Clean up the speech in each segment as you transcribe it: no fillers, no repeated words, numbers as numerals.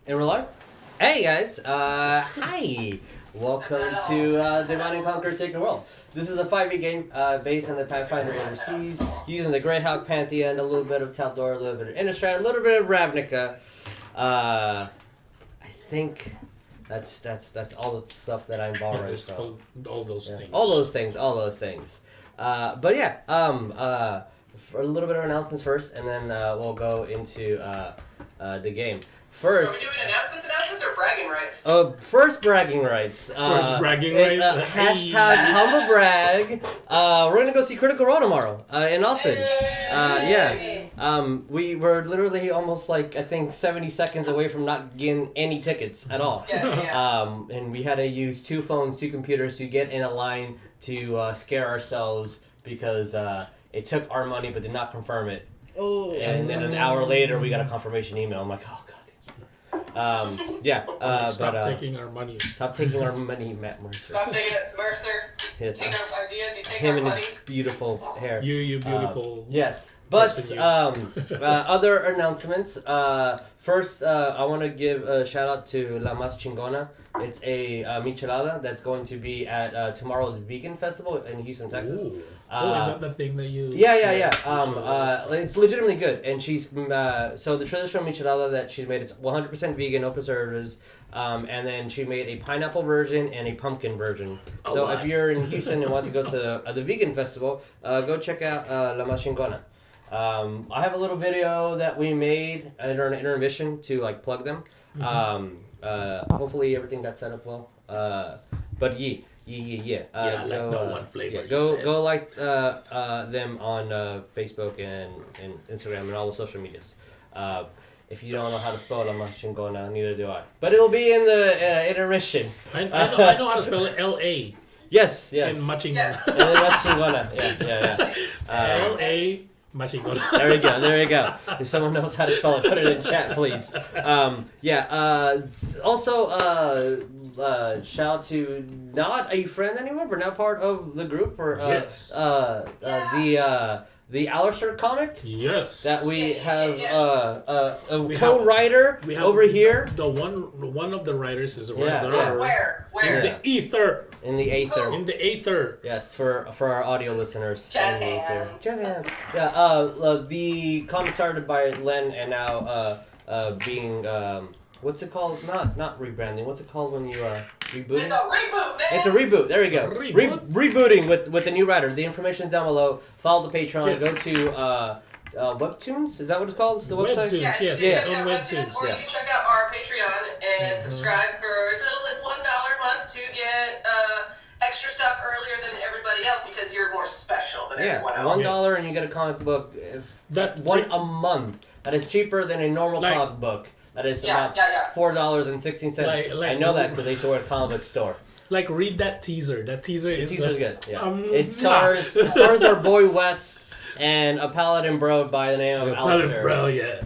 And we're live? Hey guys, hi! Welcome to Divide and Conquer Sacred World. This is a 5e game based on the Pathfinder Overseas, using the Greyhawk Pantheon, a little bit of Taldor, a little bit of Innistrad, a little bit of Ravnica. I think that's all the stuff that I'm borrowing from. All those things. All those things. But yeah, for a little bit of announcements first, and then we'll go into the game. First, are we doing announcements or bragging rights? First bragging rights. First bragging rights. Hashtag humble brag. We're gonna go see Critical Role tomorrow in Austin. We were literally almost like I think 70 seconds away from not getting any tickets at all. And we had to use 2 phones, 2 computers to get in a line to scare ourselves because it took our money but did not confirm it. Oh. And then an hour later we got a confirmation email. I'm like, oh god. Stop taking our money. Stop taking our money, Matt Mercer. Stop taking it, Mercer. Take our ideas, you take him our and money. his beautiful hair. You beautiful. Yes, but other announcements. First, I want to give a shout out to La Mas Chingona. It's a michelada that's going to be at tomorrow's Vegan Festival in Houston, Texas. Ooh. Is that the thing that you... Yeah. It's legitimately good. And she's... so the traditional michelada that she's made, it's 100% vegan, no preservatives. And then she made a pineapple version and a pumpkin version. So if you're in Houston and want to go to the Vegan Festival, go check out La Mas Chingona. I have a little video that we made in our intermission to like plug them. Hopefully everything got set up well. But yeah. Like that one flavor. Go like them on Facebook and Instagram and all the social medias. If you don't know how to spell La Mas Chingona, neither do I. But it'll be in the intermission. I know how to spell it. L-A. Yes. And Machingona. And then Mas Chingona. Yeah. L-A. Machingona. There you go. If someone knows how to spell it, put it in chat, please. Also, shout out to not a friend anymore, but now part of the group for the Alistair comic. Yes. That we have a co-writer over here. The one of the writers is Where? In the ether. In the aether. In the aether. Yes, for our audio listeners. Just in the aether. Yeah. The comic started by Len and now being what's it called? Not rebranding. What's it called when you reboot? It's a reboot, man. It's a reboot. There we go. Rebooting with the new writer. The information's down below. Follow the Patreon. Yes. Go to Webtoons. Is that what it's called? The website. Webtoons. Yes. On Webtoons. Or you can check out our Patreon and subscribe for as little as $1 a month to get extra stuff earlier than everybody else because you're more special than everyone else. $1 and you get a comic book. A month. That is cheaper than a normal comic book. That is about $4.16. I know that because I used to work at a comic book store. Like, read that teaser. That teaser is good. Yeah. It stars our boy West and a Paladin bro by the name of Alistair. Bro, yeah.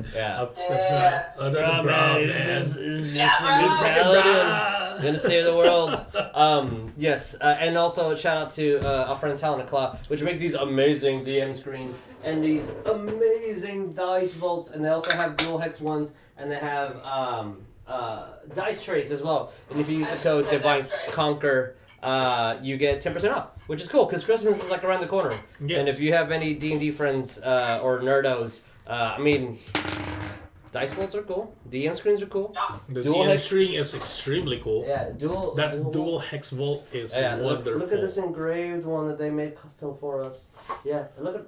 Bro, man. Is just a good Paladin. Gonna save the world. Yes. And also shout out to our friends Hal and Claw, which make these amazing DM screens and these amazing dice vaults, and they also have dual hex ones, and they have dice trays as well. And if you use the code Divine Conquer, you get 10% off, which is cool because Christmas is like around the corner. Yes. And if you have any D&D friends or nerdos, dice vaults are cool. DM screens are cool. The dual hex screen is extremely cool. Yeah, dual hex vault is wonderful. Look at this engraved one that they made custom for us. Yeah, look at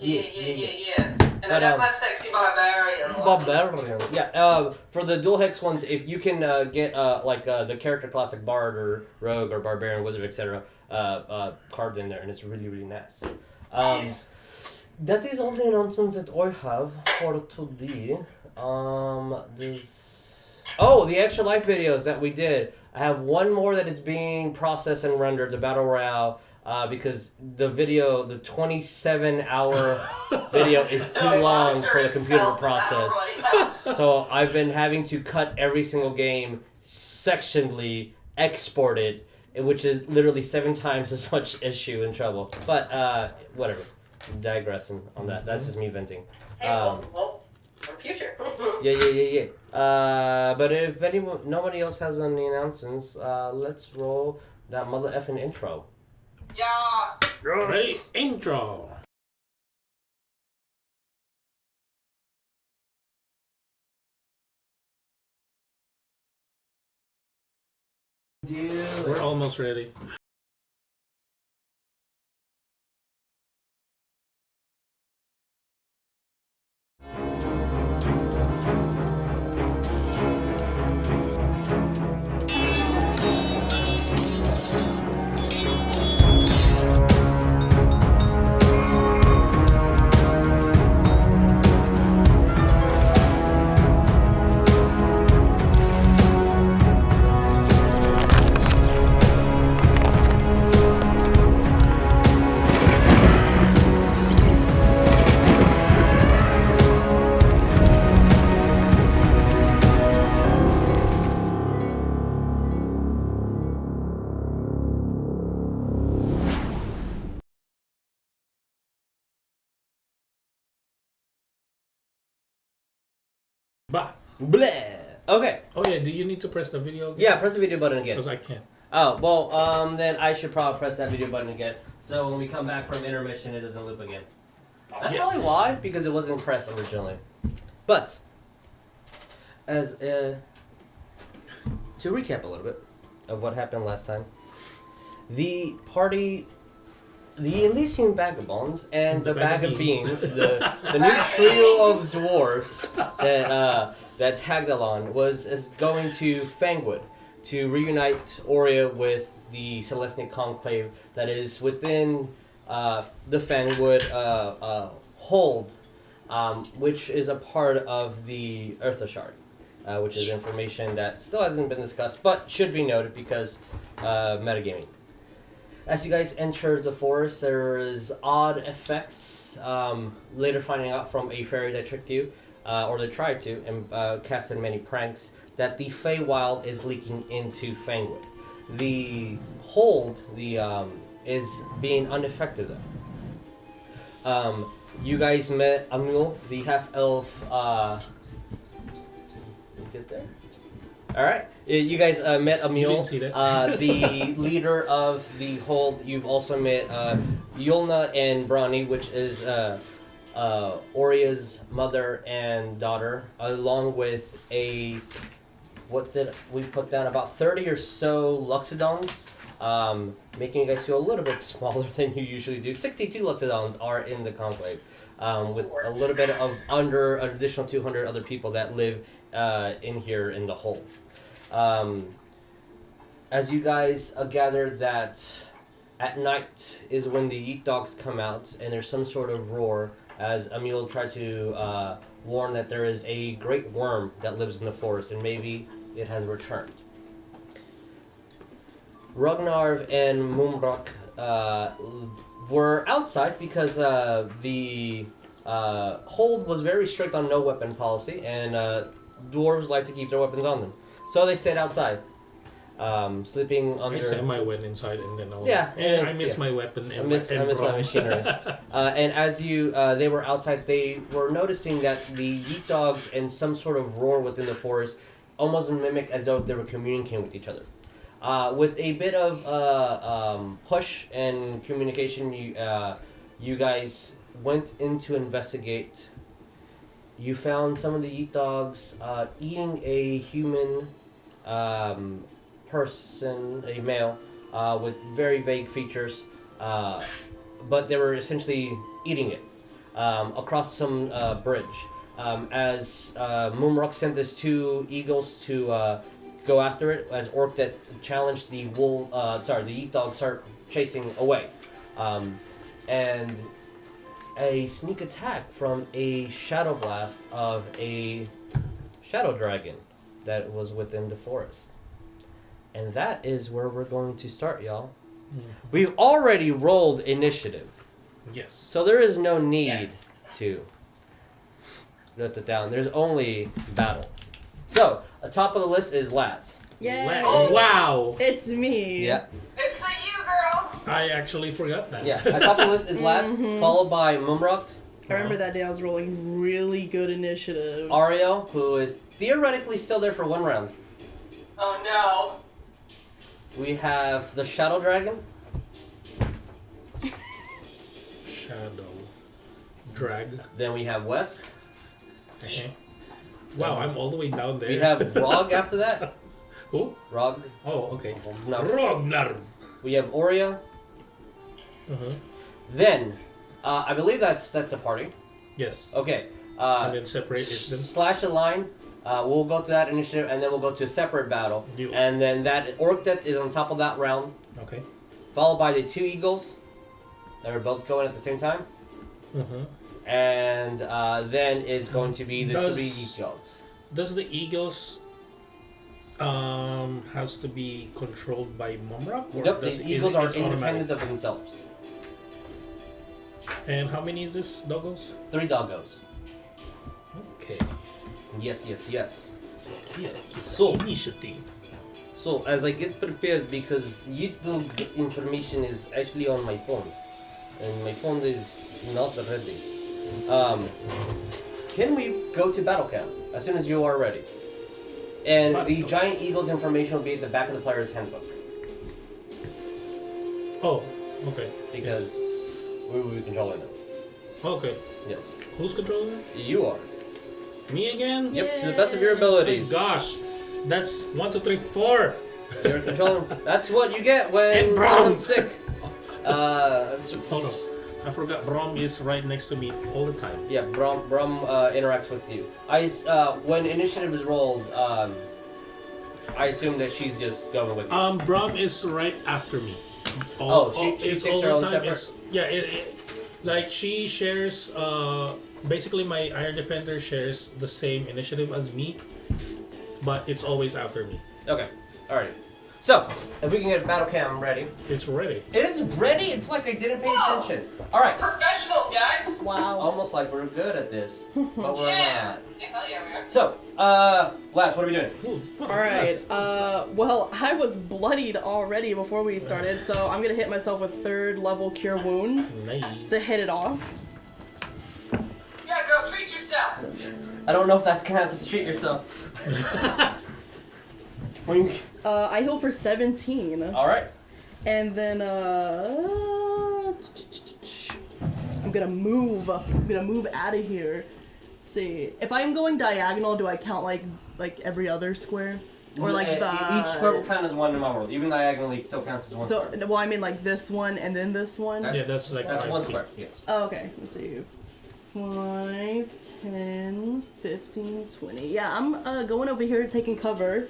Yeah. And that's my sexy barbarian. Yeah. For the dual hex ones, if you can get the character classic bard or rogue or barbarian, wizard, etc. Carved in there, and it's really really nice. That is all the announcements that I have for today. The extra life videos that we did. I have one more that is being processed and rendered, the Battle Royale, because the 27-hour video is too long for the computer to process. So I've been having to cut every single game sectionally, export it, which is literally 7 times as much issue and trouble. But whatever. Digressing on that. That's just me venting. Hey, well, future. Yeah. But if nobody else has any announcements, let's roll that mother effing intro. Yes. Ready? Intro. Dude. We're almost ready. Bah. Bleh. Okay. Oh yeah, do you need to press the video again? Yeah, press the video button again. Because I can't. Oh, well, then I should probably press that video button again. So when we come back from intermission, it doesn't loop again. That's Yes. probably why, because it wasn't pressed originally. But, as to recap a little bit of what happened last time, the party, the Elysian Vagabonds and the Bag of Beans, the new trio of dwarves that tagged along is going to Fangwood to reunite Oria with the Celestic Conclave that is within the Fangwood hold, which is a part of the Eartha Shard, which is information that still hasn't been discussed, but should be noted because metagaming. As you guys enter the forest, there is odd effects, later finding out from a fairy that tricked you, or they tried to, and casted many pranks, that the Feywild is leaking into Fangwood. The hold is being unaffected though. You guys met Amul, the half-elf, get there? Alright, you guys met Amul, You didn't see that. the leader of the hold. You've also met Yulna and Ronny, which is Oria's mother and daughter, along with what did we put down? About 30 or so Loxodons, making you guys feel a little bit smaller than you usually do. 62 Loxodons are in the conclave, with a little bit of under an additional 200 other people that live in here in the hold. As you guys gather that at night is when the Yeet Dogs come out, and there's some sort of roar as Emil tried to warn that there is a great worm that lives in the forest, and maybe it has returned. Rognarv and Mumrock were outside because the hold was very strict on no weapon policy, and dwarves like to keep their weapons on them. So they stayed outside, sleeping under... I semi-went inside and then I was I missed my weapon I miss my machinery. And as they were outside, they were noticing that the Yeet Dogs and some sort of roar within the forest almost mimicked as though they were communicating with each other. With a bit of push and communication, you guys went in to investigate. You found some of the Yeet Dogs eating a human person, a male, with very vague features, but they were essentially eating it across some bridge. As Mumrock sent his two eagles to go after it, as Orcdeath challenged the Yeet Dogs start chasing away, and a sneak attack from a shadow blast of a shadow dragon that was within the forest. And that is where we're going to start, y'all. Yeah. We've already rolled initiative, Yes. so there is no need to note that down. There's only battle. So, atop of the list is Laz. Yay! Wow! It's me. Yeah. It's like you, girl. I actually forgot that. Yeah, atop of the list is Laz, followed by Mumrock, I remember that day I was rolling really good initiative. Ariell, who is theoretically still there for one round. Oh no. We have the Shadow Dragon. Shadow. Drag. Then we have West. Uh-huh. Wow, I'm all the way down there. We have Rog after that. Who? Rog. Oh, okay. Rognarv. We have Oria. Uh-huh. Then, I believe that's a party. Yes. Okay. And then separate it then. Slash a line. We'll go to that initiative, and then we'll go to a separate battle. Deal. And then that Orcdeath is on top of that round. Okay. Followed by the 2 eagles. That are both going at the same time. Uh-huh. And then it's going to be the 3 eagles. Does the eagles has to be controlled by Mumrock? Nope, the eagles are independent of themselves. And how many is this, doggos? 3 doggos. Okay. Yes, yes, yes. So here is So- initiative. So, as I get prepared, because YouTube's information is actually on my phone. And my phone is not ready. Can we go to battle camp as soon as you are ready? And the giant eagle's information will be at the back of the player's handbook. Oh, okay. Because we will be controlling them. Okay. Yes. Who's controlling it? You are. Me again? Yep, to the best of your abilities. Oh gosh. That's 1, 2, 3, 4. You're controlling. That's what you get when someone's sick. Hold on. I forgot Brom is right next to me all the time. Yeah, Brom interacts with you. When initiative is rolled, I assume that she's just going with you. Brom is right after me. She takes her own separate. Like she shares. Basically, my Iron Defender shares the same initiative as me, but it's always after me. Okay, alright. So, if we can get battle cam ready. It's ready. It is ready? It's like I didn't pay attention. Alright. Professionals, guys. It's Wow. almost like we're good at this, but we're Yeah. not. Yeah, hell yeah, we are. So, Glass, what are we doing? Alright, well, I was bloodied already before we started, so I'm gonna hit myself with 3rd level Cure Wounds Nice. to hit it off. Yeah, girl, treat yourself. I don't know if that counts as treat yourself. I heal for 17. Alright. And then, I'm gonna move out of here. See, if I'm going diagonal, do I count like every other square? Or like Each square will count as one in my world. Even diagonally still counts as one So, square. well, I mean like this one and then this one? Yeah, that's like That's 5 one feet. square, yes. Oh, okay. Let's see. 5, 10, 15, 20. Yeah, I'm going over here taking cover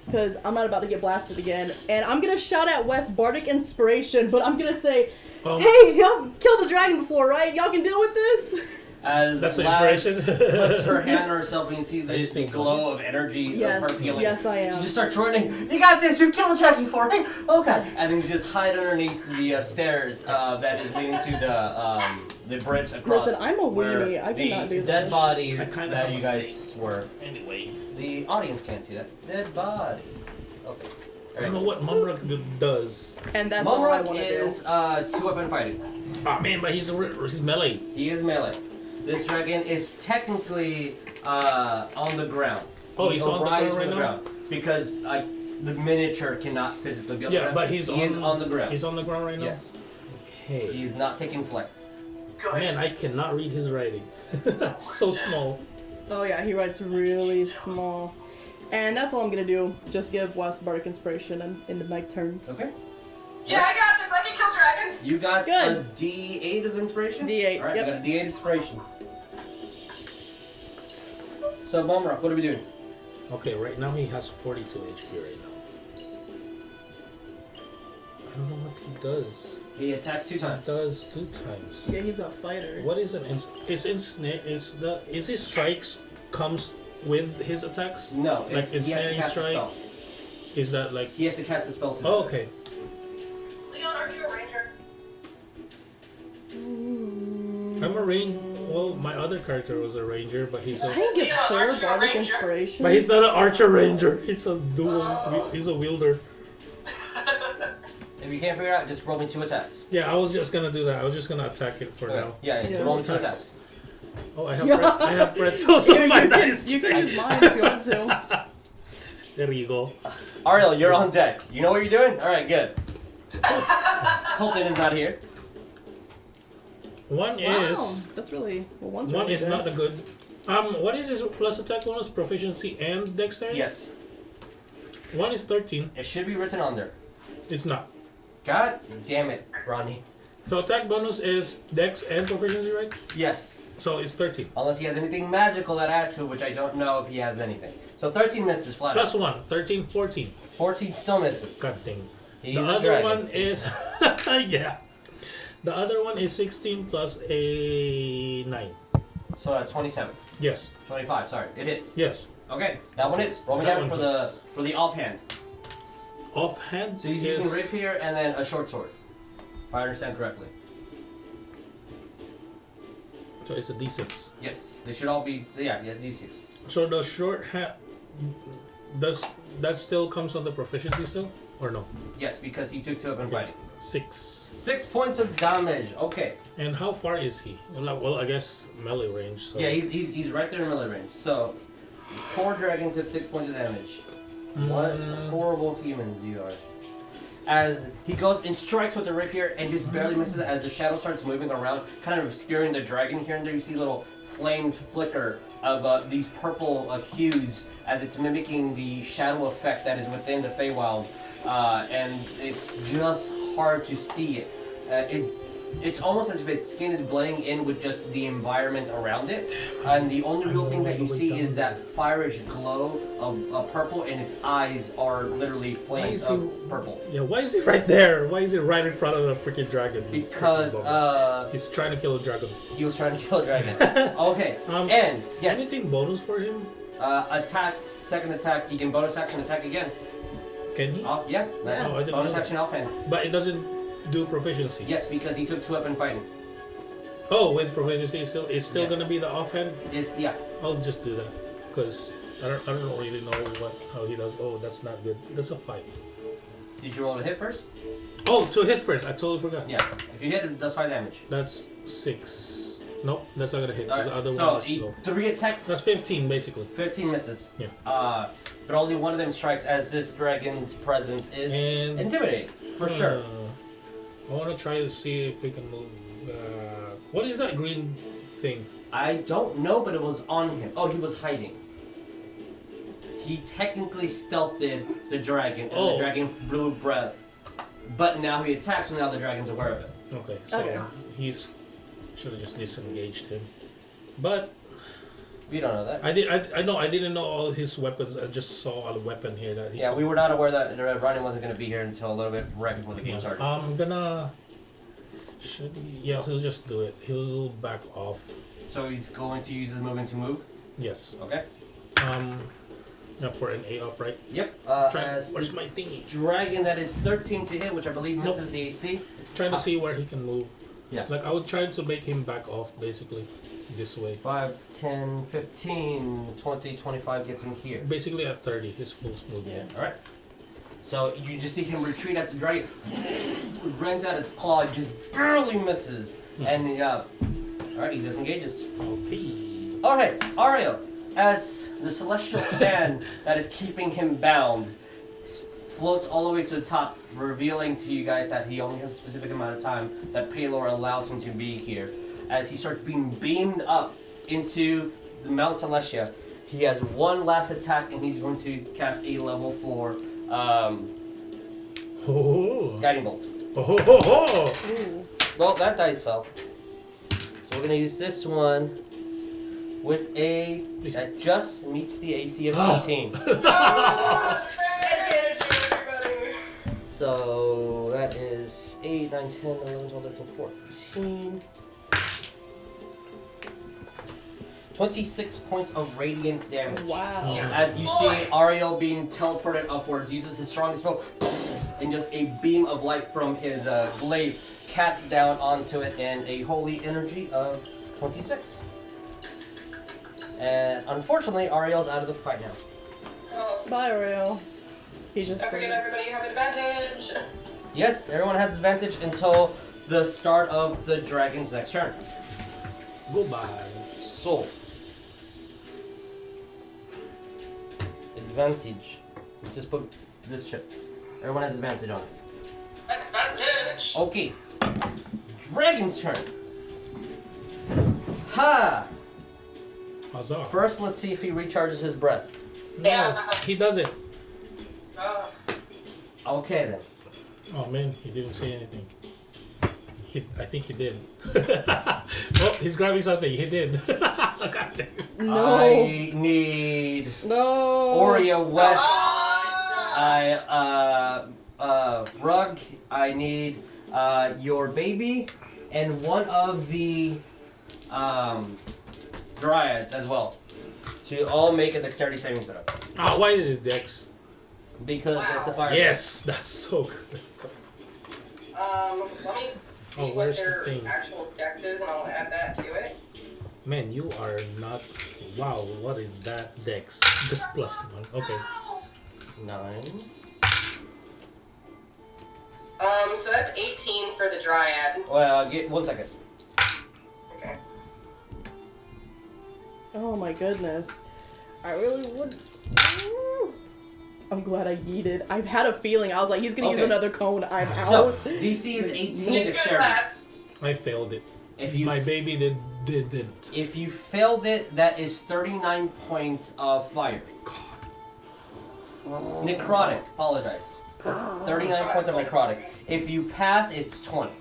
because I'm not about to get blasted again. And I'm going to shout at West Bardic Inspiration, but I'm going to say, hey, y'all killed a dragon before, right? Y'all can deal with this? As That's the Laz inspiration. puts her hand on herself and you see the glow of energy of her feeling. Yes, I am. She just starts running. You got this. You've killed a dragon before. Hey, okay. And then you just hide underneath the stairs that is leading to the bridge across. Listen, I'm a where weenie. I cannot do the dead this. body I kinda that have you a guys were. Anyway. The audience can't see that. Dead body. Okay. I don't know what Mumrock does. And that's all I Mumrock want to do. is 2-weapon fighting. Ah man, but he's melee. He is melee. This dragon is technically on the ground. Oh, he's on the rise ground from right now? because the miniature cannot physically be on the Yeah, ground. but he is on the ground. He's on the ground right now? Yes. Okay. He's not taking flight. Good. Man, I cannot read his writing. That's so small. Oh yeah, he writes really small. And that's all I'm going to do. Just give West Bardic Inspiration and into my turn. Okay. Yeah, I got this. I can kill dragons. You got Good. a D8 of inspiration? D8, Alright, yep. you got a D8 inspiration. So, Mumrock, what are we doing? Okay, right now he has 42 HP right now. I don't know what he does. He attacks 2 times. He does 2 times. Yeah, he's a fighter. What is an is his strikes comes with his attacks? No, Like he has to ensnaring cast a strike? spell. Is that like He has to cast a spell to do Oh, it. okay. Leon, are you a ranger? I'm a ranger. Well, my other character was a ranger, but he's I a can get Yeah, 4 aren't you a Bardic ranger? Inspiration. but he's not an archer ranger. He's a dual. He's a wielder. If you can't figure it out, just roll me 2 attacks. Yeah, I was just gonna do that. I was just gonna attack it for Okay. now. Yeah, Yeah. so roll me 2 Attacks. attacks. Oh, I have pretzels on my dice. You can use mine if you want to. There you go. Ariell, you're on deck. You know what you're doing? Alright, good. Coleton is not here. One Wow, is that's really one's one really is good. not a good. What is his plus attack bonus? Proficiency and dexterity? Yes. One is 13. It should be written on there. It's not. God damn it, Ronny. So attack bonus is dex and proficiency, right? Yes. So it's 13. Unless he has anything magical that adds to it, which I don't know if he has anything. So 13 misses flat Plus out. 1. 13, 14. 14 still misses. God dang. He's The a other dragon. one is... yeah. The other one is 16 plus a 9. So that's 27. Yes. 25, sorry. It hits. Yes. Okay, that one hits. Roll me That damage one for the offhand. Offhand So he's is... using rapier and then a short sword. If I understand correctly. So it's a d6. Yes, they should all be, yeah, these six. So the short hand... Does that still comes on the proficiency still? Or no? Yes, because he took 2 up in fighting. 6. 6 points of damage. Okay. And how far is he? Well, I guess melee range. So. Yeah, he's right there in melee range. So, poor dragon took 6 points of damage. What horrible humans you are. As he goes and strikes with the rapier and just barely misses it as the shadow starts moving around, kind of obscuring the dragon here and there. You see little flames flicker of these purple hues as it's mimicking the shadow effect that is within the Feywild. And it's just hard to see it. It's almost as if its skin is blending in with just the environment around it. And the only real thing that you see is that fireish glow of purple, and its eyes are literally flames of purple. Yeah, why is he right there? Why is he right in front of the freaking dragon? Because he's trying to kill a dragon. he was trying to kill a dragon. Okay, and yes, Anything bonus for him? attack, second attack, he can bonus action attack again. Can he? Off, yeah, that's Oh, I didn't bonus know that. action offhand. But it doesn't do proficiency. Yes, because he took 2 up in fighting. Oh, with proficiency, it's still Yes. gonna be the offhand. It's, yeah. I'll just do that because I don't really know how he does. Oh, that's not good. That's a 5. Did you roll to hit first? Oh, to hit first. I totally forgot. Yeah. If you hit, it does 5 damage. That's 6. Nope, that's not gonna hit. 'Cause Alright, the other so one is slow. 3 attacks. That's 15 basically. 15 misses. Yeah. But only one of them strikes as this dragon's presence is And intimidating, for sure. I want to try to see if we can move. What is that green thing? I don't know, but it was on him. Oh, he was hiding. He technically stealthed the dragon, and the dragon blew breath. But now he attacks, so now the dragon's aware of it. Okay, so Okay. he's should have just disengaged him. But We don't know that. I know I didn't know all his weapons. I just saw a weapon here that he Yeah, we were not aware that Ronny wasn't going to be here until a little bit right before the game started. I'm gonna. He'll just do it. He'll back off. So he's going to use his movement to move? Yes. Okay. Yeah, for an A upright. Yep. Where's my thingy? Dragon that is 13 to hit, which I believe misses the AC. Trying to see where he can move. Yeah. Like I would try to make him back off, basically, this way. 5, 10, 15, 20, 25 gets in here. Basically at 30, his full movement. Yeah. Alright. So you just see him retreat at the dragon, rends out its claw, just barely misses. And alright, he disengages. Okay. Alright, Ariell, as the celestial stand that is keeping him bound floats all the way to the top, revealing to you guys that he only has a specific amount of time that Paylor allows him to be here. As he starts being beamed up into the Mount Celestia, he has one last attack, and he's going to cast a level 4 Guiding Bolt. Ooh. Well, that dice fell. So we're going to use this one with a that just meets the AC of 18. Advantage, everybody. So that is 8, 9, 10, 11, 12, 13, 14. 26 points of radiant damage. Wow. As you see Ariell being teleported upwards, uses his strongest spell, and just a beam of light from his blade casts down onto it, and a holy energy of 26. And unfortunately, Ariel's out of the fight now. Oh, Bye, Ariell. He just don't forget everybody have advantage. Yes, everyone has advantage until the start of the dragon's next turn. Goodbye. So, advantage. Let's just put this chip. Everyone has advantage on it. Advantage. Okay. Dragon's turn. Ha! Huzzah. First, let's see if he recharges his breath. No, Yeah. he doesn't. Okay then. Oh man, he didn't say anything. I think he did. Oh, he's grabbing something. He did. God damn. No. I need No. Oria West. Oh, Rug. I need your baby and one of the Dryads as well to all make a dexterity saving throw Ah, why is it Dex? because it's a fire. Yes, that's so good. let me see Oh, what where's the their thing? actual dex is, and I'll add that to it. Man, you are not. Wow, what is that Dex? Just plus one. Okay. 9. So that's 18 for the Dryad. Well, get 1 second. Okay. Oh my goodness. I really would. I'm glad I yeeted. I've had a feeling. I was like, he's gonna use Okay. another cone. I'm out. So DC is 18 Good dexterity. pass. I failed it. If you My baby didn't. If you failed it, that is 39 points of fire. Necrotic, apologize. 39 points of necrotic. If you pass, it's 20.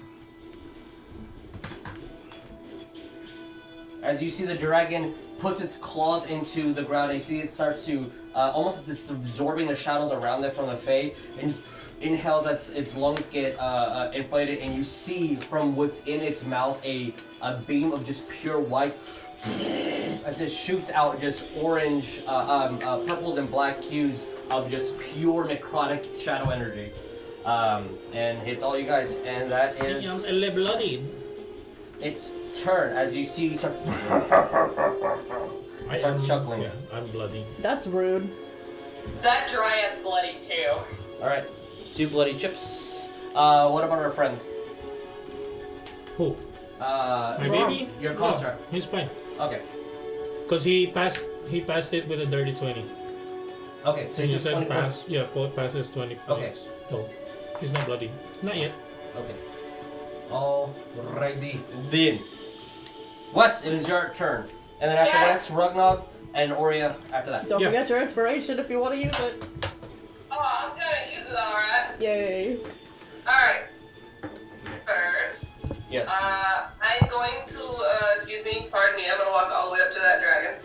As you see the dragon puts its claws into the ground, and you see it starts to, almost as it's absorbing the shadows around it from the Fae, and inhales, its lungs get inflated, and you see from within its mouth a beam of just pure white as it shoots out just orange, purples and black hues of just pure necrotic shadow energy. And hits all you guys, and that is I'm bloodied. its turn as you see some starts chuckling. Yeah, I'm bloody. That's rude. That Dryad's bloody too. Alright, 2 bloody chips. What about our friend? Who? My baby? Your No, construct. he's fine. Okay. Cause he passed it with a dirty 20. Okay, so So you you just said 20 pass. points. Yeah, both passes 20 Okay. points. No, he's not bloody. Not yet. Okay. Alrighty. Then. Wes, it is your turn. And then after Yes. Wes, Rognarv and Oria after that. Don't Yeah. forget your inspiration if you want to use it. Oh, I'm gonna use it alright. Yay. Alright. First, Yes. I'm going to, excuse me, pardon me, I'm gonna walk all the way up to that dragon.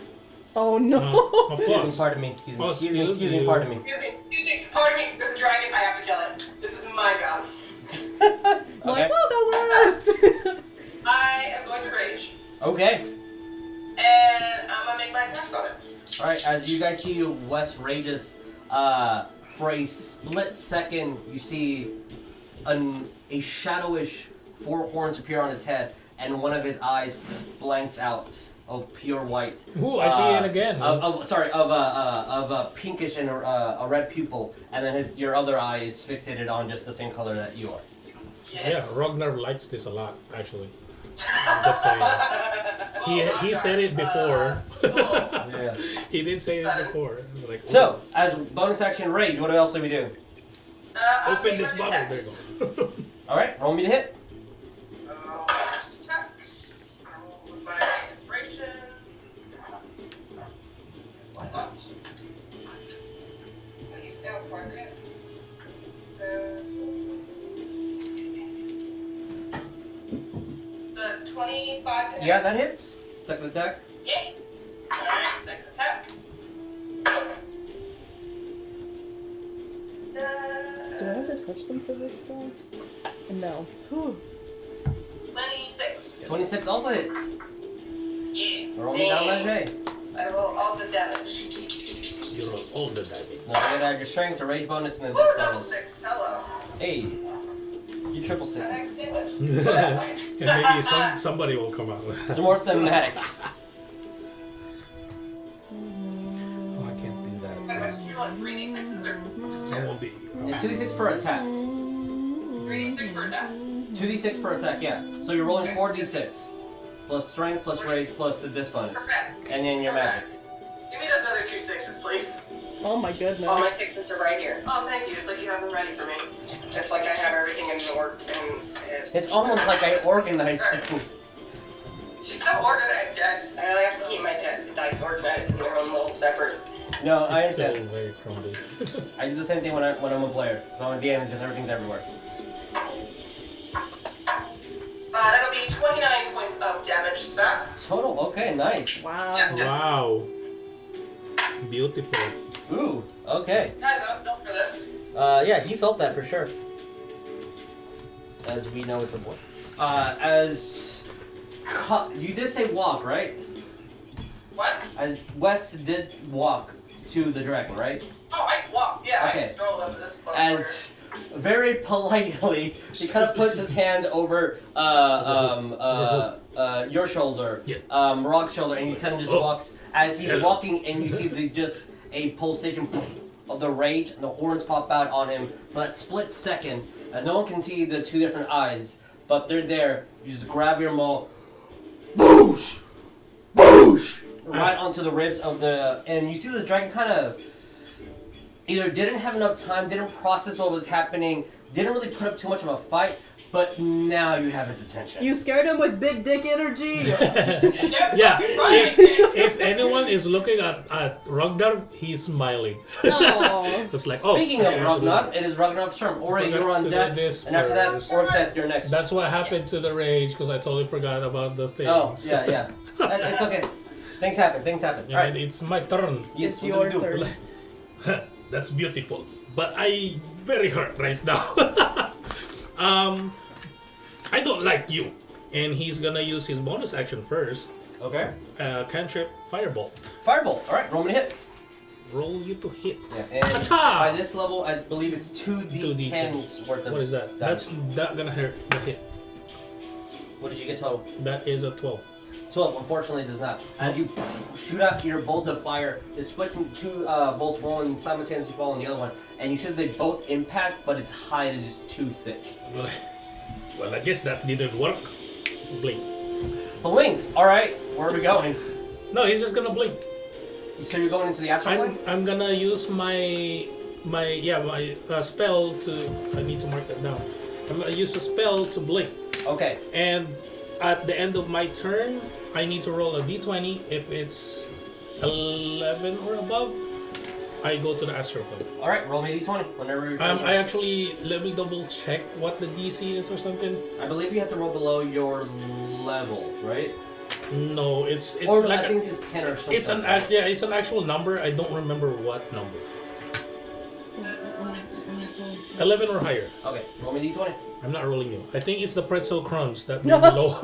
Oh no. Of Excuse me, course. pardon me, excuse me, Oh, excuse me, excuse excuse me, you. pardon me. Excuse me, pardon me, there's a dragon, I have to kill it. This is my job. Like, we'll go west. I am going to rage, Okay. and I'm gonna make my attacks on it. Alright, as you guys see Wes rages, for a split second, you see a shadowish 4 horns appear on his head, and one of his eyes blanks out of pure white. Ooh, I see it again. Of a pinkish and a red pupil, and then your other eye is fixated on just the same color that you are. Yeah, Rognarv likes this a lot, actually. I'm just saying. He said it before. Yeah. He did say it before. Like, So, as bonus action rage, what else do we do? I'll open make this my bottle. There attacks. you go. Alright, roll me to hit. Attack. Roll with my inspiration. Why not? I'll use it for it. That's 25 to hit. Yeah, that hits. Second attack. Yay. Alright, second attack. Do I have to touch them for this one? No. Whew. 26. 26 also hits. Yeah. Roll me down that J. I will also damage. You roll all the damage. Now you're gonna add your strength, a rage bonus, and then Woo, this double bonus. 6. Hello. Hey, you triple Next sixes. damage. And maybe somebody will come out with It's more thematic. Oh, I can't do that. Do you want 3d6s or just I 2? won't be. It's 2d6 per attack. 3d6 per attack. 2d6 per attack, yeah. So you're rolling 4d6. plus strength, plus rage, plus this bonus. Perfect. And then your magic. Give me those other 2 6s, please. Oh my goodness. Oh, my 6s are right here. Oh, thank you. It's like you have them ready for me. It's like I have everything in order. It's almost like I organize things. She's so organized, guys. I only have to keep my dice organized in their own mold separate. No, I It's still understand. very crumbled. I do the same thing when I'm a player. When I'm a DM, it's just everything's everywhere. That'll be 29 points of damage, Seth. Total. Okay, nice. Wow. Yes. Wow. Beautiful. Ooh. Okay. Guys, I was built for this. Yeah, he felt that for sure. As we know, it's a boy. You did say walk, right? What? As Wes did walk to the dragon, right? Oh, I walked. Yeah, Okay. I strolled up to this point. As very politely, he kind of puts his hand over your shoulder, Yeah. Rock's shoulder, and he kind of just walks. As he's walking, and you see just a pulsation of the rage, and the horns pop out on him for that split second. And no one can see the 2 different eyes, but they're there. You just grab your maul, boosh, boosh, right onto the ribs of the, and you see the dragon kind of either didn't have enough time, didn't process what was happening, didn't really put up too much of a fight, but now you have his attention. You scared him with big dick energy. Yeah. If anyone is looking at Rognarv, he's smiling. Oh. It's like, Speaking of yeah, Rognarv, it is Rognarv's turn. Oria, Forgot you're on to do deck, this and after that, first. Orcdeath, you're next. That's what happened to the rage because I totally forgot about the thing. Oh, yeah. It's okay. Things happen. And Alright. it's my turn. Yes, It's what your do we do? turn. That's beautiful. But I very hurt right now. I don't like you. And he's gonna use his bonus action first. Okay. Cantrip Firebolt. Firebolt. Alright, roll me to hit. Roll you to hit. Yeah, and Ta-ta! by this level, I believe it's 2d10s worth of What is that? damage. That's not gonna hurt the hit. What did you get total? That is a 12. 12, unfortunately, it does not. As you shoot out your bolt of fire, it splits into 2 bolts, one simultaneously fall on the other one, and you see that they both impact, but its hide is just too thick. Well, I guess that didn't work. Blink. Blink! Alright, where are we going? No, he's just gonna blink. So you're going into the astral plane? I'm gonna use my spell to. I need to mark that down. I'm gonna use the spell to blink, Okay. and at the end of my turn, I need to roll a d20. If it's 11 or above, I go to the astral plane. Alright, roll me a d20 whenever you're ready. I actually let me double check what the DC is or something. I believe you have to roll below your level, right? No, it's Or like I think it's 10 or something. it's it's an actual number. I don't remember what number. 11 or higher. Okay, roll me a d20. I'm not rolling you. I think it's the pretzel crumbs that made me low.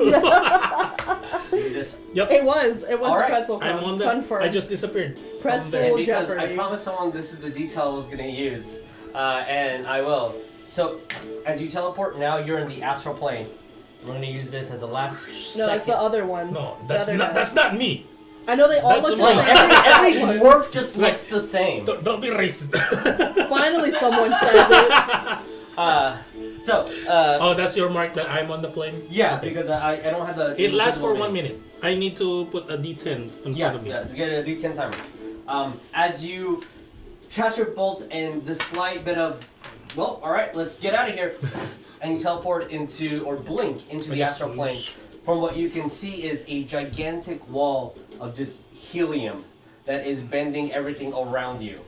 You just... Yep. It was All the right. pretzel I'm crumbs. on the. Confirmed. I just disappeared. from Pretzel there. And because I Jeopardy. promised someone this is the detail I was going to use, and I will. So, as you teleport, now you're in the astral plane. We're going to use this as the last No, second. that's the other one. No, The that's other not. guy. That's not me. I know they all That's look the mine. same. Every dwarf just Like- looks the same. Don't be racist. Finally, someone says it. Oh, that's your mark that I'm on the plane. Yeah, Okay. because I don't have the... It lasts for invisible 1 minute. I need to put a D10 in Yeah, front of me. to get a D10 timer. As you cast your bolts and the slight bit of, well, alright, let's get out of here. And you teleport into, or blink into the astral plane. From what you can see is a gigantic wall of just helium that is bending everything around you.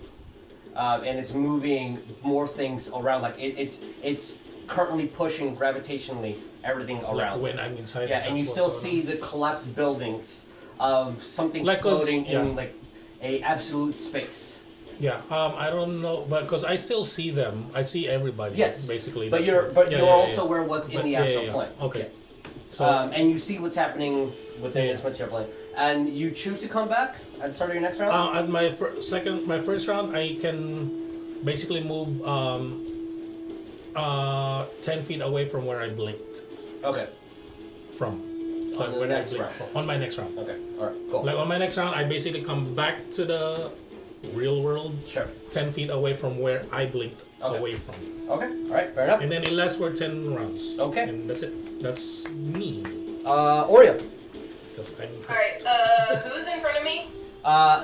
And it's moving more things around, like it's currently pushing gravitationally everything Like around. when I'm inside. Yeah, and you that's still what's see going the collapsed buildings of something Like us, floating yeah. in like a absolute space. on. Yeah. I don't know, but because I still see them, I see everybody. Yes, Basically. But that's you're what- you're yeah, also yeah. aware what's in But- the yeah, astral yeah. plane. Okay. Yeah. So And you see what's happening within Yeah. this material plane. And you choose to come back at the start of your next round? at my first round, I can basically move 10 feet away from where I blinked Okay. from. So On the when I next blinked round. on my next round. Okay. Alright, cool. Like on my next round, I basically come back to the real world, Sure. 10 feet away from where I blinked Okay. away from. Okay, alright, fair enough. And then it lasts for 10 rounds. Okay. And that's it. That's me. Oria. because I'm. Alright, who's in front of me?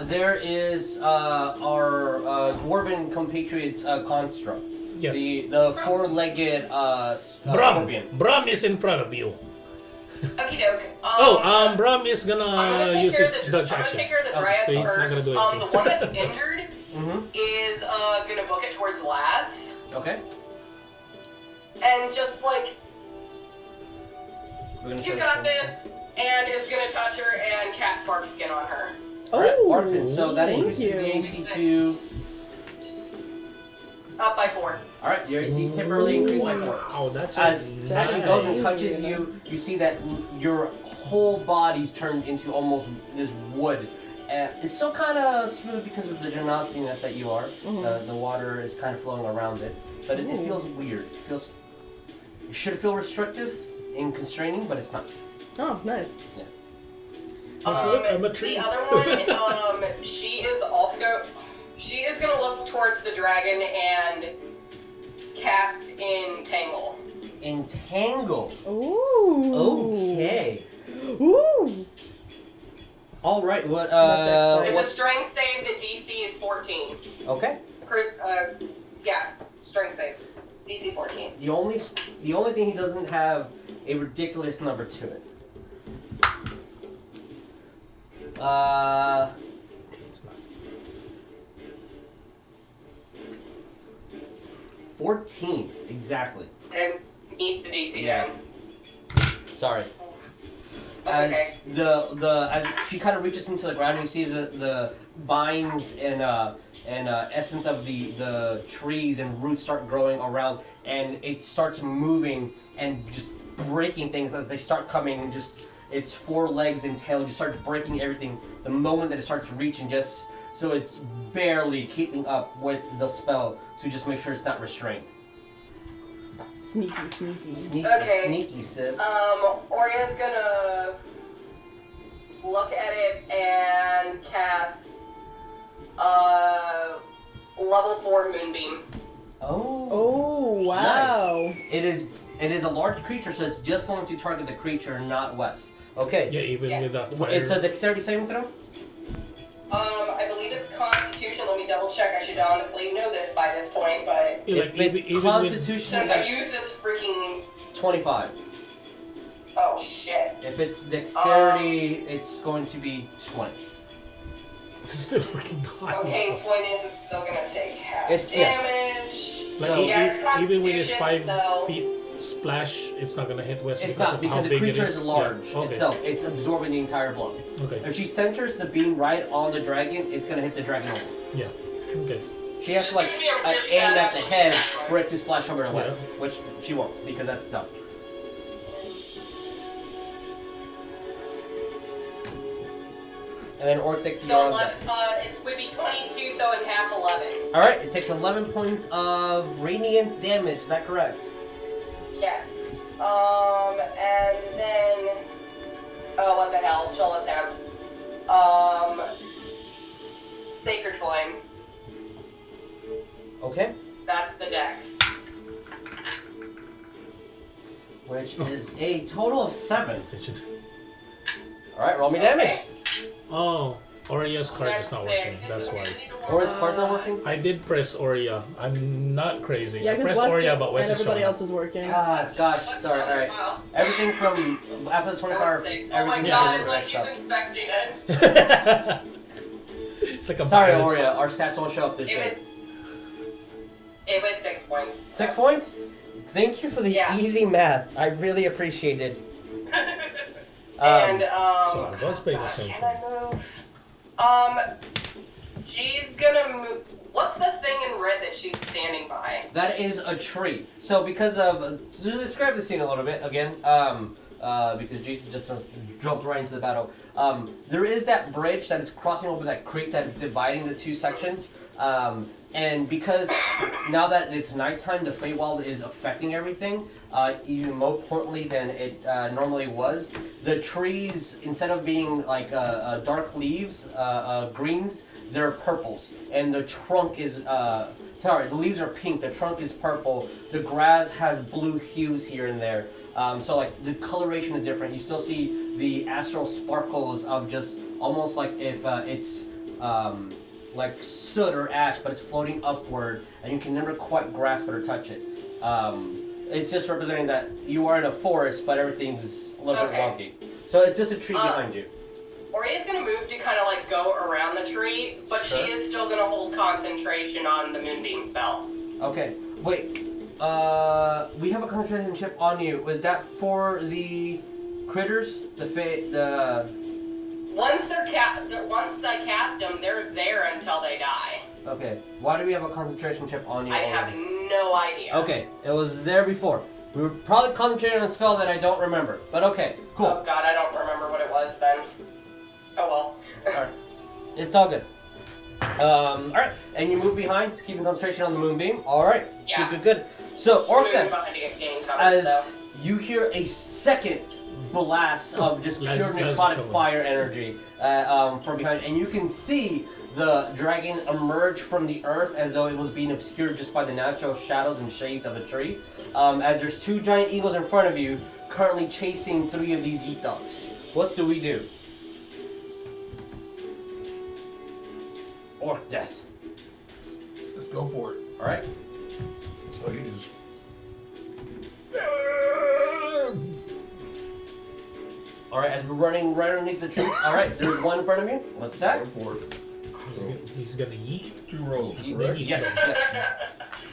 There is our dwarven compatriots construct. Yes. The four-legged scorpion. Brum is in front of you. Okie doke. Brum is gonna use his dodge I'm gonna actions. take care of the dryad So he's first. not gonna do The anything. one that's injured is gonna book it towards Laz. Okay. And just like, We're gonna you show got some- this, and is gonna touch her and cast Spark Skin on her. Alright, Oh, Martin. So that thank increases the you. AC to. Up by 4. Alright, your AC is temporarily increased by 4. Wow, that's As she goes and nice. touches you, you see that your whole body's turned into almost this wood. It's still kind of smooth because of the Genasi-ness that you are. The water is kind of flowing around it, but it feels weird. It should feel restrictive and constraining, but it's not. Oh, nice. Yeah. Look, I'm a tree. The other one, she is gonna look towards the dragon and cast Entangle. Entangle. Ooh. Okay. Ooh. All right. What? It's a What? strength save. The DC is 14. Okay. Yeah, strength save. DC 14. The only thing he doesn't have a ridiculous number to it. It's not. 14 exactly. And meets the DC Yeah. then. Sorry. That's okay. As she kind of reaches into the ground, you see the vines and essence of the trees and roots start growing around, and it starts moving and just breaking things as they start coming. And just its four legs and tail just start breaking everything. The moment that it starts reaching, just so it's barely keeping up with the spell to just make sure it's not restrained. Sneaky, sneaky. Sneaky, Okay. sneaky, sis. Oria's gonna look at it and cast level 4 Moonbeam. Oh. Oh, wow. Nice. It is a large creature, so it's just going to target the creature, not West. Okay. Yeah, even Yeah. with that fire. It's a dexterity saving throw? I believe it's Constitution. Let me double check. I should honestly know this by this point, but Yeah, If it's even Constitution, since I use this freaking 25. oh shit. If it's dexterity, it's going to be 20. It's still freaking hot. Okay, point is it's still gonna take half It's- yeah. damage. Like, So- Yeah, it's even with his Constitution, 5 so- feet splash, it's not gonna hit West It's because not, of because how the big creature it is large Yeah. Okay. itself. It's absorbing the entire blow. Okay. If she centers the beam right on the dragon, it's going to hit the dragon over. Yeah. Okay. She has to like aim at the head for it to splash over to West, which she won't, because that's dumb. And then Orcdeath, So you're on 11, deck. it would be 22, so in half 11. Alright, it takes 11 points of radiant damage, is that correct? Yes. And then oh, what the hell? Shall attempt. Sacred Flame. Okay. That's the dex. Which is a total of 7. Attention. Alright, roll me damage. Oh, Oria's card is not working. Six. That's why. Or his card's not working? I did press Oria. I'm not crazy. Yeah, I because pressed West Oria, but and West is everybody showing else is working. God, gosh, sorry, alright. Wow. Everything from after the 24-hour, Oh my everything god, is it's like next he's up. infecting it. up. It's like a Sorry, virus. Oria, our stats won't show up this way. It was 6 points. 6 points? Thank you for the Yeah. easy math. I really appreciate it. And So I was paying attention. can I move? She's gonna move. What's the thing in red that she's standing by? That is a tree. So because of to describe the scene a little bit again, because Jesus just jumped right into the battle. There is that bridge that is crossing over that creek that is dividing the two sections. And because now that it's nighttime, the Feywild is affecting everything, even more importantly than it normally was. The trees, instead of being like dark leaves, greens, they're purples. And the trunk is, the leaves are pink, the trunk is purple, the grass has blue hues here and there. So like the coloration is different. You still see the astral sparkles of just almost like if it's like soot or ash, but it's floating upward, and you can never quite grasp it or touch it. It's just representing that you are in a forest, but everything's a little bit wonky. So it's just a tree behind you. Oria's gonna move to kind of like go around the tree, but she is still gonna hold concentration on the moonbeam spell. Okay. Wait. We have a concentration chip on you. Was that for the critters? Once once I cast them, they're there until they die. Okay. Why do we have a concentration chip on you? I have no idea. Okay. It was there before. We were probably concentrating on a spell that I don't remember. But okay. Cool. Oh god, I don't remember what it was then. Oh well. Alright. It's all good. Alright. And you move behind, keeping concentration on the moonbeam. Alright. Yeah. Good. So, Orcdeath, cover, as you hear a second blast of just pure necrotic fire energy from behind, and you can see the dragon emerge from the earth as though it was being obscured just by the natural shadows and shades of a tree. As there's 2 giant eagles in front of you, currently chasing 3 of these tots. What do we do? Orcdeath. Let's go for it. Alright. So he just. Alright, as we're running right underneath the trees. Alright, there's one in front of you. Let's attack. Go for it. So, He's gonna yeet. 2 rolls, correct? Yes.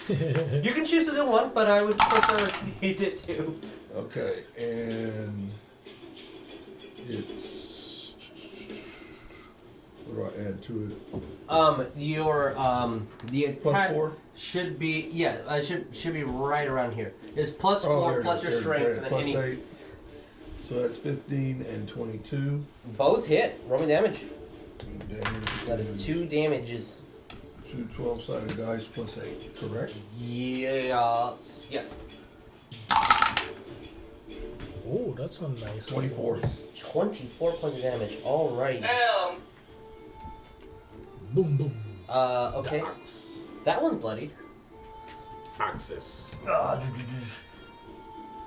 You can choose to do one, but I would prefer he did 2. Okay, and it's. What do I add to it? The attack Plus 4? should be should be right around here. It's plus 4 plus your strength and plus any 8. So that's 15 and 22. both hit. Roll me damage. Damage That is 2 damages. 2 12-sided dice plus 8, correct? Yes. Oh, that's a nice 24. 24 points of damage. All right. Boom, boom. Okay. Axe. That one's bloodied. Axis.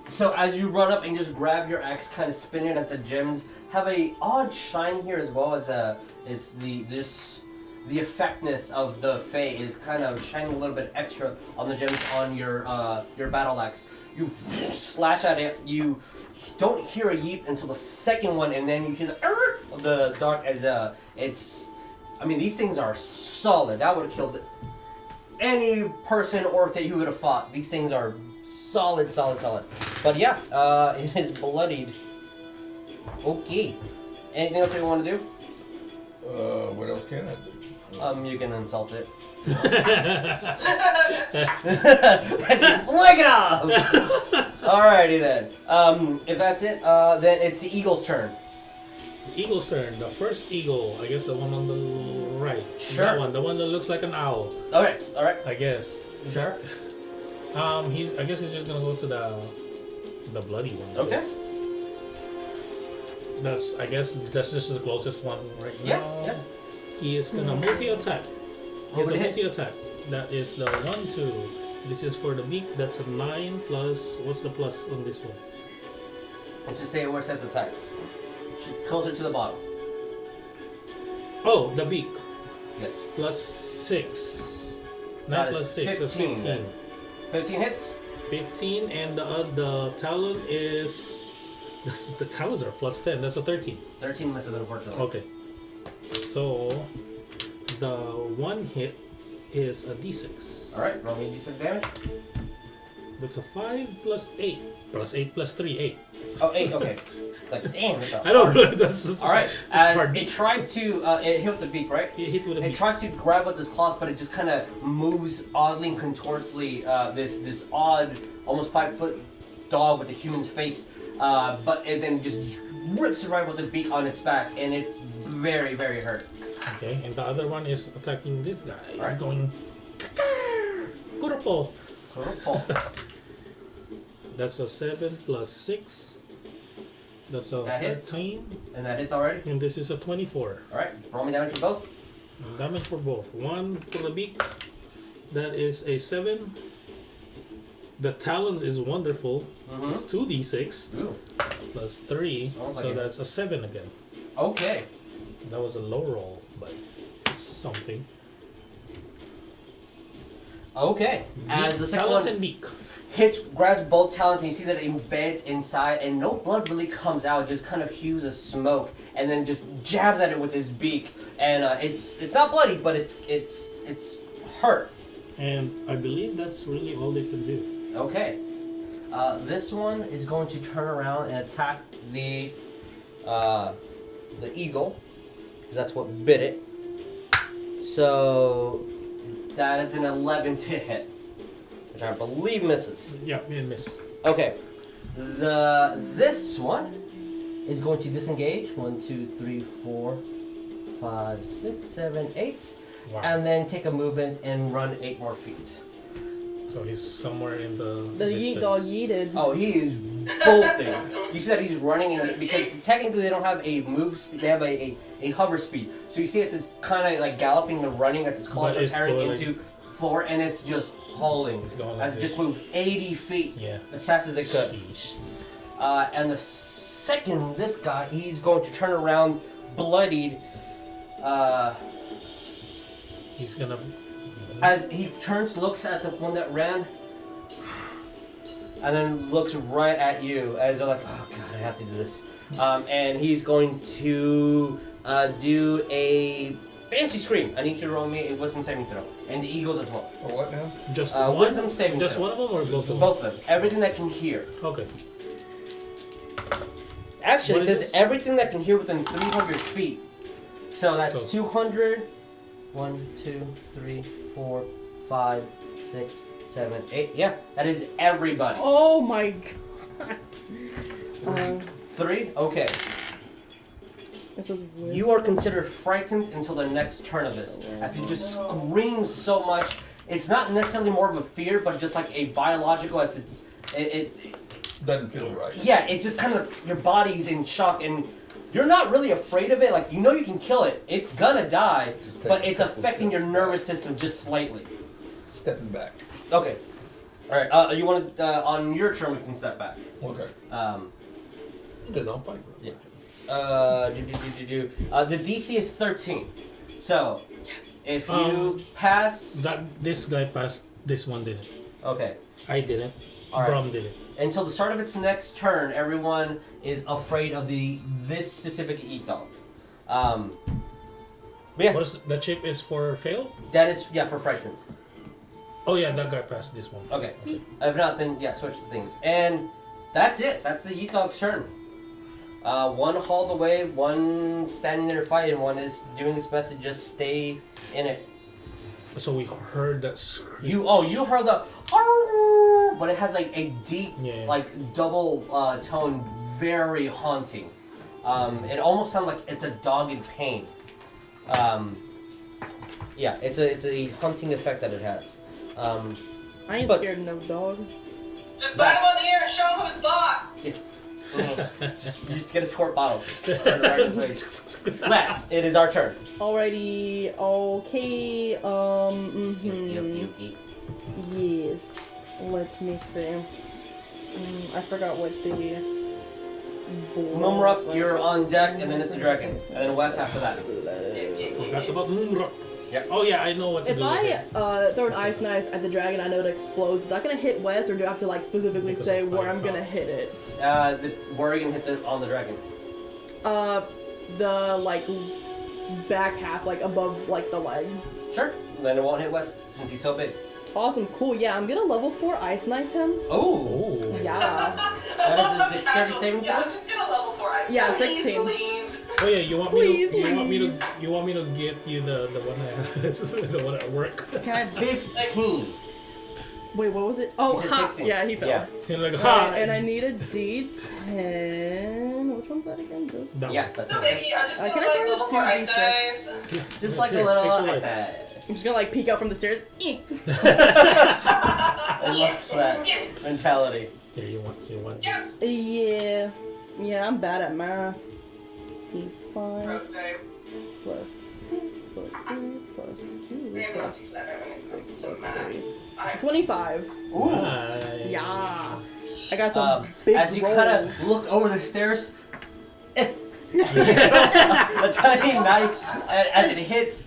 So as you run up and just grab your axe, kind of spin it at the gems, have a odd shine here as well as the effectness of the Fae is kind of shining a little bit extra on the gems on your battle axe. You slash at it. You don't hear a yeep until the second one, and then you hear the dark as it's. I mean, these things are solid. That would have killed any person orc that you would have fought. These things are solid. But yeah, it is bloodied. Okay. Anything else you want to do? What else can I do? You can insult it. As you flick it off! Alrighty then. If that's it, then it's the eagle's turn. Eagle's turn. The first eagle, I guess the one on the right. Sure. That one, the one that looks like an owl. Alright. I guess. Sure. I guess he's just gonna go to the bloody one. Okay. I guess that's just the closest one right now. Yeah. He is gonna multi-attack. He has a would hit? multi-attack. That is the 1-2. This is for the beak. That's a 9 plus. What's the plus on this one? Let's just say it where it says attacks. Closer to the bottom. Oh, the beak. Yes. Plus 6. 9 That is plus 6. That's 15 15. then. 15 hits? 15, and the talon is. The talons are plus 10. That's a 13. 13 misses, unfortunately. Okay. So the one hit is a d6. Alright, roll me a d6 damage. That's a 5 plus 8. Plus 8 plus 3, 8. Oh, 8, okay. Like, damn, that's a I don't know. That's Alright, that's as hard. it tries to, it hit with the beak, right? It hit with a It beak. tries to grab with its claws, but it just kind of moves oddly and contortedly, this odd, almost 5-foot dog with a human's face, but it then just rips it right with the beak on its back, and it's very, very hurt. Okay, and the other one is attacking this guy. Alright. He's going. Kuropo. That's a 7 plus 6. That's a That hits. 13. And that hits already? And this is a 24. Alright, roll me damage for both. And damage for both. 1 for the beak. That is a 7. The talons is wonderful. It's 2d6 Ooh. plus 3, Sounds so like that's a 7 again. Okay. That was a low roll, but it's something. Okay. As the second talons one and beak. hits, grabs both talons, and you see that it embeds inside, and no blood really comes out, just kind of hues of smoke, and then just jabs at it with his beak, and it's not bloody, but it's hurt. And I believe that's really all they can do. Okay. This one is going to turn around and attack the eagle, 'cause that's what bit it. So that is an 11 to hit, which I believe misses. Yeah, me and miss. Okay. This one is going to disengage. 1, 2, 3, 4, 5, 6, 7, 8. Wow. And then take a movement and run 8 more feet. So he's somewhere in the The yeet dog yeeted. Oh, he is bolting. You said he's running because technically they don't have a move speed. They have a hover speed. So you see it's kind of like galloping and running as its claws But are it's tearing going into floor, and it's just hauling. It's going as like it just this. moved 80 feet Yeah. as fast as it could. Sheesh. And the second, this guy, he's going to turn around, bloodied. He's gonna. As he turns, looks at the one that ran, and then looks right at you as they're like, oh god, I have to do this. And he's going to do a Banshee Scream. I need you to roll me a wisdom saving throw. And the eagles as well. Or what now? Just one? Wisdom saving Just throw. one of them or both of them? Both of them. Everything that can hear. Okay. Actually, What it is says this? everything that can hear within 300 feet. So that's So- 200. 1, 2, 3, 4, 5, 6, 7, 8. Yeah, that is everybody. Oh my god. 3? Okay. This is weird. You are considered frightened until the next turn of this. As he just screams so much. It's not necessarily more of a fear, but just like a biological, as it Doesn't feel right. yeah, it's just kind of, your body's in shock, and you're not really afraid of it. Like, you know you can kill it. It's gonna die, Just take but a it's couple affecting your steps nervous back. system just slightly. Stepping back. Okay. Alright, you want to, on your turn, we can step back. Okay. Then I'll fight. Yeah. The DC is 13. So, if you pass... This guy passed. This one didn't. Okay. I didn't. Alright. Brom didn't. Until the start of its next turn, everyone is afraid of this specific eat dog. But yeah, What is the chip is for fail? that is, for frightened. Oh yeah, that guy passed this one. Okay. If not, then switch the things. And that's it. That's the eat dog's turn. One hauled away, one standing there fighting, one is doing its best to just stay in it. So we heard that scream. You heard the "Arr!" but it has like a deep, Yeah. like double tone, very haunting. It almost sounds like it's a dog in pain. Yeah, it's a hunting effect that it has. I ain't but- scared of no dog. Just bite him on the ear and show him who's boss. You just get a squirt bottle. Les, it is our turn. Alrighty, okay, yes. Let me see. I forgot what the... Mumrock, you're on deck, and then it's the dragon. And then Wes after that. Forgot about Mumrock. Yep. Oh yeah, I know what to If do. I with it. throw an ice knife at the dragon, I know it explodes. Is that gonna hit Wes, or do I have to like specifically Because say of where I'm fire gonna hit it? Where are you gonna hit on the dragon? The like back half, like above like the leg. Sure. Then it won't hit Wes since he's so big. Awesome, cool. Yeah, I'm gonna level 4 ice knife him. Oh. Oh. Yeah. That is a dexterity saving Yeah, throw? I'm just gonna level 4 ice. Yeah, Please 16. leave. Oh yeah, you want Please me to leave. you want me to get you the one the one at work. Can I? 15. Wait, what was it? Oh, You said ha! 16. Yeah, he fell. Yeah. You're like, Alright, and I need a D10. Which one's that again? This. That Yeah, one. that's So it. maybe I'm just Can gonna I like borrow level 2 4 ice D6? knife. Just like a Here, little extra ice life. knife. I'm just gonna like peek out from the stairs. Eh. I love that mentality. Here, you want Yes. this. Yeah, I'm bad at math. D5 Gross save. plus 6 plus 3 plus 2 Maybe plus I'll 7 plus 3. I 25. Ooh. Nice. Yeah. I got some big As you rolls. kind of look over the stairs, a tiny knife as it hits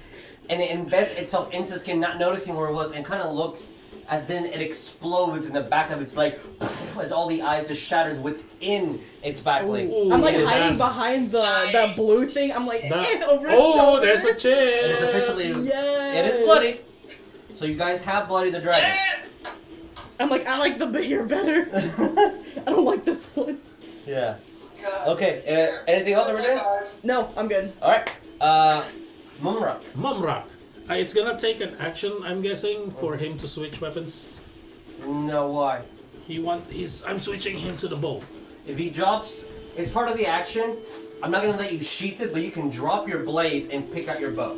and it embeds itself into the skin, not noticing where it was, and kind of looks as then it explodes in the back of its leg as all the eyes just shatters within its back leg. Ooh, I'm like yes. hiding behind that blue thing. I'm like over his Oh, shoulder. there's a It is chip. officially, Yes. it is bloody. So you guys have Bloody the Dragon. I'm like, I like the bigger better. I don't like this one. Yeah. Okay, anything else over there? No, I'm good. Alright, Mumrock. Mumrock. It's gonna take an action, I'm guessing, for him to switch weapons. No, why? I'm switching him to the bow. If he drops, it's part of the action. I'm not gonna let you sheath it, but you can drop your blades and pick out your bow.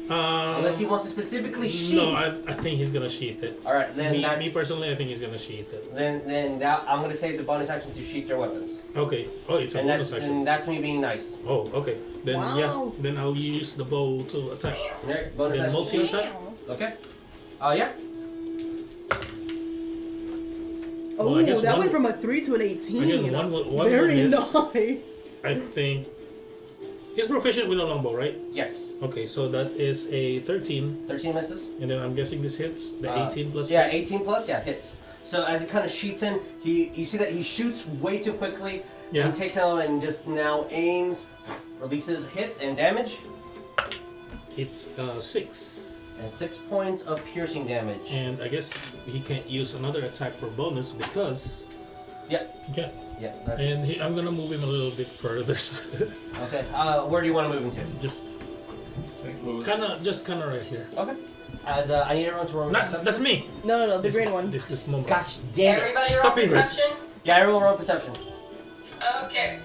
Unless he wants to specifically sheath. No, I think he's gonna sheath it. Alright, then Me personally, I think he's gonna sheath it. Then that, I'm gonna say it's a bonus action to sheath your weapons. Okay. Oh, it's a And bonus action. and that's me being nice. Oh, okay. Then Wow. yeah. Then I'll use the bow to attack. Alright, bonus Then action. multi-attack. Okay. Yeah. Oh, Well, I guess that one- went from a 3 to an 18. Again, one Very will miss. nice. I think he's proficient with a longbow, right? Yes. Okay, so that is a 13, 13 misses. and then I'm guessing this hits the 18 plus. Yeah, 18 plus, yeah, hits. So as it kind of sheets in, you see that he shoots way too quickly. Yeah. And takes out and just now aims, releases hits and damage. It's 6. And 6 points of piercing damage. And I guess he can't use another attack for bonus because. Yeah. Okay. Yeah, that's... And I'm gonna move him a little bit further. Okay, where do you want to move him to? just St. Louis. kind of right here. Okay. As I need everyone to roll perception. That's me. No, the green one. This moment. Gosh damn it. Everybody roll Stop being perception? Yeah, everyone roll perception. Okay.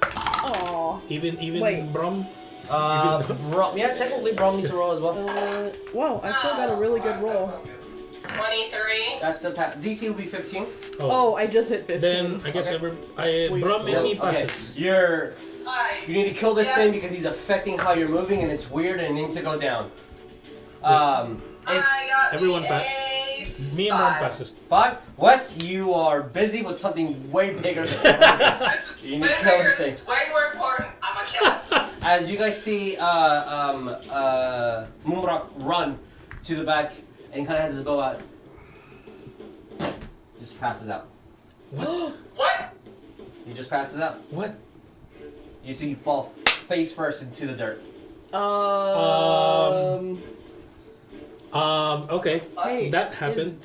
Aw. Even Wait. Brom. Yeah, technically Brom needs to roll as well. Wow, I still got a really good roll. 23. That's a DC will be 15. Oh, I just hit 15. Then I guess Okay. Sweet. Brom and me Okay, passes. you need to kill this Yeah. thing because he's affecting how you're moving and it's weird and it needs to go down. If I got everyone me back. a Me and Brom 5. passes. 5, Wes, you are busy with something way bigger than that. You need to kill this thing. It's way more important. I'm a killer. As you guys see Mumrock run to the back and kind of has his bow out, just passes out. What? What? He just passes out. What? You see you fall face first into the dirt. Okay. Hey, That happened.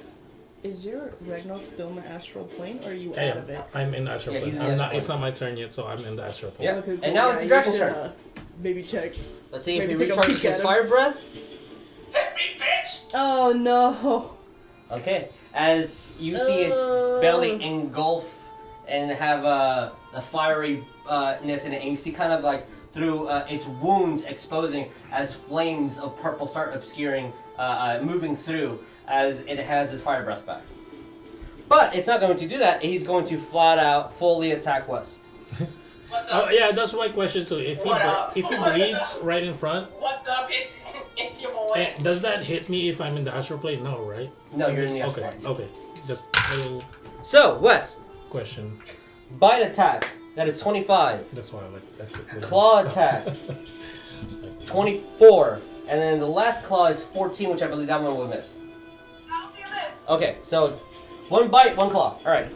Is your Ragnarok still in the astral plane, or are you I out of it? I'm in the astral Yeah, he's plane. in the astral It's not my turn yet, so I'm in the astral plane. Yeah. Okay, cool. And now it's the you dragon's should, turn. Maybe check. Let's see if Maybe he take a recharges peek his at him. fire breath. Hit me, bitch! Oh no. Okay. As you see its belly engulf and have a fiery-ness in it, and you see kind of like through its wounds exposing as flames of purple start obscuring, moving through as it has its fire breath back. But it's not going to do that. He's going to flat out fully attack West. What's Oh up? yeah, that's my question. So if What up? he bleeds right in front, What's up? It's your boy. does that hit me if I'm in the astral plane? No, right? No, you're in the astral Okay. plane. Okay. Just a little So, West, question. bite attack. That is 25. That's why I like that shit. Claw attack. 24. And then the last claw is 14, which I believe that one will miss. I'll do this. Okay, so one bite, one claw. Alright.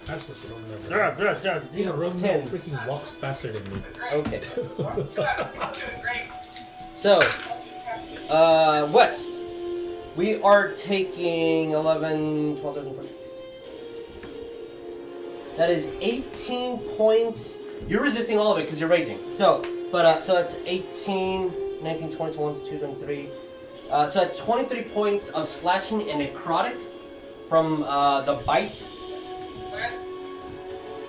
Fast as Rognarv. These are Rognarv 10s. freaking walks faster than me. Great. Okay. I'm doing great. So, West. We are taking 11, 12, 13, 14. That is 18 points. You're resisting all of it because you're raging. So that's 18, 19, 20, 21, 22, 23. So that's 23 points of slashing and necrotic from the bite. Okay.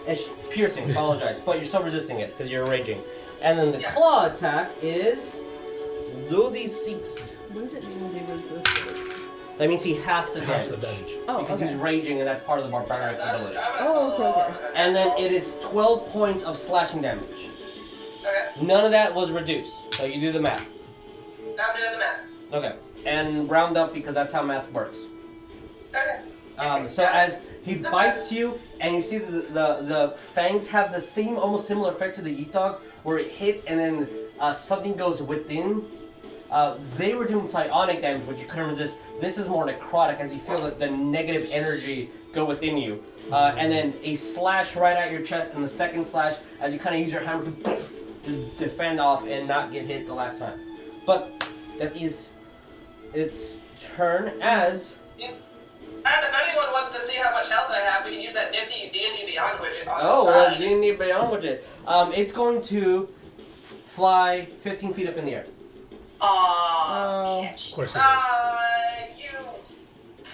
It's piercing, apologize, but you're still resisting it because you're raging. And then the Yeah. claw attack is 2d6. What does it mean when they resist it? That means he halves the Half the damage. damage. Oh, Because okay. he's raging and that's part of the barbarian ability. Oh, okay. And then it is 12 points of slashing damage. Okay. None of that was reduced. So you do the math. I'm doing the math. Okay. And round up because that's how math works. Okay. So as he bites you, and you see the fangs have the same, almost similar effect to the eat dogs, where it hits and then something goes within. They were doing psionic damage, but you couldn't resist. This is more necrotic, as you feel the negative energy go within you. And then a slash right at your chest, and the second slash as you kind of use your hammer to just defend off and not get hit the last time. But that is its turn as... And if anyone wants to see how much health I have, we can use that nifty D&D Beyond widget on Oh, the side. D&D Beyond widget. It's going to fly 15 feet up in the air. Oh. Of course it you...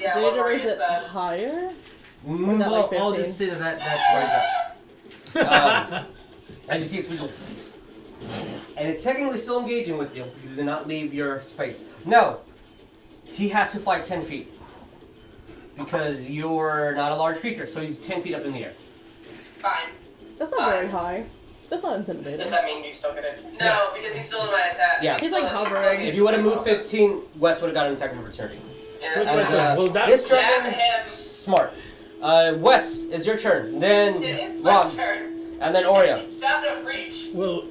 Yeah, Do you what need to were raise you it said? higher? Well, that like I'll 15? just say that's where it's at. As you see its wiggle. And it's technically still engaging with you because it did not leave your space. No! He has to fly 10 feet. Because you're not a large creature, so he's 10 feet up in the air. Fine. That's not very high. That's not intimidating. Does that mean you still get it? No, because he's still in my attack. Yeah. He's, like, hovering. If you would have moved 15, Wes would have gotten an attack of opportunity. Quick Yeah. question. Will that... This dragon's Jab him. smart. Wes, it's your turn. Then It is my Ron, turn. and then Oria. It's out of reach. Will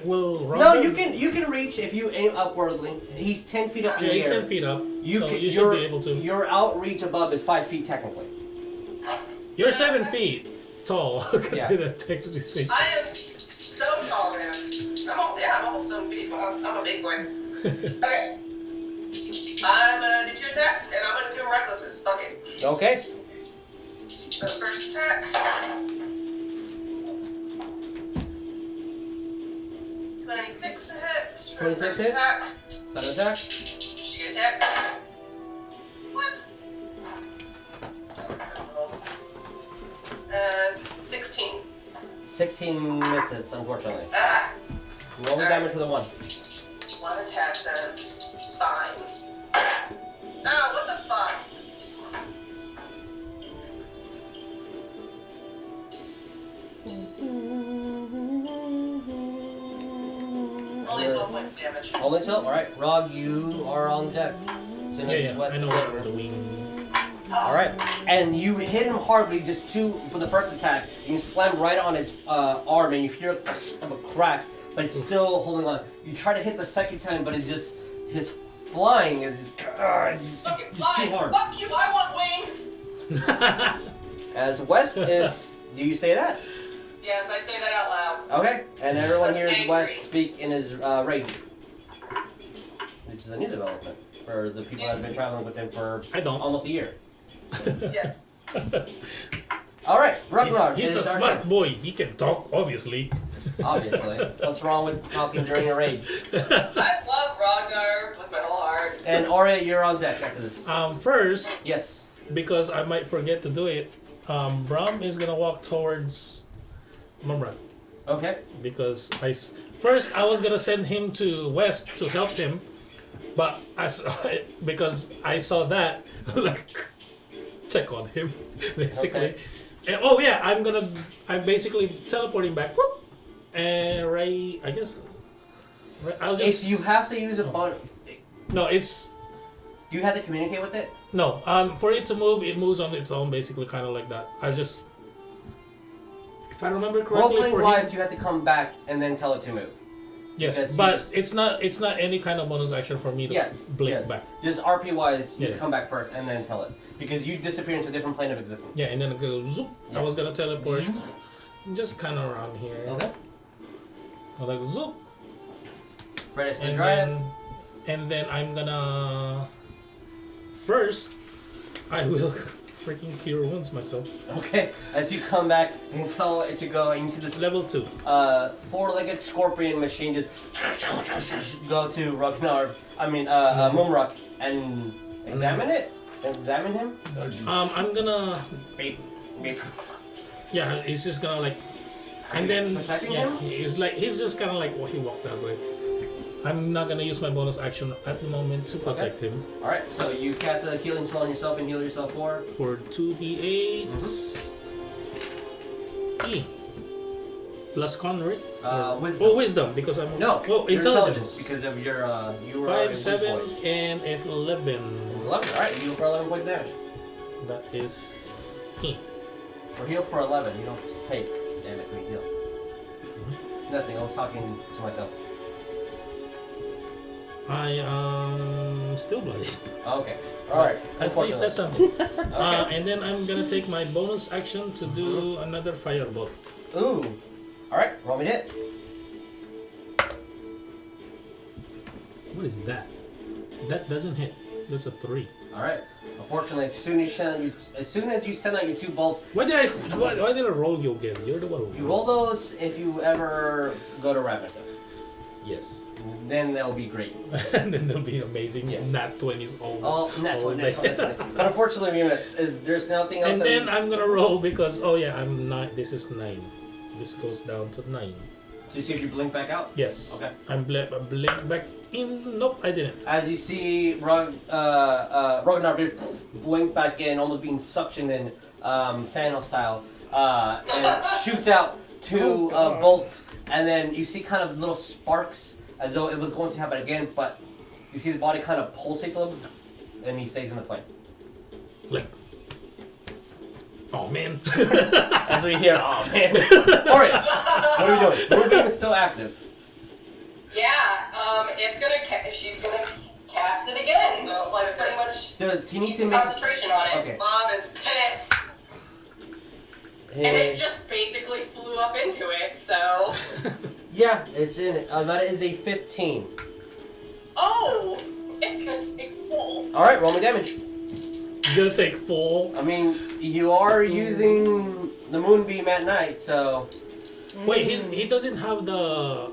No, Rognarv... you can reach if you aim upwardly. He's 10 feet up in Yeah, the he's air. 10 feet up, You so can, you should be able to. Your outreach above is 5 feet technically. You're 7 feet tall. Yeah. Technically speaking. I am so tall, man. I'm almost 7 feet. I'm a big boy. Okay. I'm gonna do 2 attacks, and I'm gonna do reckless, because fuck it. Okay. So first attack. 26 to hit. 26 hit. Attack. Second attack. Good attack. What? 16. 16 misses, unfortunately. Ah. Roll the damage for the 1. 1 attack then. Fine. Oh, what the fuck? Only 12 points damage. Hold until. Alright, Rog, you are on deck. As soon as Yeah, Wes I is know over. what the wing. Alright, and you hit him hard, but he just 2 for the first attack. You slam right on its arm, and you hear a crack, but it's still holding on. You try to hit the second time, but it's just his flying is just Okay, too fine. hard. Fuck you, I want wings! As Wes is, do you say that? Yes, I say that out loud. Okay, and everyone hears Angry. Wes speak in his rage, which is a new development for the people that have been traveling with him for I don't. almost a year. Yeah. All right, Rognarv. He's a it is our smart turn. boy. He can talk, obviously. Obviously, what's wrong with talking during a raid? I love Rognarv with my whole heart. And Oria, you're on deck after this. First, Yes. because I might forget to do it, Bram is gonna walk towards Mumrock. Okay. Because first I was gonna send him to West to help him, but because I saw that, like, check on him, basically. Okay. And I'm basically teleporting back, whoop, and I'll just. If you have to use a bonus, No, it's do you have to communicate with it? no. For it to move, it moves on its own, basically, kind of like that. If I remember correctly, Role-playing for wise, him, you have to come back and then tell it to move. yes, because you but just- it's not any kind of bonus action for me to Yes. blink yes. back. Just RP wise, you Yeah. come back first and then tell it because you disappear into a different plane of existence. Yeah, and then it goes zoop. Yeah. I was gonna teleport just kind of around here. Okay. I was like zoop, Ready to and Dryad. then I'm gonna first I will freaking cure wounds myself. Okay. As you come back and tell it to go, and you see this Level 2. four-legged scorpion machine just go to Rognarv. Mumrock and examine it. Examine him. I'm gonna Beep, beep. yeah, he's just gonna like, and then Protecting yeah, him? he's just kind of like he walked that way. I'm not gonna use my bonus action at the moment to protect him. All right. So you cast a healing spell on yourself and heal yourself for. For 2d8. Plus con, right? Wisdom. Oh, wisdom, because I'm... No, Oh, your intelligence. because of your, you were 5, a 7, wizard boy. and 11. 11, alright, you heal for 11 points damage. That is... Or heal for 11, you don't take damage, we heal. Nothing, I was talking to myself. I am still bloody. Okay, alright. At least that's something. Okay. And then I'm gonna take my bonus action to do another firebolt. Ooh. Alright, roll me it. What is that? That doesn't hit. That's a 3. Alright. Unfortunately, as soon as you send out your 2 bolts, Why did I roll you again? You're the one who you roll those if you ever go to Rabbit. Yes. Then they'll be great. And then they'll be amazing. Yeah. Nat 20s all. Oh, that's all what. day. But unfortunately, we miss. There's nothing else. And then I'm gonna roll because I'm 9. This is 9. This goes down to 9. To see if you blink back out. Yes. Okay. I'm blink back in. Nope, I didn't. As you see Rognarv blink back in, almost being suctioned in Thanos style, and shoots out 2 bolts, and then you see kind of little sparks as though it was going to happen again, but you see his body kind of pulsates a little, and he stays in the plane. Like. Oh man. As we hear, oh man. Oria, what are we doing? Moonbeam is still active. Yeah, she's gonna cast it again. So, like, pretty much Does he need to keep make... concentration on it. Okay. Mom is pissed. And it just basically flew up into it, so... Yeah, it's in it. That is a 15. Oh! It's gonna take full. Alright, roll me damage. You're gonna take full. I mean, you are using the moonbeam at night, so... Wait, he doesn't have the.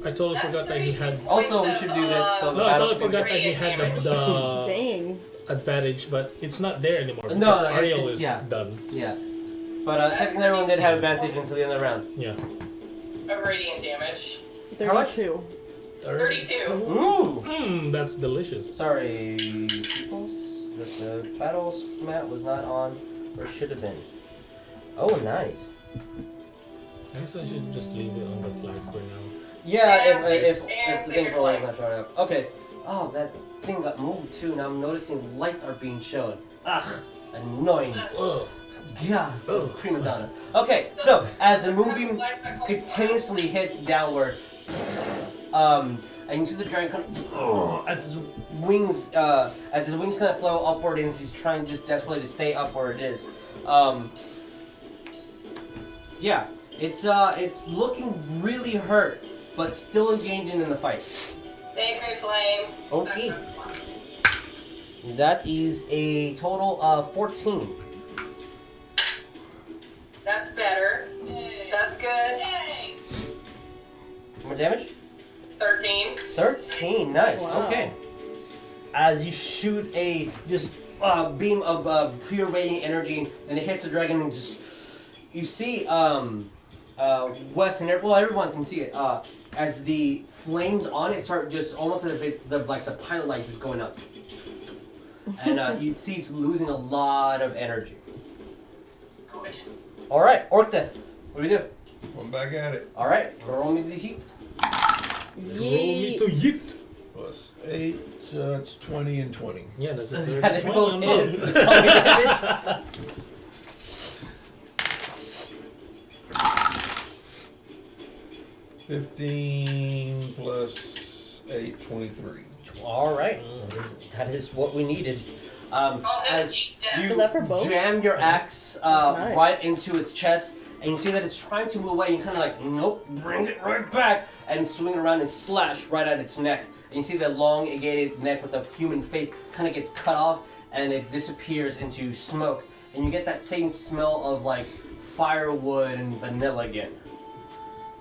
I totally forgot that he had. Also, we should do this. So the No, I totally battle- forgot that he had the Dang. advantage, but it's not there anymore. No, because no, Ariell it- is yeah. done. Yeah. But technically everyone did have advantage until the end of the round. Yeah. Of radiant damage. How much? 32. 32. Ooh! That's delicious. Sorry, peoples. The battle mat was not on, or it should have been. Oh, nice. I guess I should just leave it on the flag for now. Yeah, And if the thing bigger for is flag. not showing up. Okay. Oh, that thing got moved too. Now I'm noticing lights are being shown. Ugh, annoyance. Oh. Yeah, prima donna. Okay, so as the moonbeam continuously hits downward, and you see the dragon kind of as his wings kind of flow upward, and he's trying just desperately to stay up where it is. Yeah, it's looking really hurt, but still engaging in the fight. Sacred flame. Okay. That is a total of 14. That's better. That's good. More damage? 13. 13, nice. Wow. Okay. As you shoot a beam of pure radiant energy, and it hits the dragon, and just you see Wes and everyone can see it. As the flames on it start just almost as if the pilot light is going up, and you see it's losing a lot of energy. Good. All right, Orcdeath, what do we do? I'm back at it. All right, roll me the heat. Roll me to yeet. Plus 8, so it's 20 and 20. Yeah, that's a That is 30. both 20 on in. both. Roll me damage. 15 plus 8, 23. All right, that is what we needed. As you Was that for both? jam your axe Nice. right into its chest, and you see that it's trying to move away, and you kind of like, nope, bring it right back, and swing it around and slash right at its neck. And you see the elongated neck with the human face kind of gets cut off, and it disappears into smoke. And you get that same smell of like firewood and vanilla again.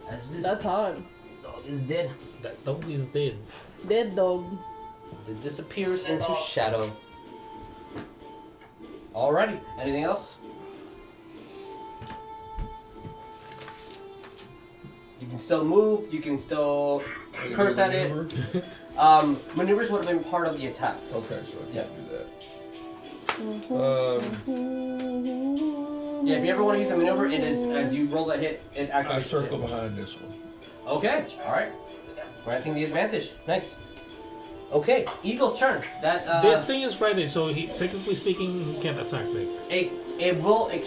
As this That's hot. dog is dead. That dog is dead. Dead dog. It disappears into shadow. Alrighty, anything else? You can still move, you can still curse at it. Maneuver? Maneuvers would have been part of the attack. Okay, so I Yeah. can't do that. Yeah, if you ever want to use a maneuver, it is as you roll that hit, it activates. I circle it. behind this one. Okay, alright. Granting the advantage. Nice. Okay, Eagle's turn. That This thing is frightened, so he, technically speaking, he can't attack me. it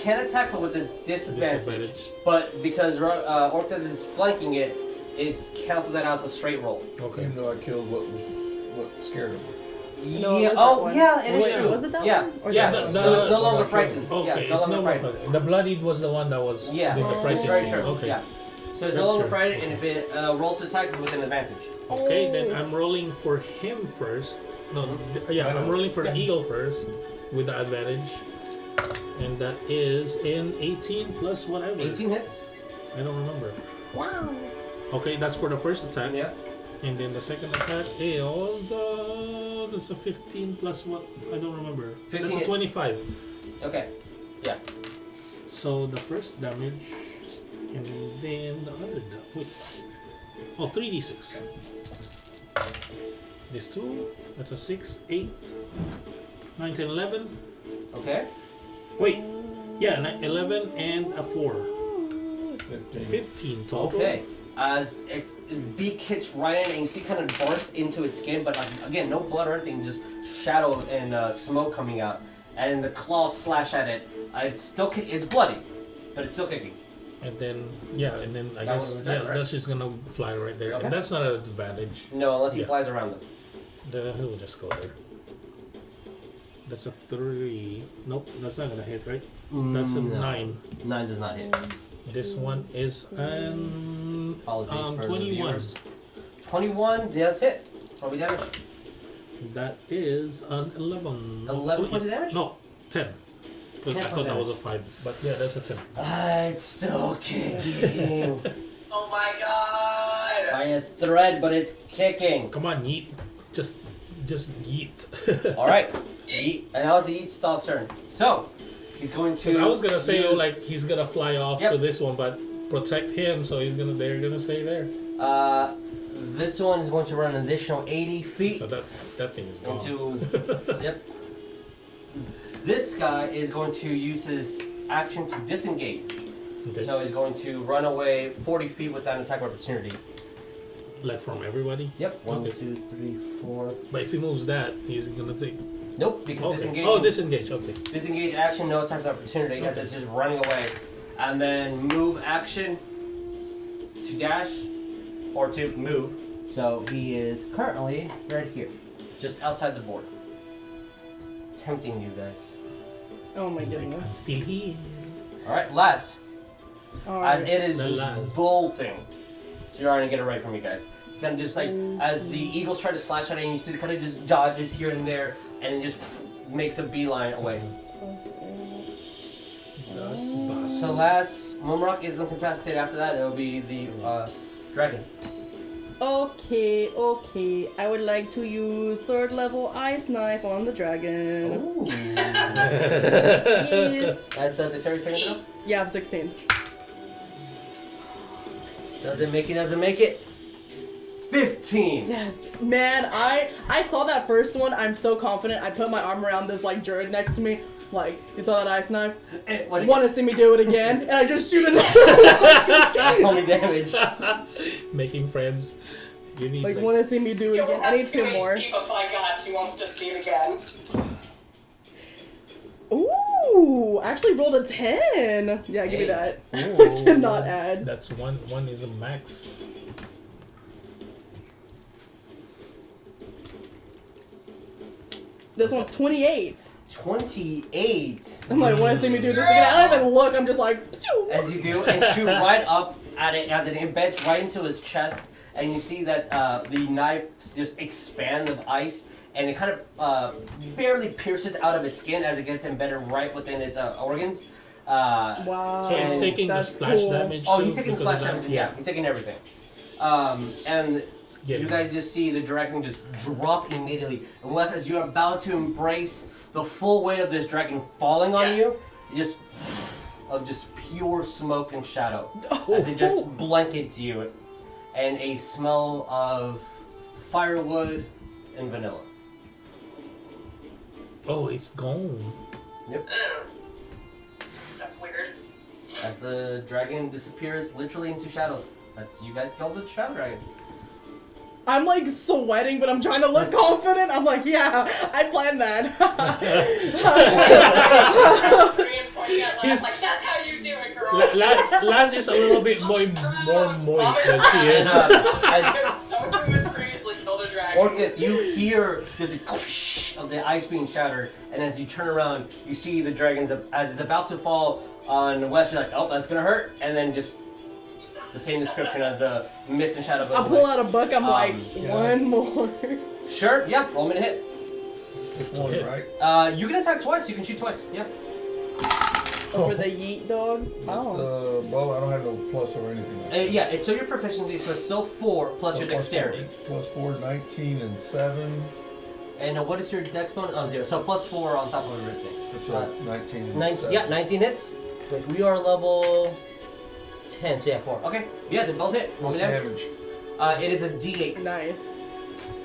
can attack, but with a disadvantage. But because Orcdeath is flanking it, it cancels that out as a straight roll. Okay. Even though I killed what scared him. No, it Yeah. was that Oh, one. yeah, it is Wait, true. was it that yeah. one? Or Yeah. that So one? it's no longer Okay. frightened. Okay, Yeah, it's no longer no frightened. frightened. The bloodied was the one that was Yeah, with the Oh. frightened. very true. Okay. Yeah. So it's no That's longer true. frightened, and if it rolls to attack, it's with an advantage. Okay, then I'm rolling for him first. No, I'm rolling for the eagle first with the advantage. And that is in 18 plus whatever. 18 hits. I don't remember. Wow. Okay, that's for the first attack. Yeah. And then the second attack is that's a 15 plus what? I don't remember. 15 That's a hits. 25. Okay. Yeah. So the first damage, and then the other wait. Oh, 3d6. This 2, that's a 6, 8, 9, 10, 11. Okay. Wait, yeah, 11 and a 4. 15. 15 total. Okay. As its beak hits right in, and you see kind of bursts into its skin, but again, no blood or anything, just shadow and smoke coming out. And the claws slash at it. It's still kicking. It's bloody, but it's still kicking. And then, I That guess, one was that, right? that's just gonna fly right there. Okay. And that's not an advantage. No, unless he Yeah. flies around them. He'll just go there. That's a 3. Nope, that's not gonna hit, right? That's a No. 9. 9 does not hit. This one is an Apologies for the 21. viewers. 21 does hit. Probably damage. That is an 11. 11 Oh, points of damage? No, 10. 'Cause 10 I thought that damage. was a 5, but yeah, that's a 10. It's still kicking. Oh my god! By a thread, but it's kicking. Come on, yeet. Just yeet. Alright. Yeet. And now it's the Yeet Stog's turn. So, he's going to. 'Cause I was gonna say, use, like, he's gonna fly off Yep. to this one, but protect him, so they're gonna stay there. This one is going to run an additional 80 feet So that thing is gone. into. Yep. This guy is going to use his action to disengage. Okay. So he's going to run away 40 feet without an attack of opportunity. Like from everybody? Yep. 1, Okay. 2, 3, 4. But if he moves that, he's gonna take. Nope, because Okay. disengage. Oh, disengage. Okay. Disengage action, no attacks of opportunity, as Okay. it's just running away. And then move action to dash or to move. So he is currently right here, just outside the board. Tempting you guys. Oh my Like, goodness. I'm still here. Alright, last. As Alright. it is The just last. bolting. So you're trying to get away from you guys. Kind of just like, as the eagles try to slash at it, and you see it kind of just dodges here and there, and it just makes a beeline away. So that's, Mumrock is incapacitated. After that, it'll be the dragon. Okay. I would like to use 3rd level ice knife on the dragon. Ooh. Yes. That's dexterity saving throw? Yeah, I'm 16. Doesn't make it. 15! Yes. Man, I saw that first one. I'm so confident. I put my arm around this like druid next to me. Like, you saw that ice knife? What Want to see me do it again? And I just shoot it. How many damage? Making friends. You need Like, want to see me do it You again? I have need 2 more. HP, but by God, she wants to see it again. Ooh, I actually rolled a 10. Yeah, give me that. Ooh. Cannot add. That's one is a max. This one's 28. 28. I'm like, want to see me do this again? I don't even look. I'm just like, pshoo. As you do, and shoot right up at it as it embeds right into his chest, and you see that the knife just expand of ice, and it kind of barely pierces out of its skin as it gets embedded right within its organs. Wow. So it's And taking the that's splash cool. damage. Oh, too he's taking because splash of that? damage. Yeah, he's taking everything. And Getting you guys just see the dragon just drop immediately. Unless as you're about to embrace the full weight of this dragon falling on you, you just of just pure smoke and shadow as it just blankets you, and a smell of firewood and vanilla. Oh, it's gone. Yep. That's weird. as the dragon disappears literally into shadows. That's you guys killed the shadow dragon. I'm like sweating, but I'm trying to look confident. I'm like, yeah, I planned that. He's like, that's how you do it, girl. Laz is a little bit more moist than she is. Orcdeath, you hear there's a of the ice being shattered, and as you turn around, you see the dragons as it's about to fall on the west. You're like, oh, that's gonna hurt, and then just the same description as the mist and shadow. I pull out a book. I'm like, one more. Sure, yeah, roll me to hit. One, right? You can attack twice. You can shoot twice. Yeah. Over the yeet dog. Oh. Well, I don't have no plus or anything. Yeah, it's so your proficiency, so it's still 4 plus your dexterity. Plus 4, 19 and 7. And what is your dex bonus? Oh, 0. So plus 4 on top of everything. So that's 19 and 7. Yeah, 19 hits. We are level 10, so yeah, 4. Okay, yeah, they both hit. Roll What's me damage? It is a D8. Nice.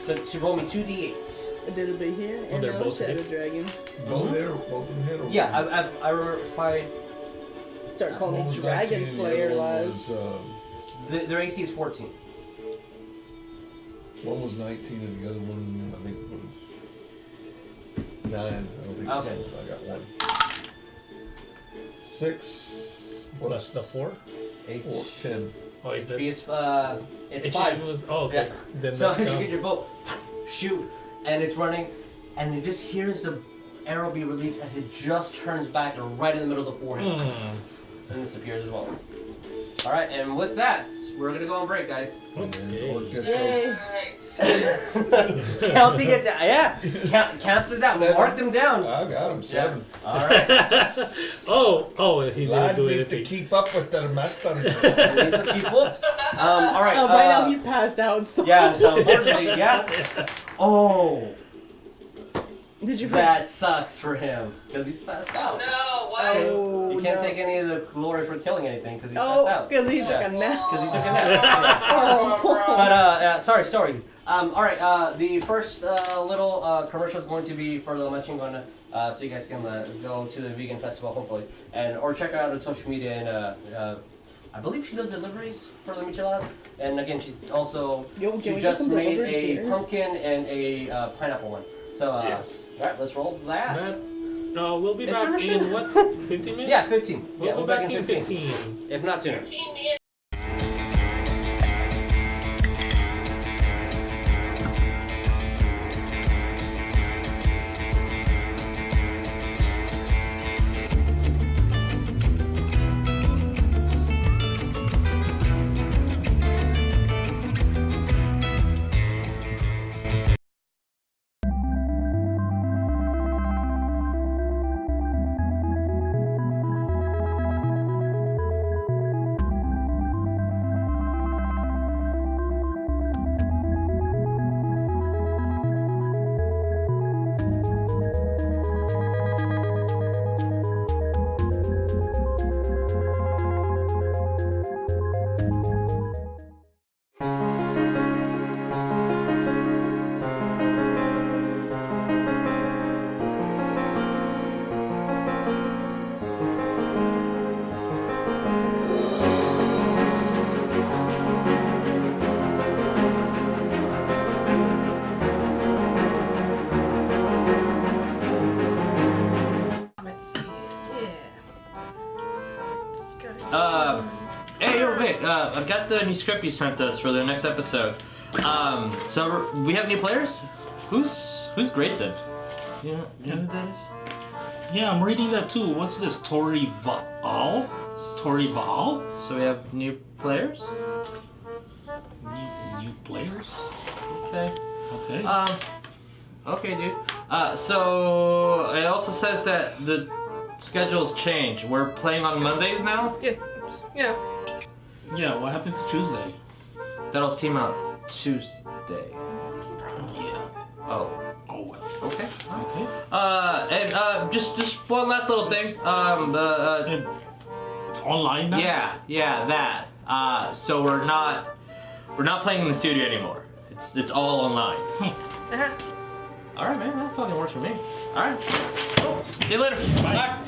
So to roll me 2 D8s. Did it be here? And they're now both Shadow hit. Dragon. Both hit or both of them hit? Or Yeah, I remember if I... Start calling One me was Dragon 19 and the Slayer, other one Laz. was, Their AC is 14. One was 19 and the other one, I think, was 9. I don't think Okay. it was, I got 1. 6 Plus the 4? 8. 4, 10. Oh, is that? It's If 5. it was, oh, okay. Yeah. Then So that's you down. get your bow, shoot, and it's running, and it just hears the arrow be released as it just turns back right in the middle of the forehead. And disappears as well. Alright, and with that, we're gonna go on break, guys. Okay. Yay. Counting it down. Yeah, count it down. 7. Mark them down. I got him, 7. Alright. Oh, he didn't Lad do needs to anything. keep up with the master. Leave the people. Alright. Oh, right now he's passed out. So. Yeah, so unfortunately, yeah. Oh, Did you? that sucks for him. Because he's passed out. No, what? Oh, You can't no. take any of the glory for killing anything because he's Oh, passed out. because he took a nap. Because he took a nap. Yeah. Oh. But sorry. Alright, the first little commercial is going to be for the Machine Gun, so you guys can go to the vegan festival hopefully, or check her out on social media. And I believe she does deliveries for the micheladas. And again, she also Yo, can she we just get some made delivery a here? pumpkin and a pineapple one. So Yes. alright, let's roll that. Matt, we'll be It's back your in machine. what? 15 minutes? Yeah, 15. We'll Yeah, be we're back in 15. if not sooner. 15 minutes. Hey, yo, Vic, I've got the new script you sent us for the next episode. So we have new players? Who's Grayson? You know who that is? Yeah, I'm reading that too. What's this? Tori Vaal? Tori Vaal? So we have new players? New players? Okay. Okay. Okay, dude. So it also says that the schedule's changed. We're playing on Mondays now? Yeah, you know. Yeah, what happened to Tuesday? That'll team out Tuesday. Yeah. Oh. Oh, well. Okay. Okay. And just one last little thing. And it's online now? Yeah, that. So we're not playing in the studio anymore. It's all online. All right, man. That fucking works for me. All right. Cool. See you later. Bye.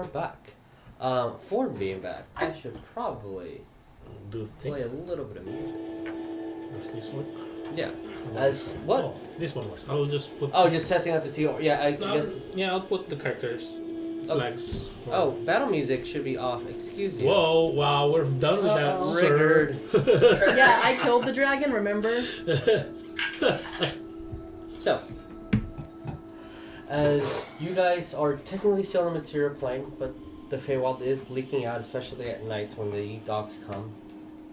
are back. For being back, I should probably Do play a things. little bit of music. Does this work? Yeah. As what? Oh, this one works. I'll just put. Oh, just testing out to see. Yeah, I guess. Yeah, I'll put the characters flags. For... Oh, battle music should be off. Excuse you. Whoa! Wow, we're done with that, Uh-oh. sir. Yeah, I killed the dragon, remember? So, as you guys are technically still on the material plane, but the Feywild is leaking out, especially at night when the dogs come.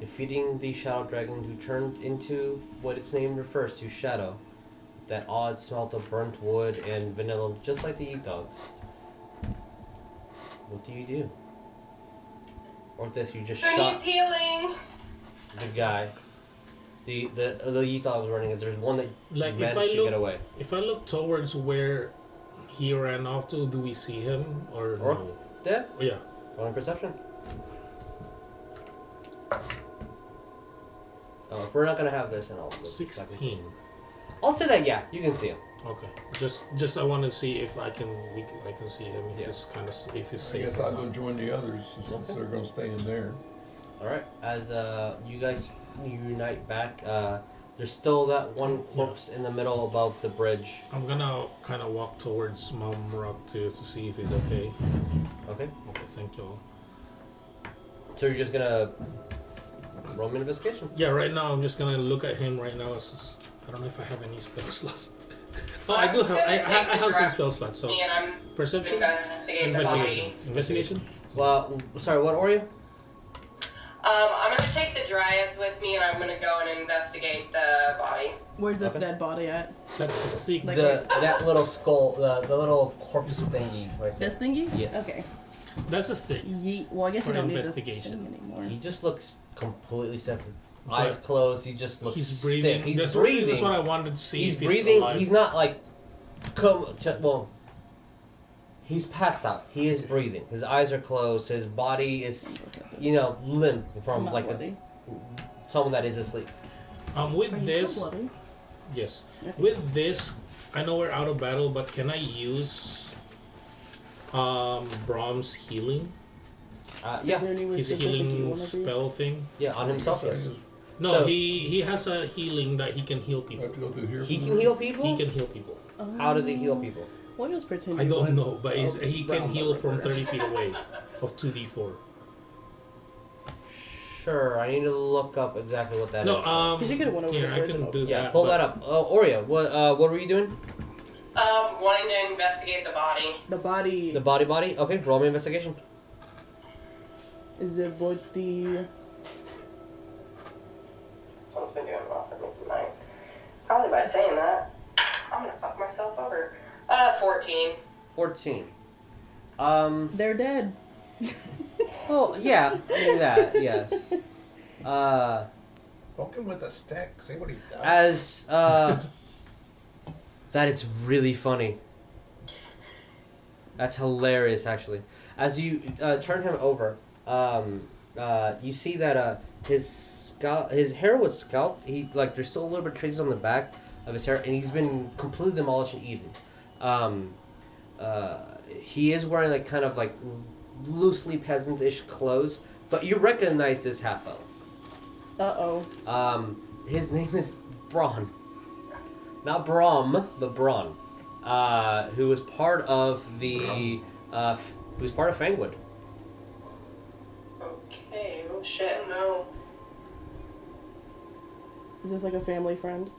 Defeating the Shadow Dragon, who turned into what its name refers to, Shadow. That odd smell of burnt wood and vanilla, just like the Eat Dogs. What do you do? Orcdeath, you just Who shot needs healing? the guy. The Eat Dog running is there's one that Like if managed I to look, get away. if I look towards where he ran off to, do we see him or no? Death? Oh, yeah. Rolling perception. Oh, if we're not gonna have this, and I'll 16. I'll say that. Yeah, you can see him. Okay. Just I want to see if I can see him. If Yeah. it's kind of if it's I safe. guess or I'll not. go join the others since they're going to stay in there. All right. As you guys unite back, there's still that one corpse in the middle above the bridge. I'm gonna kind of walk towards Mumrock to see if he's okay. Okay. Okay, thank you. So you're just gonna roll me an investigation. Yeah, right now I'm just gonna look at him right now. I don't know if I have any spell slots. Oh, I do have. I have some spell slots. So Me and I'm perception, investigate the investigation, body. investigation. Well, sorry. What Oria? I'm gonna take the Dryads with me and I'm gonna go and investigate the body. Where's this Okay. dead body at? That's a 6. Like- That little skull, the little corpse thingy right there. This thingy? Yes. Okay. That's a 6. Well, I guess For you don't need this investigation. thing anymore. He just looks completely separate. But Eyes closed. He just looks He's breathing. stiff. He's that's breathing. That's what I wanted to see. He's if breathing. alive. He's not like, he's passed out. He is breathing. His eyes are closed. His body is, limp from Not like bloody. someone that is asleep. With Are you this, still bloody? yes. Okay. With this, I know we're out of battle, but can I use Brahm's healing? Yeah, Is there any way His specific you healing wanna be? spell thing? yeah, on himself. Yes. No, So- he has a healing that he can heal I people. have to go through here. He for can that? heal people. He can heal people. How does he heal people? We'll just pretend I you don't went know, but he can around the heal from river. 30 feet away of 2d4. Sure, I need to look up exactly what that is. No, Because you could've went over here, the I bridge can and do Yeah, that. pull but- that up. Oria, what were you doing? Wanting to investigate the body. The body The body? Okay, roll me investigation. is it what the This one's been doing well for me tonight. Probably by saying that, I'm gonna fuck myself over. 14. 14. they're dead. Oh, yeah, maybe that, yes. Poke him with a stick. See what he does. As, that is really funny. That's hilarious, actually. As you turn him over, you see that his hair was scalped. There's still a little bit of traces on the back of his hair, and he's been completely demolished and eaten. He is wearing kind of loosely peasant-ish clothes, but you recognize this half elf. His name is Braun. Not Braum, but Braun. Who was part of the who was part of Fangwood. Okay, oh shit, no. Is this like a family friend?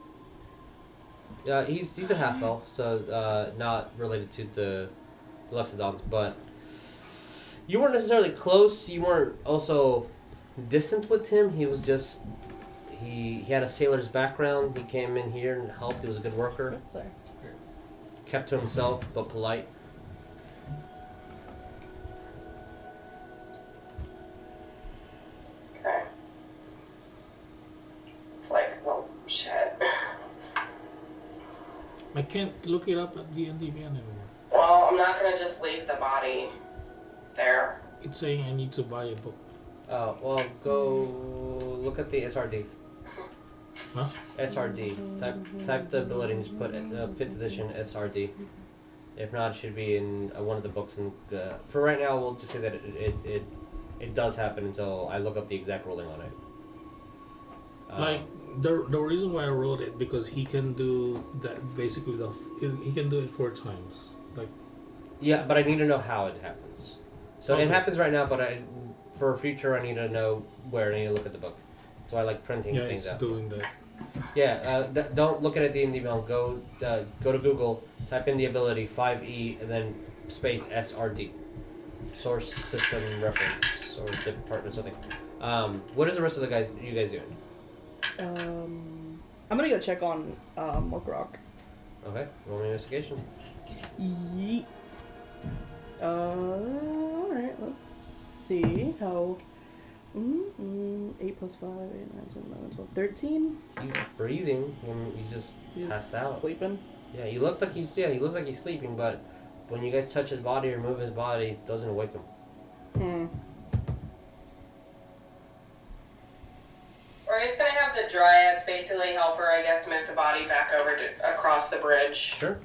He's a half elf, so not related to the Loxodons, but you weren't necessarily close. You weren't also distant with him. He was just he had a sailor's background. He came in here and helped. He was a good worker. Oops, sorry. Kept to himself, but polite. Okay. It's like, well, shit. I can't look it up at D&D anymore. Well, I'm not gonna just leave the body there. It's saying I need to buy a book. Oh, well, go look at the SRD. Huh? SRD. Type the ability and just put 5th edition SRD If not, it should be in one of the books. And for right now, we'll just say that it does happen until I look up the exact ruling on it. Like the reason why I wrote it because he can do that basically he can do it 4 times. Like yeah, but I need to know how it happens. So Okay. it happens right now, but for future I need to know where. I need to look at the book. So I like printing yeah, things it's out. doing that. Yeah, don't look at it D&D Beyond. Go to Google, type in the ability 5E and then space SRD, source system reference or department something. What is the rest of you guys doing? I'm gonna go check on Mumrock. Okay, roll an investigation. Yeet. Alright, let's see how. 8 plus 5, 8, 9, 10, 11, 12, 13. He's breathing. He's just passed out. Sleeping. Yeah, he looks like he's sleeping, but when you guys touch his body or move his body, it doesn't awake him. Or he's gonna have the Dryads basically help her, I guess, move the body back over across the bridge Sure.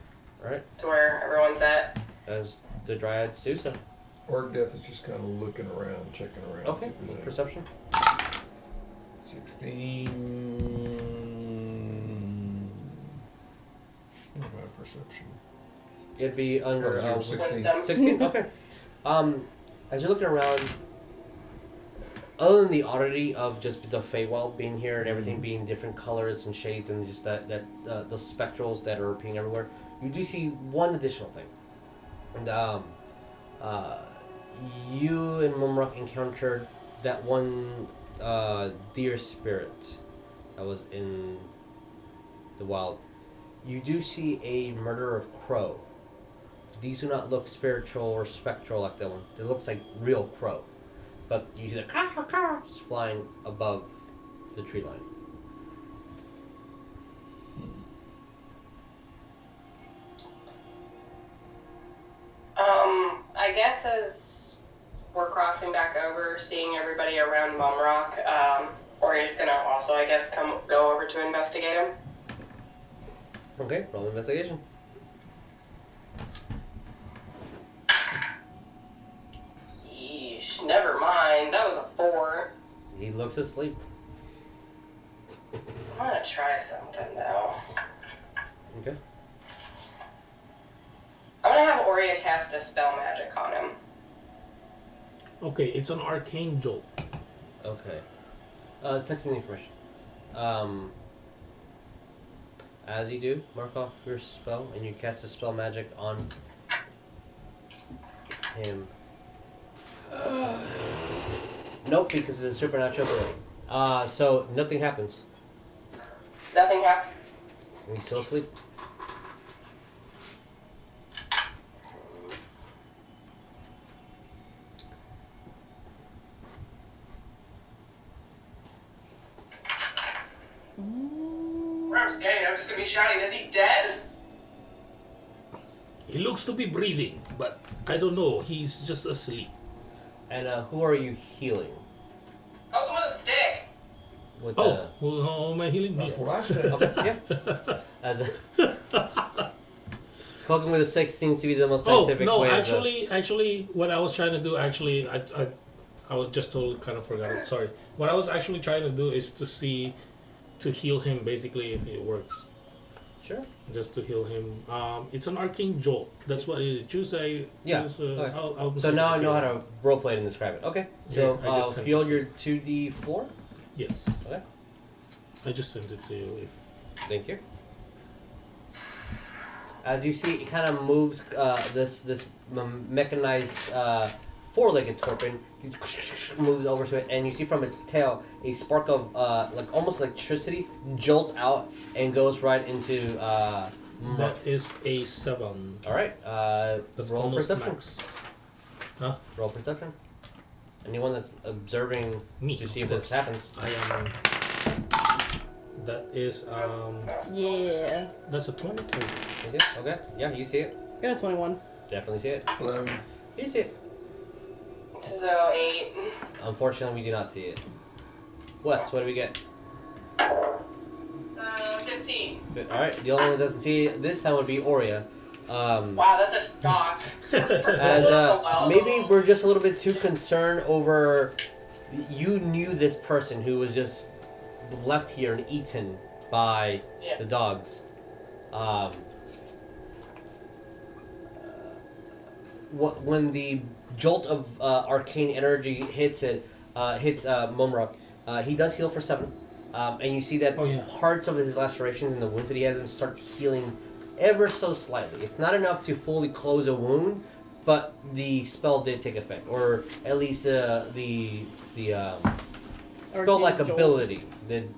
All right. to where everyone's at. As the Dryad do so. Orcdeath is just kind of looking around, checking around. Okay. see if there's any- Perception. 16. What about perception? It'd be under 16. Wisdom. 16. Okay. As you're looking around, other than the oddity of just the Feywild being here and everything being different colors and shades and just the spectrals that are appearing everywhere, you do see one additional thing. And you and Mumrock encountered that one deer spirit that was in the wild. You do see a murder of crow. These do not look spiritual or spectral like that one. It looks like real crow. But you see the caw just flying above the tree line. I guess as we're crossing back over, seeing everybody around Mumrock, Oria's gonna also, I guess, go over to investigate him. Okay, roll investigation. Yeesh, never mind. That was a 4. He looks asleep. I'm gonna try something though. Okay. I'm gonna have Oria cast a spell magic on him. Okay, it's an arcane jolt. Okay. Text me the information. As you do, mark off your spell, and you cast a spell magic on him. Nope, because it's a supernatural ability. So nothing happens. Nothing happened. He's still asleep. Where I'm standing, I'm just gonna be shouting, is he dead? He looks to be breathing, but I don't know. He's just asleep. And who are you healing? Poke him with a stick. With Oh, how am I healing me? That's what I said. okay, yeah. As a poking with a 6 seems to be the most Oh scientific no! way. Actually, what I was trying to do, I was just totally kind of forgot it. Sorry. What I was actually trying to do is to heal him, basically, if it works. Sure. Just to heal him. It's an arcane jolt. That's what it is. Choose. Okay. I'll So now I know how to roleplay it and describe it. Okay. So Yeah, I just sent heal it to your 2d4. Yes. Okay. I just sent it to you. If Thank you. As you see, it kind of moves this mechanized four-legged scorpion. He moves over to it, and you see from its tail a spark of like almost electricity jolts out and goes right into. that is a 7. All right. That's Roll almost perception. max. Huh? Roll perception. Anyone that's observing Me, to see of if this course. happens. I am. That is Yeah. that's a 22. Is it? Okay. Yeah, you see it. Got a 21. Definitely see it. 11. You see it. So 8. Unfortunately, we do not see it. Wes, what do we get? 15. Good. All right. The only one that doesn't see it this time would be Oria. Wow, that's a shock. As maybe we're just a little bit too concerned over. You knew this person who was just left here and eaten by the dogs. When the jolt of arcane energy hits Mumrock, he does heal for 7. And you see that parts of his lacerations and the wounds that he has start healing ever so slightly. It's not enough to fully close a wound, but the spell did take effect, or at least the spell-like ability did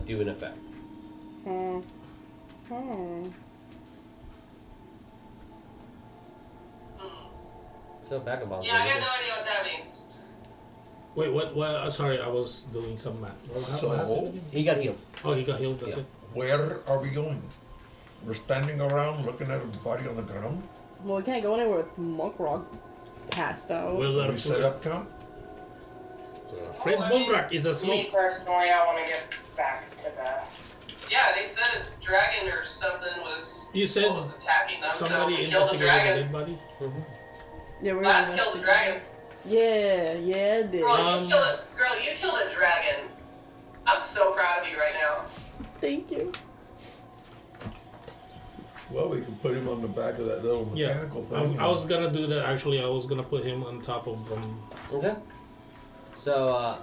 do an effect. So Vagabonds. Yeah, I got no idea what that means. Wait, what? Sorry, I was doing some math. What happened? He got healed. Oh, he got healed, that's it? Where are we going? We're standing around looking at a body on the ground? Well, we can't go anywhere with Mumrock passed out. Well, We set up camp? Fred Mumrock is Me asleep. personally, I want to get back to the. Yeah, they said a dragon or something was, You said was attacking them, so somebody we killed the investigated the dragon. dead body? Yeah, we're Last gonna killed the investigate. dragon. Yeah, it did. Girl, you killed a dragon. I'm so proud of you right now. Thank you. Well, we can put him on the back of that little Yeah, mechanical thing. I was gonna do that actually. I was gonna put him on top of Okay. So,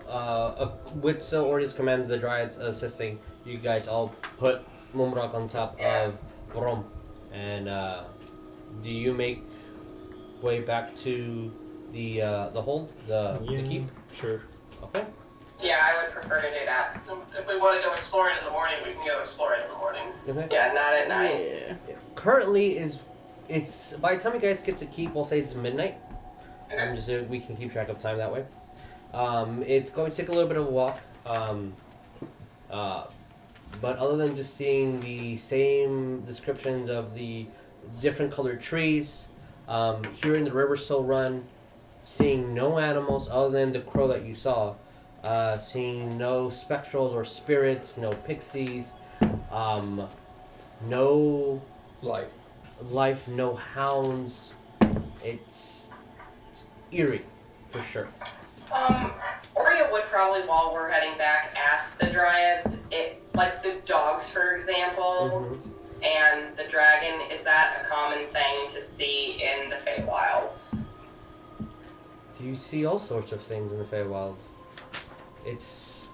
with Oria's command, the Dryads assisting, you guys all put Mumrock on top of Brom. And do you make way back to the hold, the keep? Sure. Okay. Yeah, I would prefer to do that. If we want to go exploring in the morning, we can go exploring in the morning. Okay. Yeah, not at night. Yeah. Currently it's by the time you guys get to keep, we'll say it's midnight. Okay. Just so we can keep track of time that way. It's going to take a little bit of a walk. But other than just seeing the same descriptions of the different colored trees, hearing the river still run, seeing no animals other than the crow that you saw, seeing no spectrals or spirits, no pixies, no life, no hounds. It's eerie, for sure. Oria would probably, while we're heading back, ask the Dryads, like the dogs, for example, and the dragon, is that a common thing to see in the Feywilds? Do you see all sorts of things in the Feywild? It's...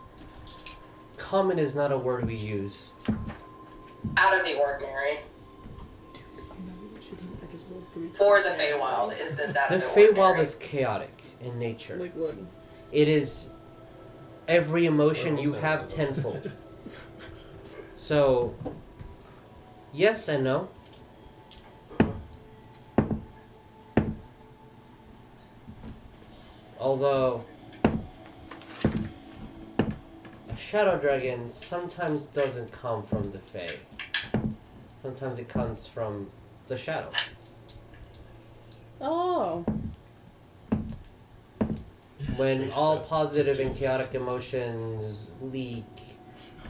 common is not a word we use. Out of the ordinary. For the Feywild, is this out The of the Feywild ordinary? is chaotic in nature. Like what? It is every emotion you have tenfold. So, yes and no. Although, a shadow dragon sometimes doesn't come from the Fey. Sometimes it comes from the shadow. Oh. When all positive and chaotic emotions leak,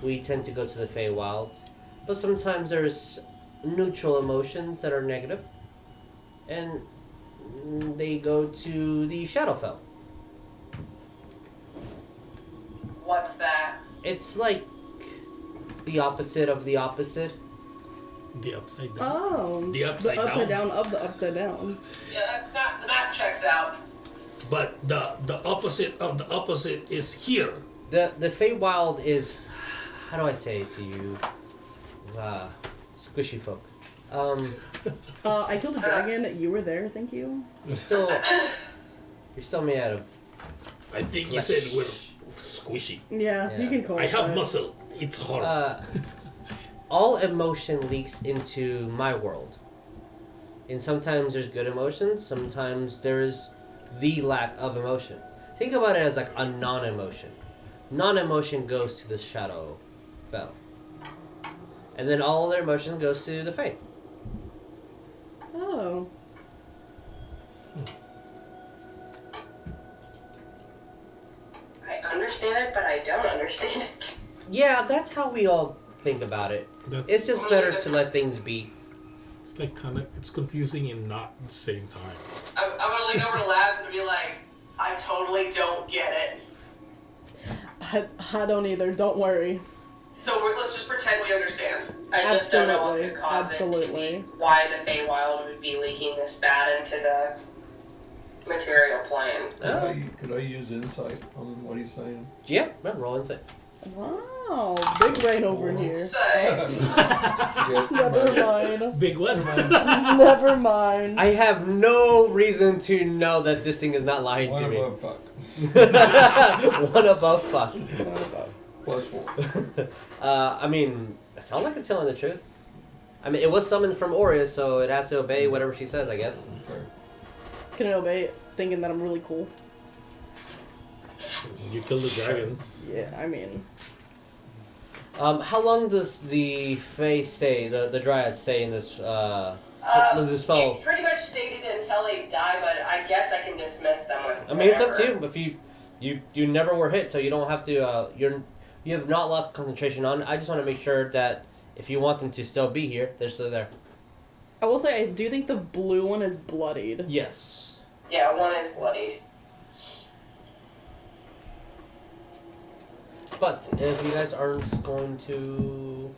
we tend to go to the Feywild. But sometimes there's neutral emotions that are negative, and they go to the Shadowfell. What's that? It's like the opposite of the opposite. The upside down. Oh. The upside down. Of the upside down. Yeah, that's not, the math checks out. But the opposite of the opposite is here. The Feywild is, how do I say it to you? Squishy folk. I killed a dragon. You were there. Thank you. You're still made out of. I think you said we're squishy. Yeah, you can call I it have that. muscle. It's hard. All emotion leaks into my world. And sometimes there's good emotions, sometimes there's the lack of emotion. Think about it as like a non-emotion. Non-emotion goes to the Shadowfell. And then all their emotion goes to the Fae. Oh. I understand it, but I don't understand it. Yeah, that's how we all think about it. It's just better to let things be. It's like it's confusing and not at the same time. I'm gonna lean over to Laz and be like, I totally don't get it. I don't either. Don't worry. So let's just pretend we understand. I just don't know what Absolutely. could cause Absolutely. it to be, why the Feywild would be leaking this bad into the material plane. Could I use insight on what he's saying? Yeah, roll insight. Wow, big brain over here. Say, Never mind. Big one. Never mind. I have no reason to know that this thing is not lying One to me. above fuck. One above fuck. +4. I mean, it sounds like it's telling the truth. I mean, it was summoned from Oria, so it has to obey whatever she says, I guess. Okay. Can I obey it, thinking that I'm really cool? You killed the dragon. Yeah, I mean... How long does the Fae stay, the Dryad stay in this, does the spell? It pretty much stated until they die, but I guess I can dismiss them with I mean, it's up to whatever. you. If you never were hit, so you don't have to, you have not lost concentration on it. I just want to make sure that if you want them to still be here, they're still there. I will say, I do think the blue one is bloodied. Yes. Yeah, one is bloodied. But if you guys aren't going to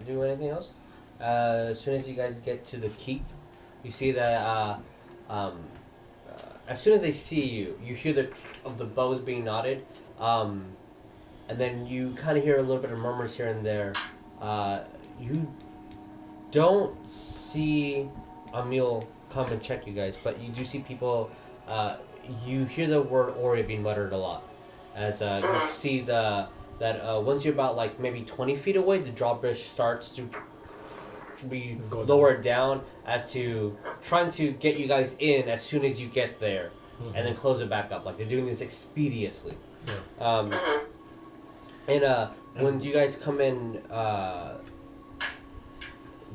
do anything else, as soon as you guys get to the keep, you see that as soon as they see you, you hear the bows being knotted, and then you kind of hear a little bit of murmurs here and there. You don't see Emil come and check you guys, but you do see people. You hear the word Oria being muttered a lot, as you see that once you're about like maybe 20 feet away, the drawbridge starts to be lowered down as to trying to get you guys in as soon as you get there, and then close it back up. Like they're doing this expeditiously. Yeah. And when you guys come in,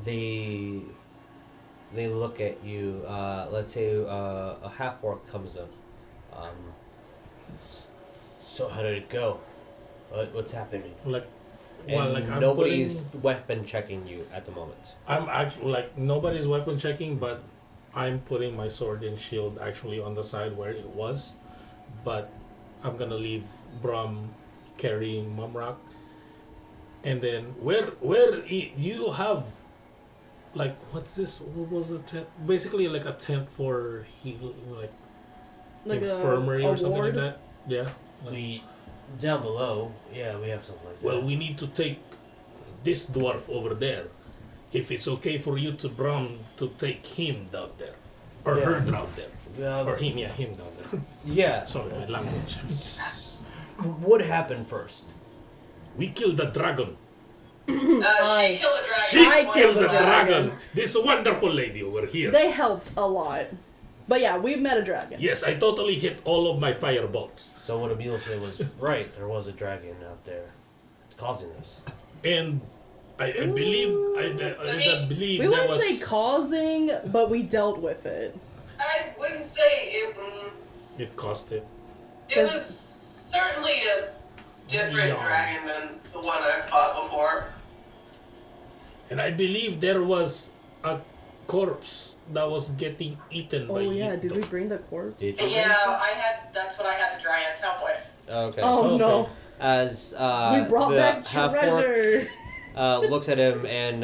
they look at you. Let's say a half orc comes up. So how did it go? What's happening? Like, And well, like nobody's weapon checking you at the moment. I'm actually like nobody's weapon checking, but I'm putting my sword and shield actually on the side where it was, but I'm gonna leave Brum carrying Mumrock, and then where you have like what's this? What was the tent? Basically like a tent for heal, like infirmary or something like ward? that. Yeah. We down below, yeah, we have something like that. Well, we need to take this dwarf over there. If it's okay for you to Brum to take him down there, or her down there, or him, him down there. Yeah. Sorry, my language. What happened first? We killed the dragon. she killed a dragon. She I killed the dragon. dragon. This wonderful lady over here. They helped a lot. But yeah, we've met a dragon. Yes, I totally hit all of my fire bolts. So what Emil said was right. There was a dragon out there. It's causing this. And I believe I believe We there wouldn't was say causing, but we dealt with it. I wouldn't say it. it cost it. It was certainly a different Yeah. dragon than the one I've fought before. And I believe there was a corpse that was getting eaten by Oh yeah, did we Yiptos. bring the corpse? Did you? Yeah, that's what I had the Dryads help with. Okay. Oh no. Okay. As We brought the back half-orc treasure. looks at him and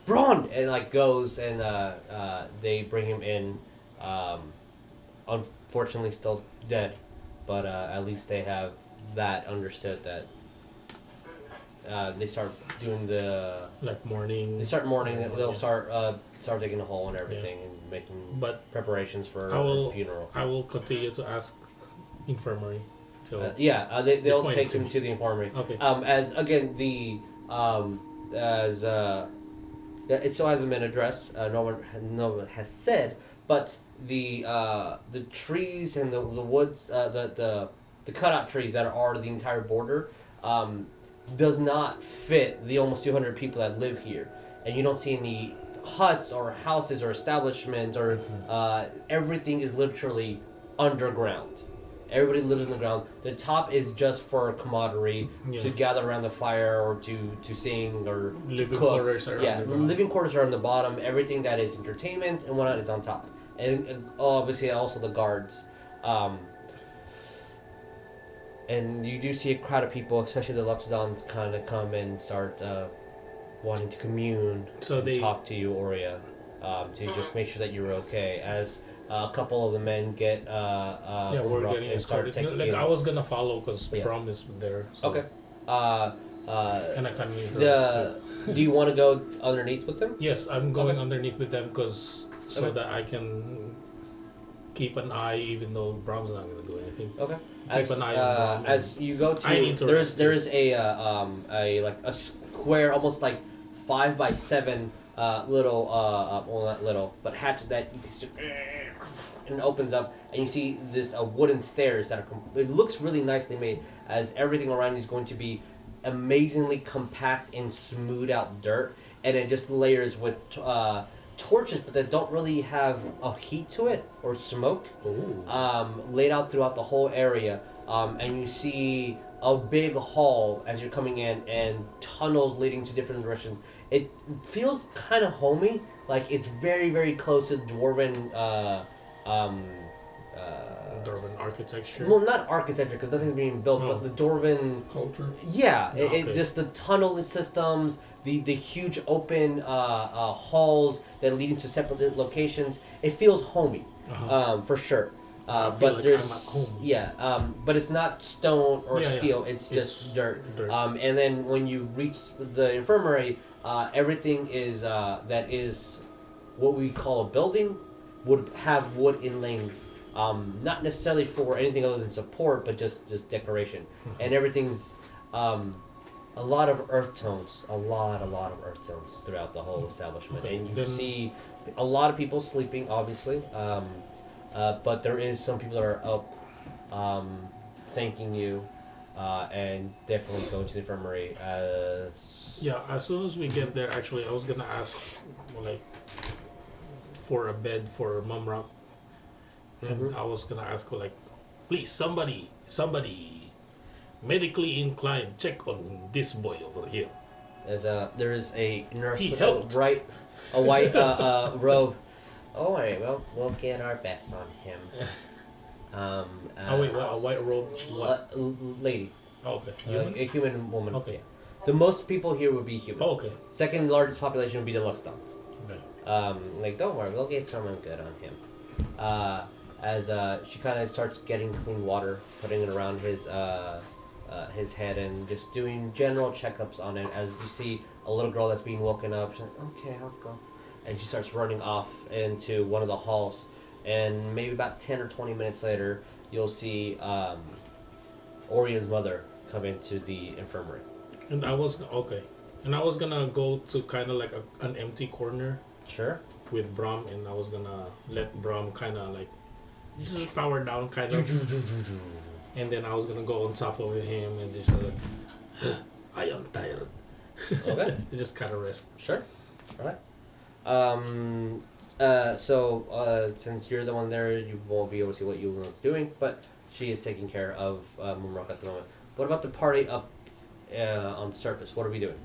Braun and like goes and they bring him in. Unfortunately, still dead, but at least they have that understood that. They start doing the. Like morning. They start mourning. They'll start digging a hole and everything and making But preparations for I will the funeral. I will continue to ask infirmary till They'll point take to him me. to the infirmary. Okay. As again the it still hasn't been addressed. No one has said, but the trees and the woods, the cutout trees that are the entire border, does not fit the almost 200 people that live here, and you don't see any huts or houses or establishments or everything is literally underground. Everybody lives on the ground. The top is just for camaraderie, to gather around the fire or to sing or living cook. quarters are underground. Living quarters are on the bottom. Everything that is entertainment and whatnot is on top, and obviously also the guards. And you do see a crowd of people, especially the Loxodons, kind of come and start wanting to commune, talk to you, Oria, to just make sure that you're okay. As a couple of the men get we're getting escorted. I was gonna follow because Brom is there. So. Okay. And I kind of need the too. Do you want to go underneath with them? Yes, I'm going underneath with them so that I can keep an eye, even though Brom's not gonna do anything. Okay. Keep an eye on Brom. As you go to, there is a square, almost like 5x7 little well, not little, but hatch that you can and it opens up, and you see this wooden stairs that are. It looks really nicely made, as everything around you is going to be amazingly compact and smooth out dirt, and it just layers with torches, but that don't really have a heat to it or smoke. Laid out throughout the whole area, and you see a big hall as you're coming in, and tunnels leading to different directions. It feels kind of homey, like it's very, very close to Dwarven. Dwarven architecture. Well, not architecture because nothing's being built, but the Dwarven culture. Yeah, it just the tunnel systems, the huge open halls that lead into separate locations. It feels homey, for sure. But like there's but it's not stone or steel. It's just dirt. And then when you reach the infirmary, everything is that is what we call a building would have wood inlaying, not necessarily for anything other than support, but just decoration. And everything's a lot of earth tones, a lot of earth tones throughout the whole establishment. And you see a lot of people sleeping, obviously. But there is some people that are up, thanking you, and definitely going to the infirmary. As soon as we get there, actually, I was gonna ask, for a bed for Mumrock, and I was gonna ask her, please, somebody, medically inclined, check on this boy over here. There is a nurse He with helped. a white robe. Oh, wait, we'll get our best on him. A white robe? What? Lady. Oh, okay. A human woman. Okay. Yeah. The most people here would be human. Oh, okay. Second largest population would be the Loxodons. Okay. Don't worry, we'll get someone good on him. As she kind of starts getting clean water, putting it around his head, and just doing general checkups on it. As you see a little girl that's being woken up, she's like, okay, I'll go. And she starts running off into one of the halls. And maybe about 10 or 20 minutes later, you'll see Oria's mother come into the infirmary. And I was gonna go to kind of like an empty corner. Sure. With Brom, and I was gonna let Brom kind of just power down, kind of. And then I was gonna go on top of him and just I am tired. Okay. Just kind of rest. Sure. All right. So since you're the one there, you won't be able to see what Yulin's doing, but she is taking care of Mumrock at the moment. What about the party up on the surface? What are we doing?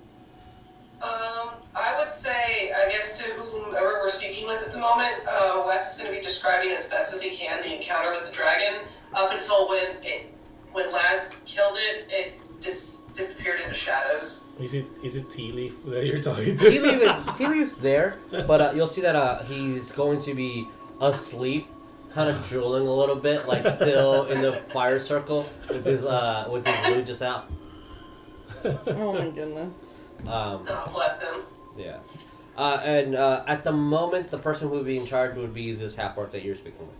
I would say, I guess to whomever we're speaking with at the moment, Wes is going to be describing as best as he can the encounter with the dragon up until when Laz killed it, it disappeared into shadows. Is it Tea Leaf that you're talking to? Tea Leaf's there, but you'll see that he's going to be asleep, kind of drooling a little bit, still in the fire circle with his loot just out. Oh my goodness. Oh, bless him. Yeah. And at the moment, the person who would be in charge would be this half-orc that you're speaking with.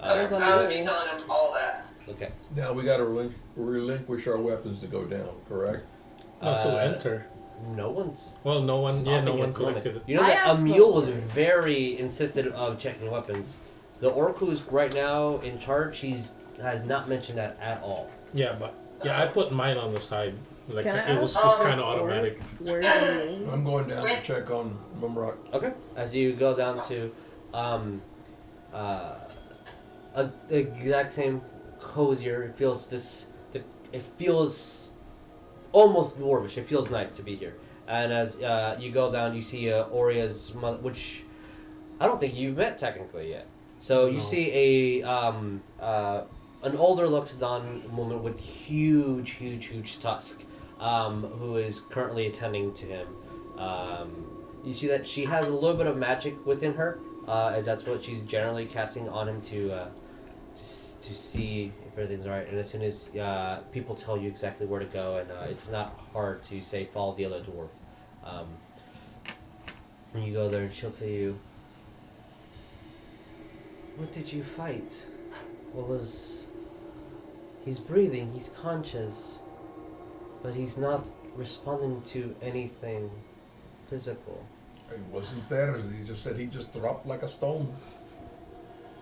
I would be telling him all that. Okay. Now we got to relinquish our weapons to go down, correct? Not to enter. No one's. Well, no one. Yeah, no one it. collected it. You know that Emil was very insistent of checking weapons. The orc who's right now in charge, has not mentioned that at all. Yeah, but I put mine on the side. It was just kind of automatic. Where's Emil? I'm going down to check on Mumrock. Okay. As you go down to the exact same cozier. It feels it feels almost dwarvish. It feels nice to be here. And as you go down, you see Oria's mother, which I don't think you've met technically yet. So you see an older Loxodon woman with huge tusk, who is currently attending to him. You see that she has a little bit of magic within her, as that's what she's generally casting on him to see if everything's alright. And as soon as people tell you exactly where to go, and it's not hard to say follow the other dwarf. When you go there, and she'll tell you, what did you fight? He's breathing, he's conscious, but he's not responding to anything physical. He wasn't there. He just said he just dropped like a stone.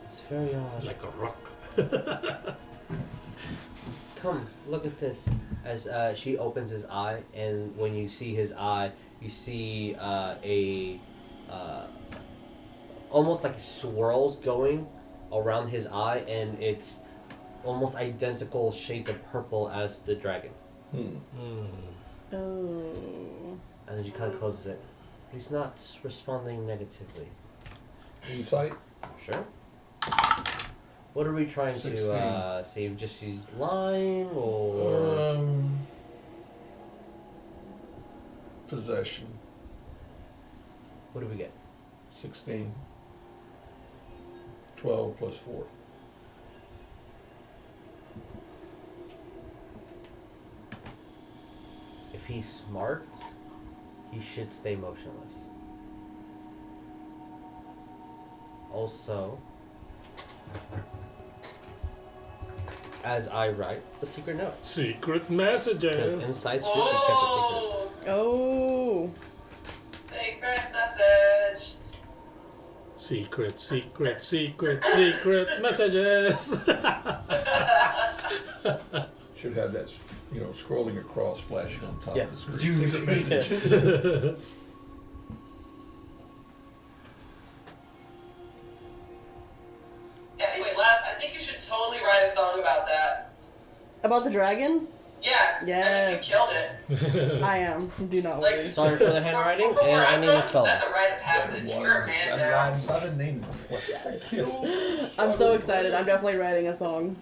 It's very odd. Like a rock. Come, look at this. As she opens his eye, and when you see his eye, you see almost like swirls going around his eye, and it's almost identical shades of purple as the dragon. Oh. And then she kind of closes it. He's not responding negatively. Insight? Sure. What are we trying 16. to say? Just she's lying, or Possession. what do we get? 16. 12 plus 4. If he's smart, he should stay motionless. Also, as I write the secret note. Secret Because messages. inside should be kept a secret. Oh. Secret message. Secret messages. Should have that, scrolling across, flashing on top Yeah. of the screen. Secret message. Yeah, anyway, I think you should totally write a song about that. About the dragon? Yeah. Yes. I think you killed it. I am. Do not worry. Sorry for the handwriting, and I need a spell. That's a rite of That passage. You're a was man a now. line by the name of what I killed. I'm so excited. I'm definitely writing a song.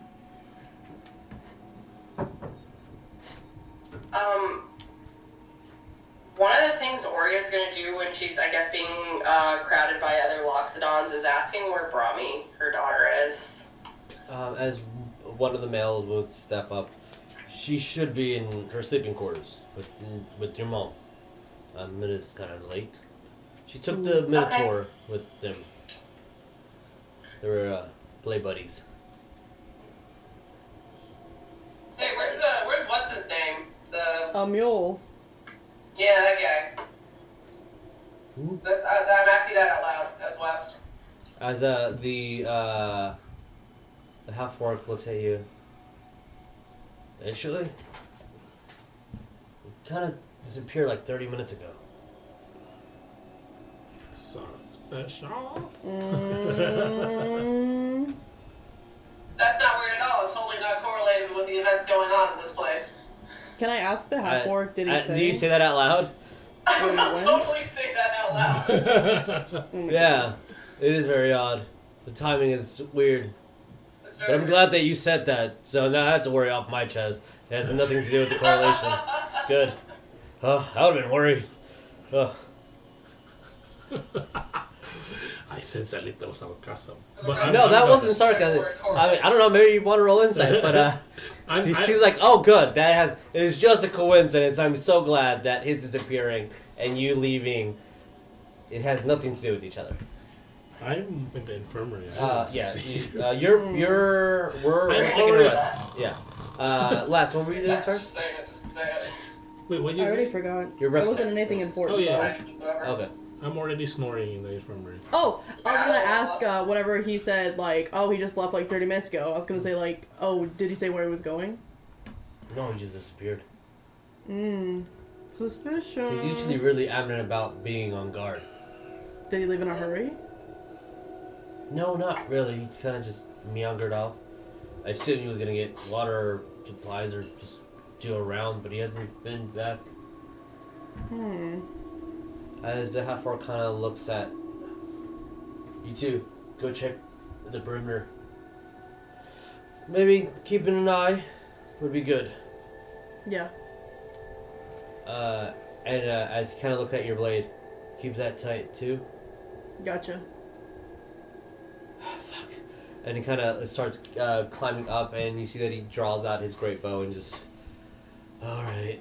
One of the things Oria's gonna do when she's, I guess, being crowded by other Loxodons is asking where Brahmi, her daughter, is. As one of the males would step up, she should be in her sleeping quarters with your mom. It is kind of late. She took the Minotaur with them. They were play buddies. Hey, where's what's his name? A mule. Yeah, that guy. I'm asking that out loud as West. As the half orc looks at you. Actually, it kind of disappeared like 30 minutes ago. Suspicious. That's not weird at all. It's totally not correlated with the events going on in this place. Can I ask the half orc? Did he say? Do you say that out loud? I'll what? totally say that out loud. Yeah, it is very odd. The timing is weird. It's But I'm glad that you said that, so now that's a worry off my chest. It has nothing to do with the correlation. Good. Oh, I would have been worried. Oh. I sense a little sarcasm. No, that wasn't sarcasm. I mean, I don't know, maybe you want to roll insight, but he seems like, oh good, it is just a coincidence. I'm so glad that his disappearing and you leaving, it has nothing to do with each other. I'm in the infirmary. We're taking a rest. Yeah. Last, what were you doing, That's sir? just saying it, just to say it. Wait, what did I you already say? forgot. You're It resting. wasn't anything important. Oh, yeah. though. Okay. I'm already snoring in the infirmary. Oh, I was gonna ask whenever he said like, oh, he just left like 30 minutes ago. I was gonna say like, oh, did he say where he was going? No, he just disappeared. Suspicious. He's usually really adamant about being on guard. Did he leave in a hurry? No, not really. He kind of just meandered off. I assumed he was gonna get water supplies or just do around, but he hasn't been back. As the half-orc kind of looks at you two, go check the perimeter. Maybe keeping an eye would be good. Yeah. And as he kind of looks at your blade, keep that tight too. Gotcha. Fuck. And he kind of starts climbing up, and you see that he draws out his great bow and just, all right,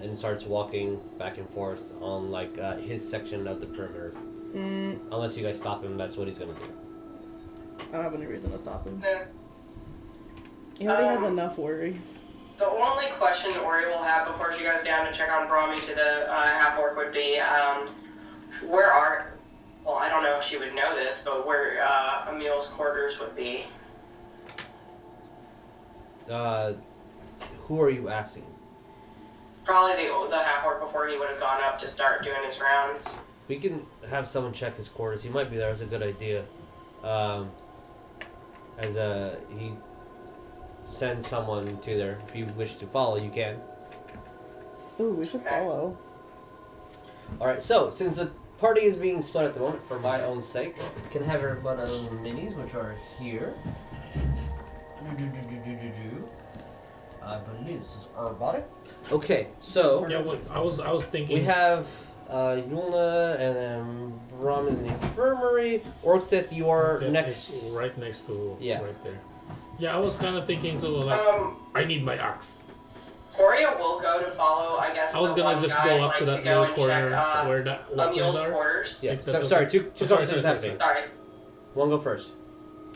and starts walking back and forth on like his section of the perimeter. Unless you guys stop him, that's what he's gonna do. I don't have any reason to stop him. Yeah. He already has enough worries. The only question Oria will have before she goes down to check on Brahmi to the half-orc would be, where are... Well, I don't know if she would know this, but where Emil's quarters would be. Who are you asking? Probably the half-orc before he would have gone up to start doing his rounds. We can have someone check his quarters. He might be there. It's a good idea. He sends someone to there. If you wish to follow, you can. Ooh, we should follow. Alright, so, since the party is being split at the moment, for my own sake, can have everybody minis, which are here. I believe this is our body. Okay, so... Yeah, I was thinking... We have Yulna and then Brom in the infirmary. Orcdeath, you are next. Right next to... Yeah. Right there. Yeah, I was kind of thinking too, like, I need my axe. Oria will go to follow, I guess. I was gonna just go up to that little corner where the weapons Emil's are. quarters. Yeah, That's sorry, okay. two conversations happening. Sorry. One go first.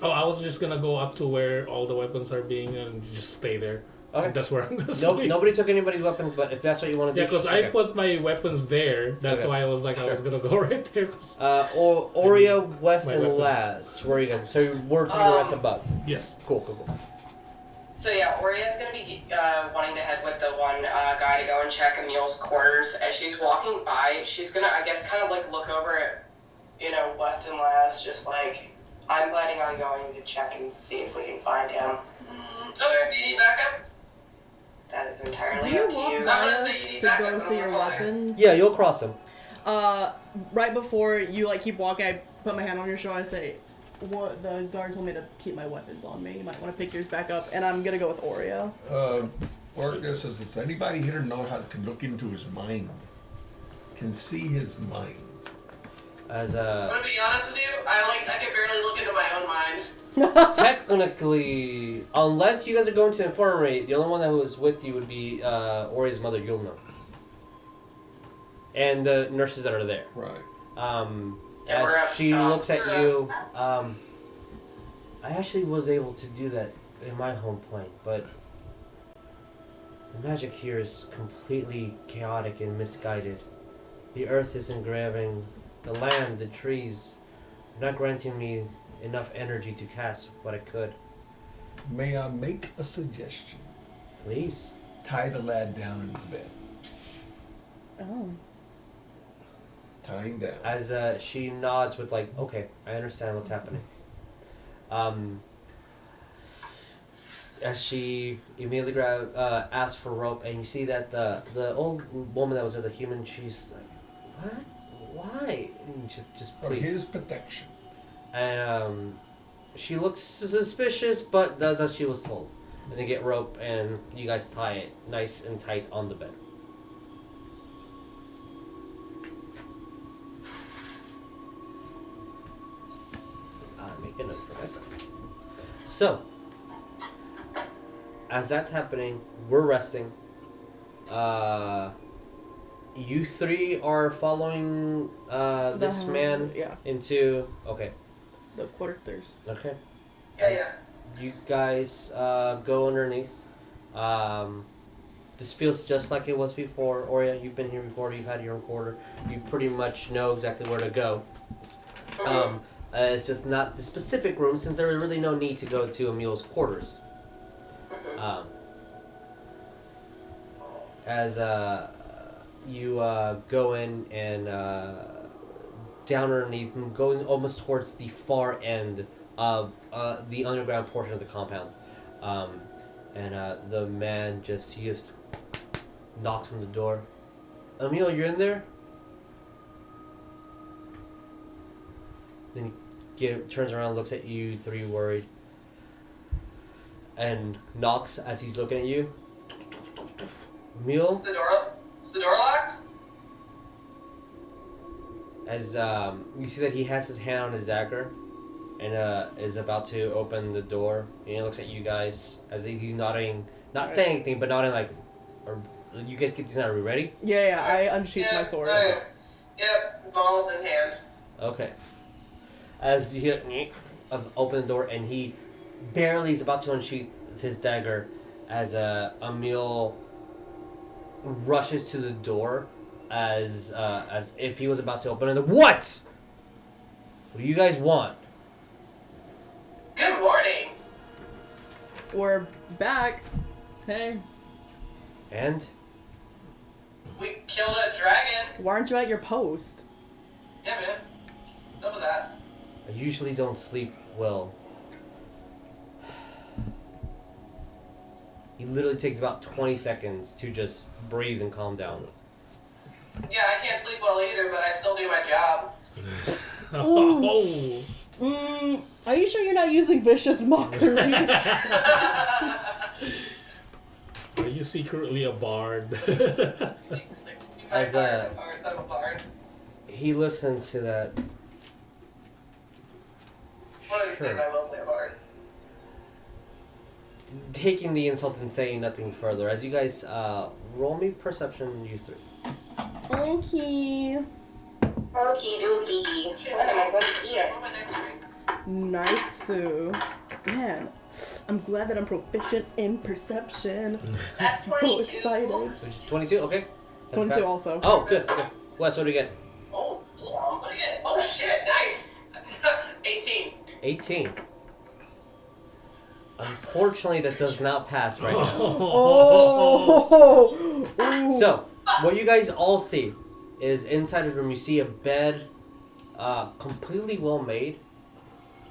Oh, I was just gonna go up to where all the weapons are being and just stay there. Okay. And that's where I'm gonna sleep. Nobody took anybody's weapons, but if that's what you want to do. Yeah, because I put my weapons there. That's Okay. why I was like, I was gonna go right there. 'Cause Oria, West, My and weapons. Laz. Where are you guys? So we're taking the rest above. yes. Cool. So yeah, Oria's gonna be wanting to head with the one guy to go and check Emil's quarters. As she's walking by, she's gonna, I guess, kind of like look over at, West and Laz, just like, I'm planning on going to check and see if we can find him. Okay, do you need backup? That is Do entirely you up to walk you. I'm by gonna say us you need to backup, go but to your I'm gonna follow you. weapons? Yeah, you'll cross them. Right before you like keep walking, I put my hand on your shoulder. I say, "What the guard told me to keep my weapons on me. You might want to pick yours back up." And I'm gonna go with Oria. Orcdeath says, does anybody here know how to look into his mind? Can see his mind. As I'm gonna be honest with you, I can barely look into my own mind. technically, unless you guys are going to the infirmary, the only one that was with you would be Oria's mother, Yulna. And the nurses that are there. Right. Yeah, we're As up she top. looks at you, I actually was able to do that in my home plane, but the magic here is completely chaotic and misguided. The earth isn't grabbing the land, the trees, not granting me enough energy to cast what I could. May I make a suggestion? Please. Tie the lad down in the bed. Oh. Uh, Tie him down. As she nods with like, okay, I understand what's happening. As she immediately asks for rope, and you see that the old woman that was with the human, she's like, what? Why? And just For please. his protection. And she looks suspicious, but does as she was told. And they get rope, and you guys tie it nice and tight on the bed. I'll make a note for myself. So, as that's happening, we're resting. You three are following this man Yeah. into... Okay. The quarters. Okay. Yeah. You guys go underneath. This feels just like it was before. Oria, you've been here before. You've had your own quarter. You pretty much know exactly where to go. It's just not the specific room, since there is really no need to go to Emil's quarters. As you go in and down underneath, going almost towards the far end of the underground portion of the compound. And the man he just knocks on the door. Emil, you're in there? Then he turns around, looks at you three worried, and knocks as he's looking at you. Emil? Is the door locked? As you see that he has his hand on his dagger, and is about to open the door, and he looks at you guys as he's nodding, not saying anything, but nodding like, you guys get these out. Are we ready? Yeah, I unsheath my sword. Yep, balls in hand. Okay. As you hear, open the door, and he barely is about to unsheath his dagger, as Emil rushes to the door, as if he was about to open it. What? What do you guys want? Good morning. We're back. Hey, And We killed a dragon. why aren't you at your post? Yeah, man. What's up with that? I usually don't sleep well. He literally takes about 20 seconds to just breathe and calm down. Yeah, I can't sleep well either, but I still do my job. Oh. Are you sure you're not using vicious mockery? Are you secretly a bard? As I'm a bard. he listens to that. One of these days Sure. I will play a bard. Taking the insult and saying nothing further. As you guys roll me perception, you three. Okay. Okie dokie. What am I going to eat? What am I next to? Nice. Man, I'm glad that I'm proficient in perception. That's I'm so 22. excited. 22, okay. That's 22 bad. also. Oh, good. Okay. Wes, what do you get? Oh, I'm gonna get. Oh shit, nice. 18. 18. Unfortunately, that does not pass right now. Oh! Ooh. So, what you guys all see is inside the room, you see a bed, completely well made.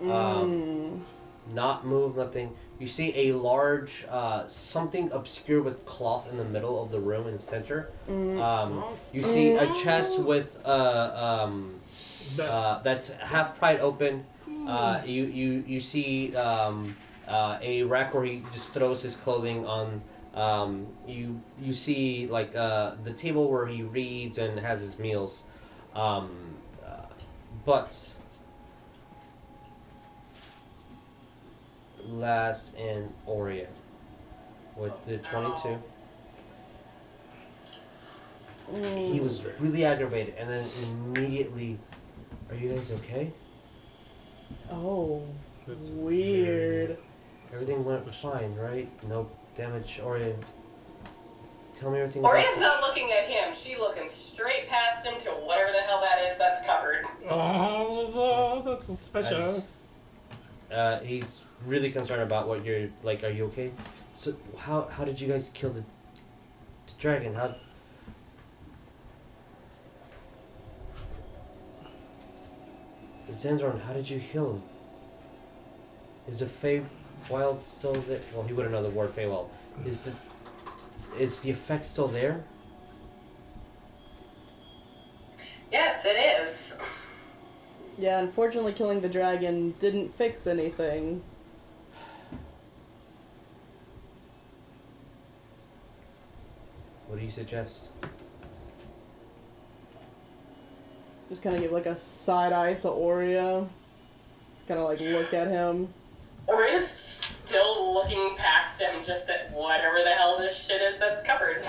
Not moved, nothing. You see a large, something obscure with cloth in the middle of the room in the center. You see a chest with, that's half pried open. You see a rack where he just throws his clothing on. You see like the table where he reads and has his meals. But last in Oria with the 22. He was really aggravated, and then immediately, are you guys okay? Oh, That's weird. Everything went fine, right? No damage, Oria. Tell me everything. Oria's not looking at him. She's looking straight past him to whatever the hell that is that's covered. Oh, that's suspicious. He's really concerned about what you're like. Are you okay? So how did you guys kill the dragon? How? Zandron, how did you heal him? Is the Feywild still there? Well, he wouldn't know the word Feywild. Is the effect still there? Yes, it is. Yeah, unfortunately killing the dragon didn't fix anything. What do you suggest? Just kind of give like a side eye to Oria. Kind of like look at him. Oria's still looking past him just at whatever the hell this shit is that's covered.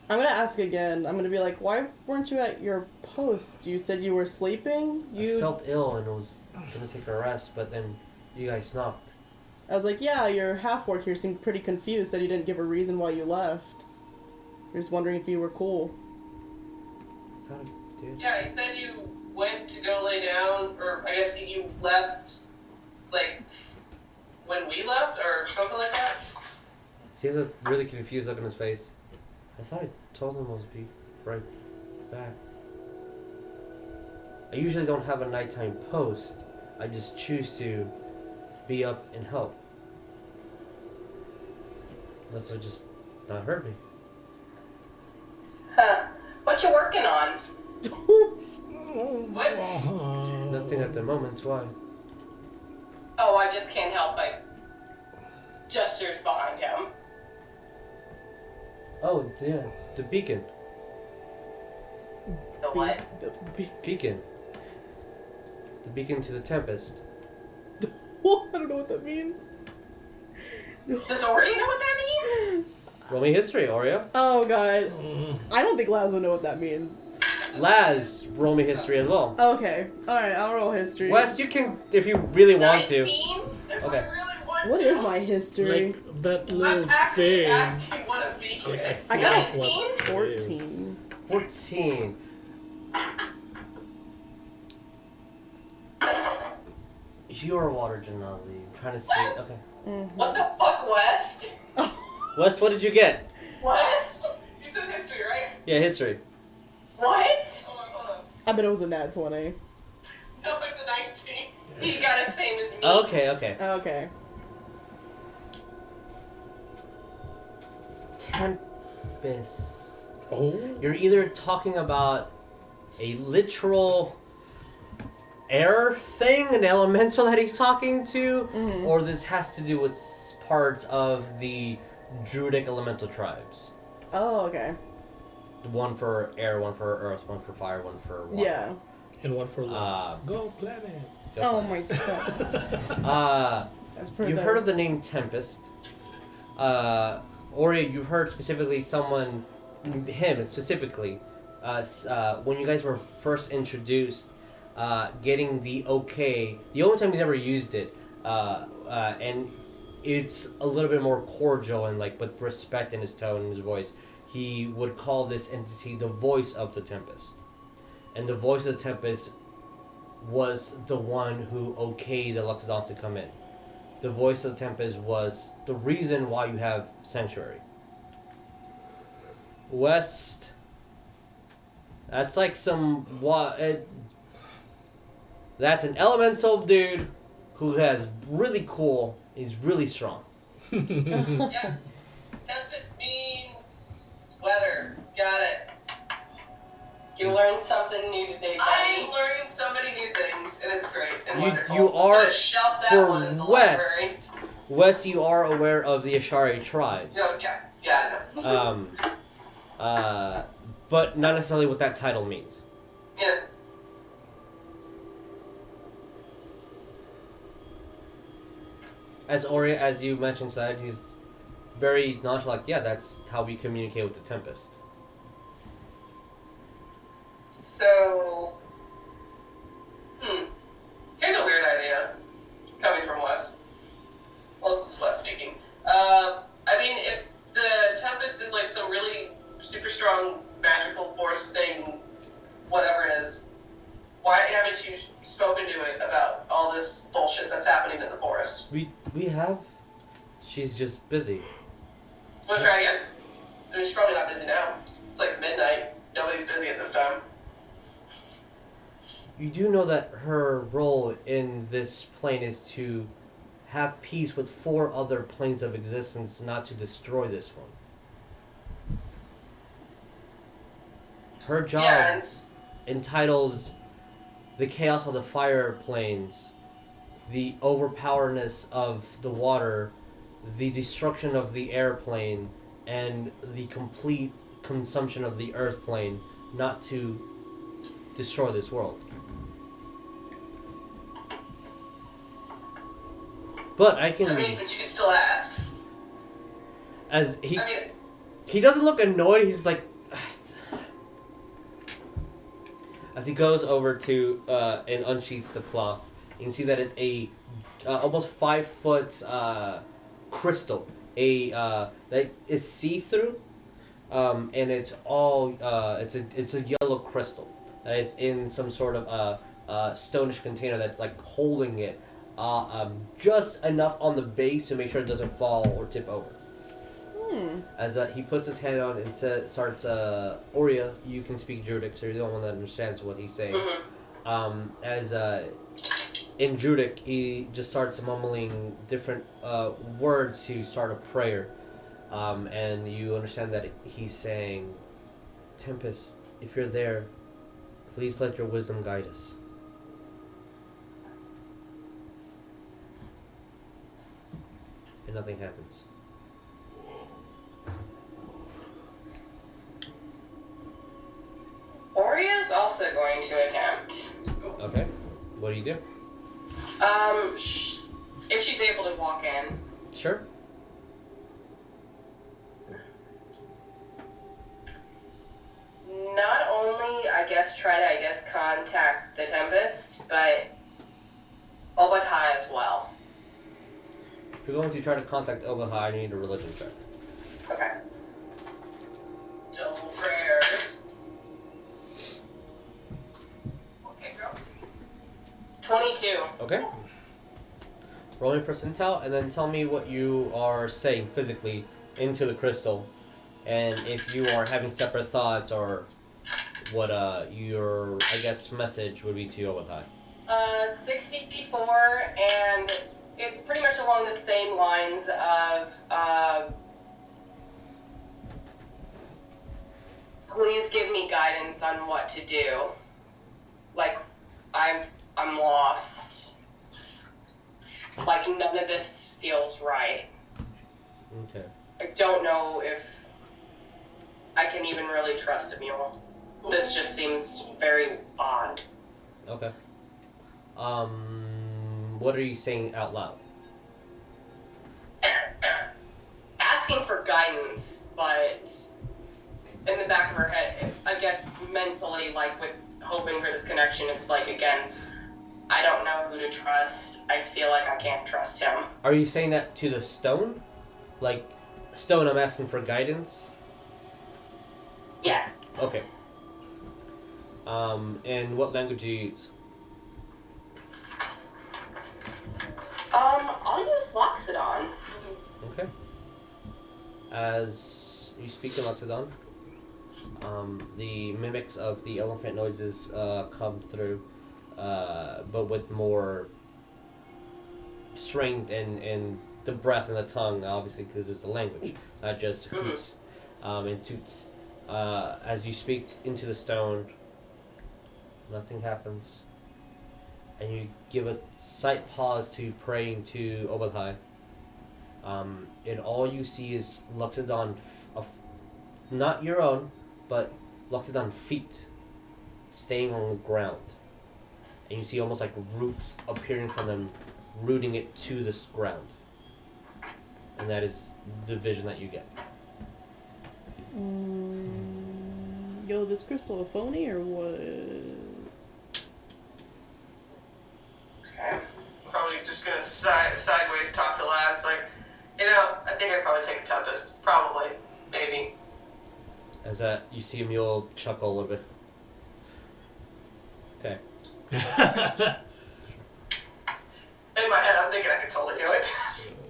I'm gonna ask again. I'm gonna be like, why weren't you at your post? You said you were sleeping? I felt ill and was gonna take a rest, but then you guys knocked. I was like, yeah, your half-orc here seemed pretty confused, said you didn't give a reason why you left. You're just wondering if you were cool. I thought I did. Yeah, he said you went to go lay down, or I guess you left, like, when we left, or something like that? See the really confused look on his face. I thought I told him I was be right back. I usually don't have a nighttime post. I just choose to be up and help. Unless would just not hurt me. Huh. What you working on? What? Nothing at the moment. Why? Oh, I just can't help but gestures behind him. Oh, yeah. The beacon. The what? Beacon. The beacon to the Tempest. I don't know what that means. Does Oria know what that means? Roll me history, Oria. Oh god. I don't think Laz will know what that means. Laz, roll me history as well. Okay. Alright, I'll roll history. Wes, you can, if you really want to. 19? If we Okay. really want What to. is my history? Like that I've little actually thing. asked you what a beacon Like, is. I got forgot what it is. 14. 14. You're a water Genasi. I'm trying to see. Wes? Okay. What the fuck, West? Wes, what did you get? West? You said history, right? Yeah, history. What? Hold on. I bet it was a nat 20. No, it's a 19. He got the same as me. Okay, okay. Okay. Tempest. Oh. You're either talking about a literal air thing, an elemental that he's talking to, or this has to do with parts of the Druidic elemental tribes. Oh, okay. One for air, one for earth, one for fire, one for water. Yeah. And one for love. Go planet. Oh my god. That's pretty You've heard of the name Tempest. Oria, you've heard specifically someone, him specifically, when you guys were first introduced, getting the okay, the only time he's ever used it, and it's a little bit more cordial and like with respect in his tone and his voice. He would call this entity the voice of the Tempest. And the voice of the Tempest was the one who okayed the Loxodon to come in. The voice of the Tempest was the reason why you have Sanctuary. West, that's like that's an elemental dude who has really cool, he's really strong. Yeah. Tempest means weather. Got it. You learned something new today, I'm buddy. learning so many new things, and it's great and You wonderful. are, I'm gonna shelf that one in the library. West, you are aware of the Ashari tribes. No, yeah, I know. But not necessarily what that title means. Yeah. As Oria, as you mentioned, said, he's very nonchalant. Yeah, that's how we communicate with the Tempest. So, here's a weird idea coming from Wes. Well, this is Wes speaking. I mean, if the Tempest is like some really super strong magical force thing, whatever it is, why haven't you spoken to it about all this bullshit that's happening in the forest? We have. She's just busy. Wanna try again? I mean, she's probably not busy now. It's like midnight. Nobody's busy at this time. You do know that her role in this plane is to have peace with 4 other planes of existence, not to destroy this one. Her job Yeah, and entitles the chaos of the fire planes, the overpowerness of the water, the destruction of the airplane, and the complete consumption of the earth plane, not to destroy this world. But I can, I mean, but you can still ask. as he I mean, he doesn't look annoyed. He's like, as he goes over to and unsheaths the cloth, you can see that it's a almost 5 foot crystal, that is see through, and it's all it's a yellow crystal that is in some sort of stonish container that's like holding it just enough on the base to make sure it doesn't fall or tip over. As he puts his hand on and starts, Oria, you can speak Druidic, so you're the only one that understands what he's saying. As in Druidic, he just starts mumbling different words to start a prayer. And you understand that he's saying, Tempest, if you're there, please let your wisdom guide us. And nothing happens. Oria is also going to attempt. Okay. What do you do? If she's able to walk in. Sure. Not only, try to contact the Tempest, but Obadhai as well. If you're going to try to contact Obahai, you need a religion check. Okay. Double prayers. Okay, girl. 22. Okay. Roll me percentile, and then tell me what you are saying physically into the crystal, and if you are having separate thoughts, or what your, message would be to Obahai. 64, and it's pretty much along the same lines of, please give me guidance on what to do. Like, I'm lost. Like, none of this feels right. Okay. I don't know if I can even really trust a mule. This just seems very odd. Okay. What are you saying out loud? Asking for guidance, but in the back of her head, I guess mentally, like, with hoping for this connection, it's like, again, I don't know who to trust. I feel like I can't trust him. Are you saying that to the stone? Like, stone, I'm asking for guidance? Yes. Okay. And what language do you use? I'll use Loxodon. Okay. As you speak in Loxodon, the mimics of the elephant noises come through, but with more strength and the breath and the tongue, obviously, because it's the language, not just hoots and toots. As you speak into the stone, nothing happens. And you give a slight pause to praying to Obadhai. And all you see is Loxodon, not your own, but Loxodon feet staying on the ground. And you see almost like roots appearing from them, rooting it to this ground. And that is the vision that you get. Yo, this crystal a phony or what? Okay. Probably just gonna sideways talk to Lass, like, I think I'd probably take a Tempest. Probably. Maybe. As you see a mule chuckle a little bit. Okay. In my head, I'm thinking I could totally do it.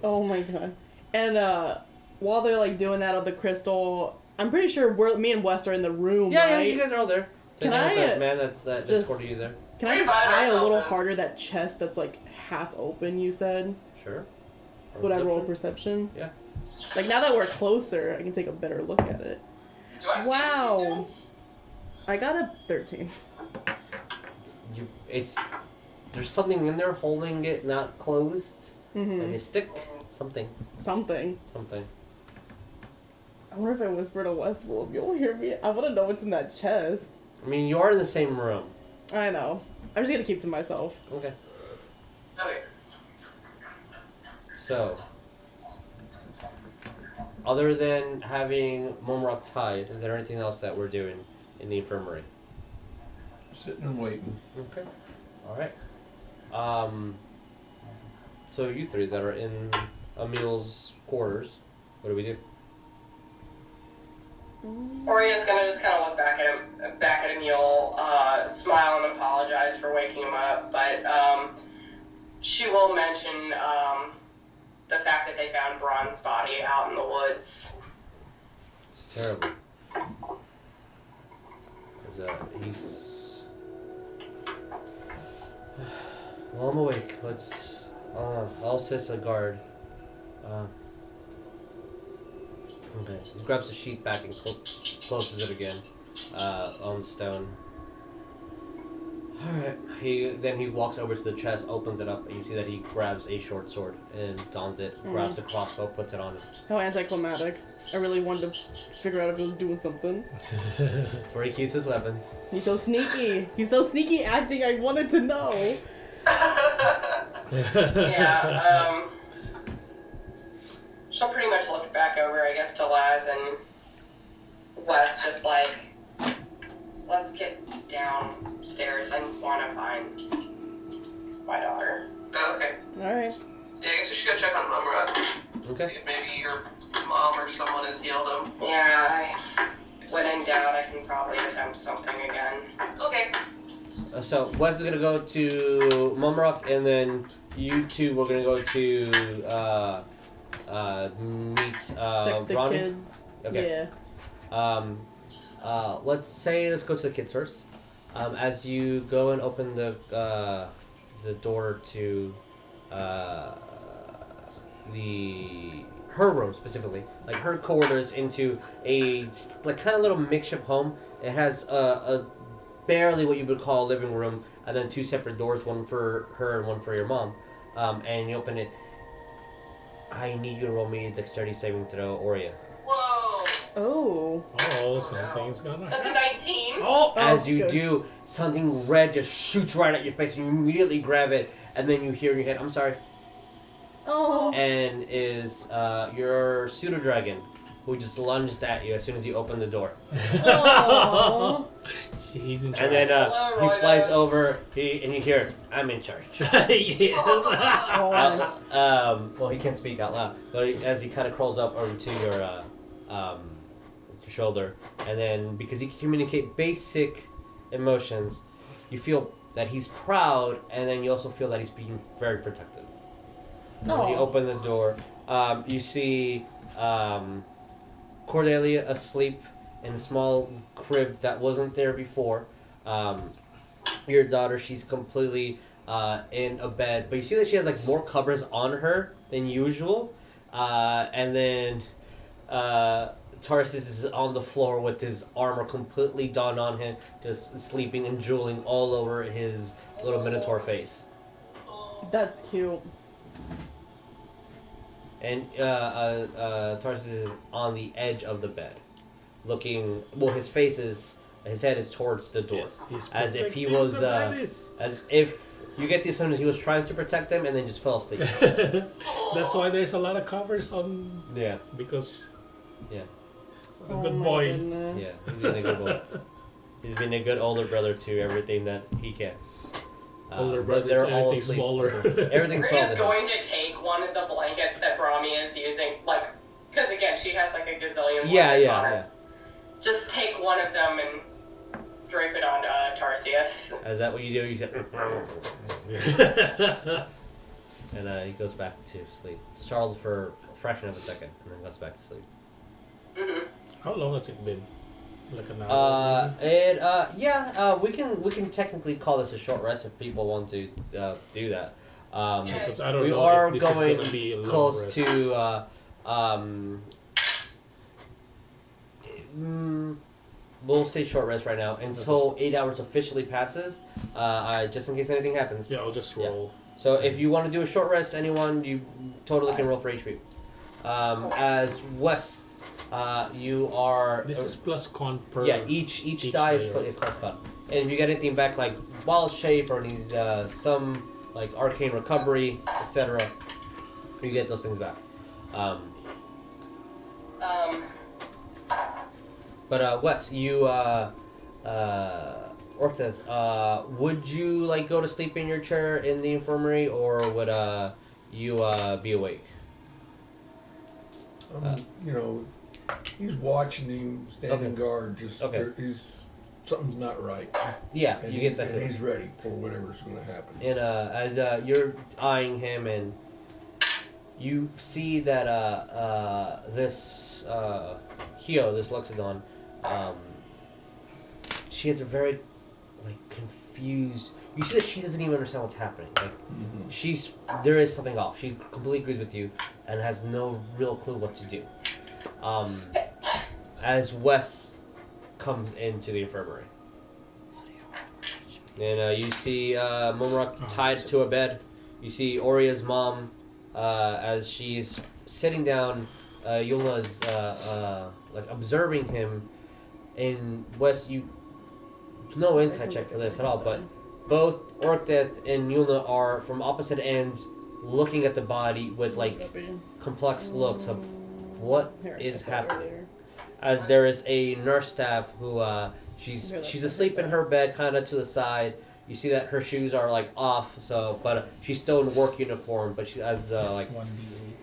Oh my god. And while they're like doing that on the crystal, I'm pretty sure me and Wes are in the room, Yeah, right? yeah, you guys are all there. Can Same I, with that man that just escorted you there? Can I We just invited eye a little ourselves in. harder that chest that's like half open, you said? Sure. Would I roll perception? Yeah. Like now that we're closer, I can take a better look at it. Do I see what she's Wow. doing? I got a 13. There's something in there holding it not closed. Mm-hmm. And a stick. Something. Something. I wonder if I whisper to Wes, will you'll hear me? I want to know what's in that chest. I mean, you are in the same room. I know. I'm just gonna keep to myself. Okay. Okay. So, other than having Mumrock tied, is there anything else that we're doing in the infirmary? Sitting and waiting. Okay. Alright. So you three that are in Emil's quarters, what do we do? Oria's gonna just kind of look back at Emil, smile and apologize for waking him up, but she will mention the fact that they found Braun's body out in the woods. It's terrible. He's... Well, I'm awake. I'll assist a guard. Okay. He grabs the sheet back and closes it again on the stone. Alright. He walks over to the chest, opens it up, and you see that he grabs a short sword and dons it, grabs the crossbow, puts it on him. How anticlimactic. I really wanted to figure out if it was doing something. That's where he keeps his weapons. He's so sneaky. He's so sneaky acting, I wanted to know. Yeah, she'll pretty much look back over, I guess, to Laz and Wes, just like, let's get downstairs. I want to find my daughter. Oh, okay. Alright. Yeah, I guess we should go check on Mumrock. Okay. See if maybe your mom or someone has healed him. Yeah, when in doubt, I can probably attempt something again. Okay. So Wes is gonna go to Mumrock, and then you two were gonna go to meet Check the Ronny. kids. Okay. Yeah. Let's go to the kids first. As you go and open the door to her room specifically, like her quarters, into a like kind of little makeshift home. It has a barely what you would call a living room, and then two separate doors, one for her and one for your mom. And you open it. I need you to roll me a dexterity saving throw, Oria. Whoa. Oh. Oh, something's gonna That's a happen. 19. Oh! As you good. do, something red just shoots right at your face, and you immediately grab it, and then you hear in your head, "I'm sorry," Oh. and is your pseudo dragon, who just lunged at you as soon as you open the door. Oh. He's in And charge. then Hello, he flies Roy. over, and you hear, "I'm in charge." Yes. Well, he can't speak out loud, but as he kind of crawls up over to your shoulder, and then because he can communicate basic emotions, you feel that he's proud, and then you also feel that he's being very protective. And when you Aw. open the door, you see Cordelia asleep in a small crib that wasn't there before. Your daughter, she's completely in a bed, but you see that she has like more covers on her than usual. And then Tarsus is on the floor with his armor completely done on him, just sleeping and drooling all over his little minotaur face. That's cute. And Tarsus is on the edge of the bed, looking. Well, his head is towards the door, Yes, he's as if he protecting was, the babies. as if you get the assumption he was trying to protect them and then just fell asleep. That's why there's a lot of covers on, Yeah, because yeah, a Oh good my boy. goodness. yeah. He's been a good boy. He's been a good older brother to everything that he can. Older but brother, they're to all anything asleep. smaller. Everything's Maria's fine. going to take one of the blankets that Brahmi is using, like, because again, she has like a gazillion Yeah, blankets yeah, on her. yeah. Just take one of them and drape it onto Tarsius. Is that what you do? You say, and he goes back to sleep. Startled for a fraction of a second, and then goes back to sleep. Mm-hmm. How long has it been? Like an hour? We can technically call this a short rest if people want to do that. Because I don't We know are if this is going gonna be a long close rest. to we'll say short rest right now until 8 hours officially passes. Just in case anything happens. Yeah, I'll just roll. So if you want to do a short rest, anyone, you totally can roll for HP. As Wes, you are. This is plus con per. Yeah, each die is layer. plus cut. And if you get anything back like wild shape or need some like arcane recovery, etc., you get those things back. But Wes, you Orcdeath, would you like go to sleep in your chair in the infirmary, or would you be awake? He's watching him standing Okay. guard. Just Okay. something's not right. Yeah, And you get that and feeling. he's ready for whatever's going to happen. And as you're eyeing him, and you see that this Hio, this Loxodon, she has a very confused. You see that she doesn't even understand what's happening. There is something off. She completely agrees with you and has no real clue what to do. as Wes comes into the infirmary. And you see Mumrock tied to a bed. You see Oria's mom as she's sitting down. Yulna's like observing him. And Wes, you no insight check for this at all, but both Orcdeath and Yulna are from opposite ends, looking at the body with like complex looks of what is happening. As there is a nurse staff who she's asleep in her bed, kind of to the side. You see that her shoes are like off, so but she's still in work uniform. But she has like 1d8.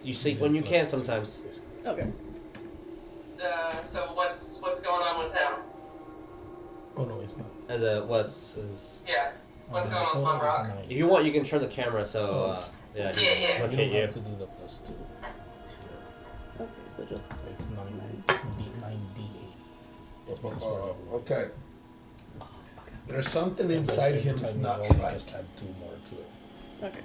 you sleep when you can sometimes. Okay. So what's going on with him? Oh no, it's not. As a Wes is. Yeah. What's going on with Mumrock? If you want, you can turn the camera so yeah. Yeah. Look You at don't you. have to do the +2. Okay, so just It's 9d8. It's because we're level one. Okay. There's something inside him that's not We right. just add 2 more to it. okay.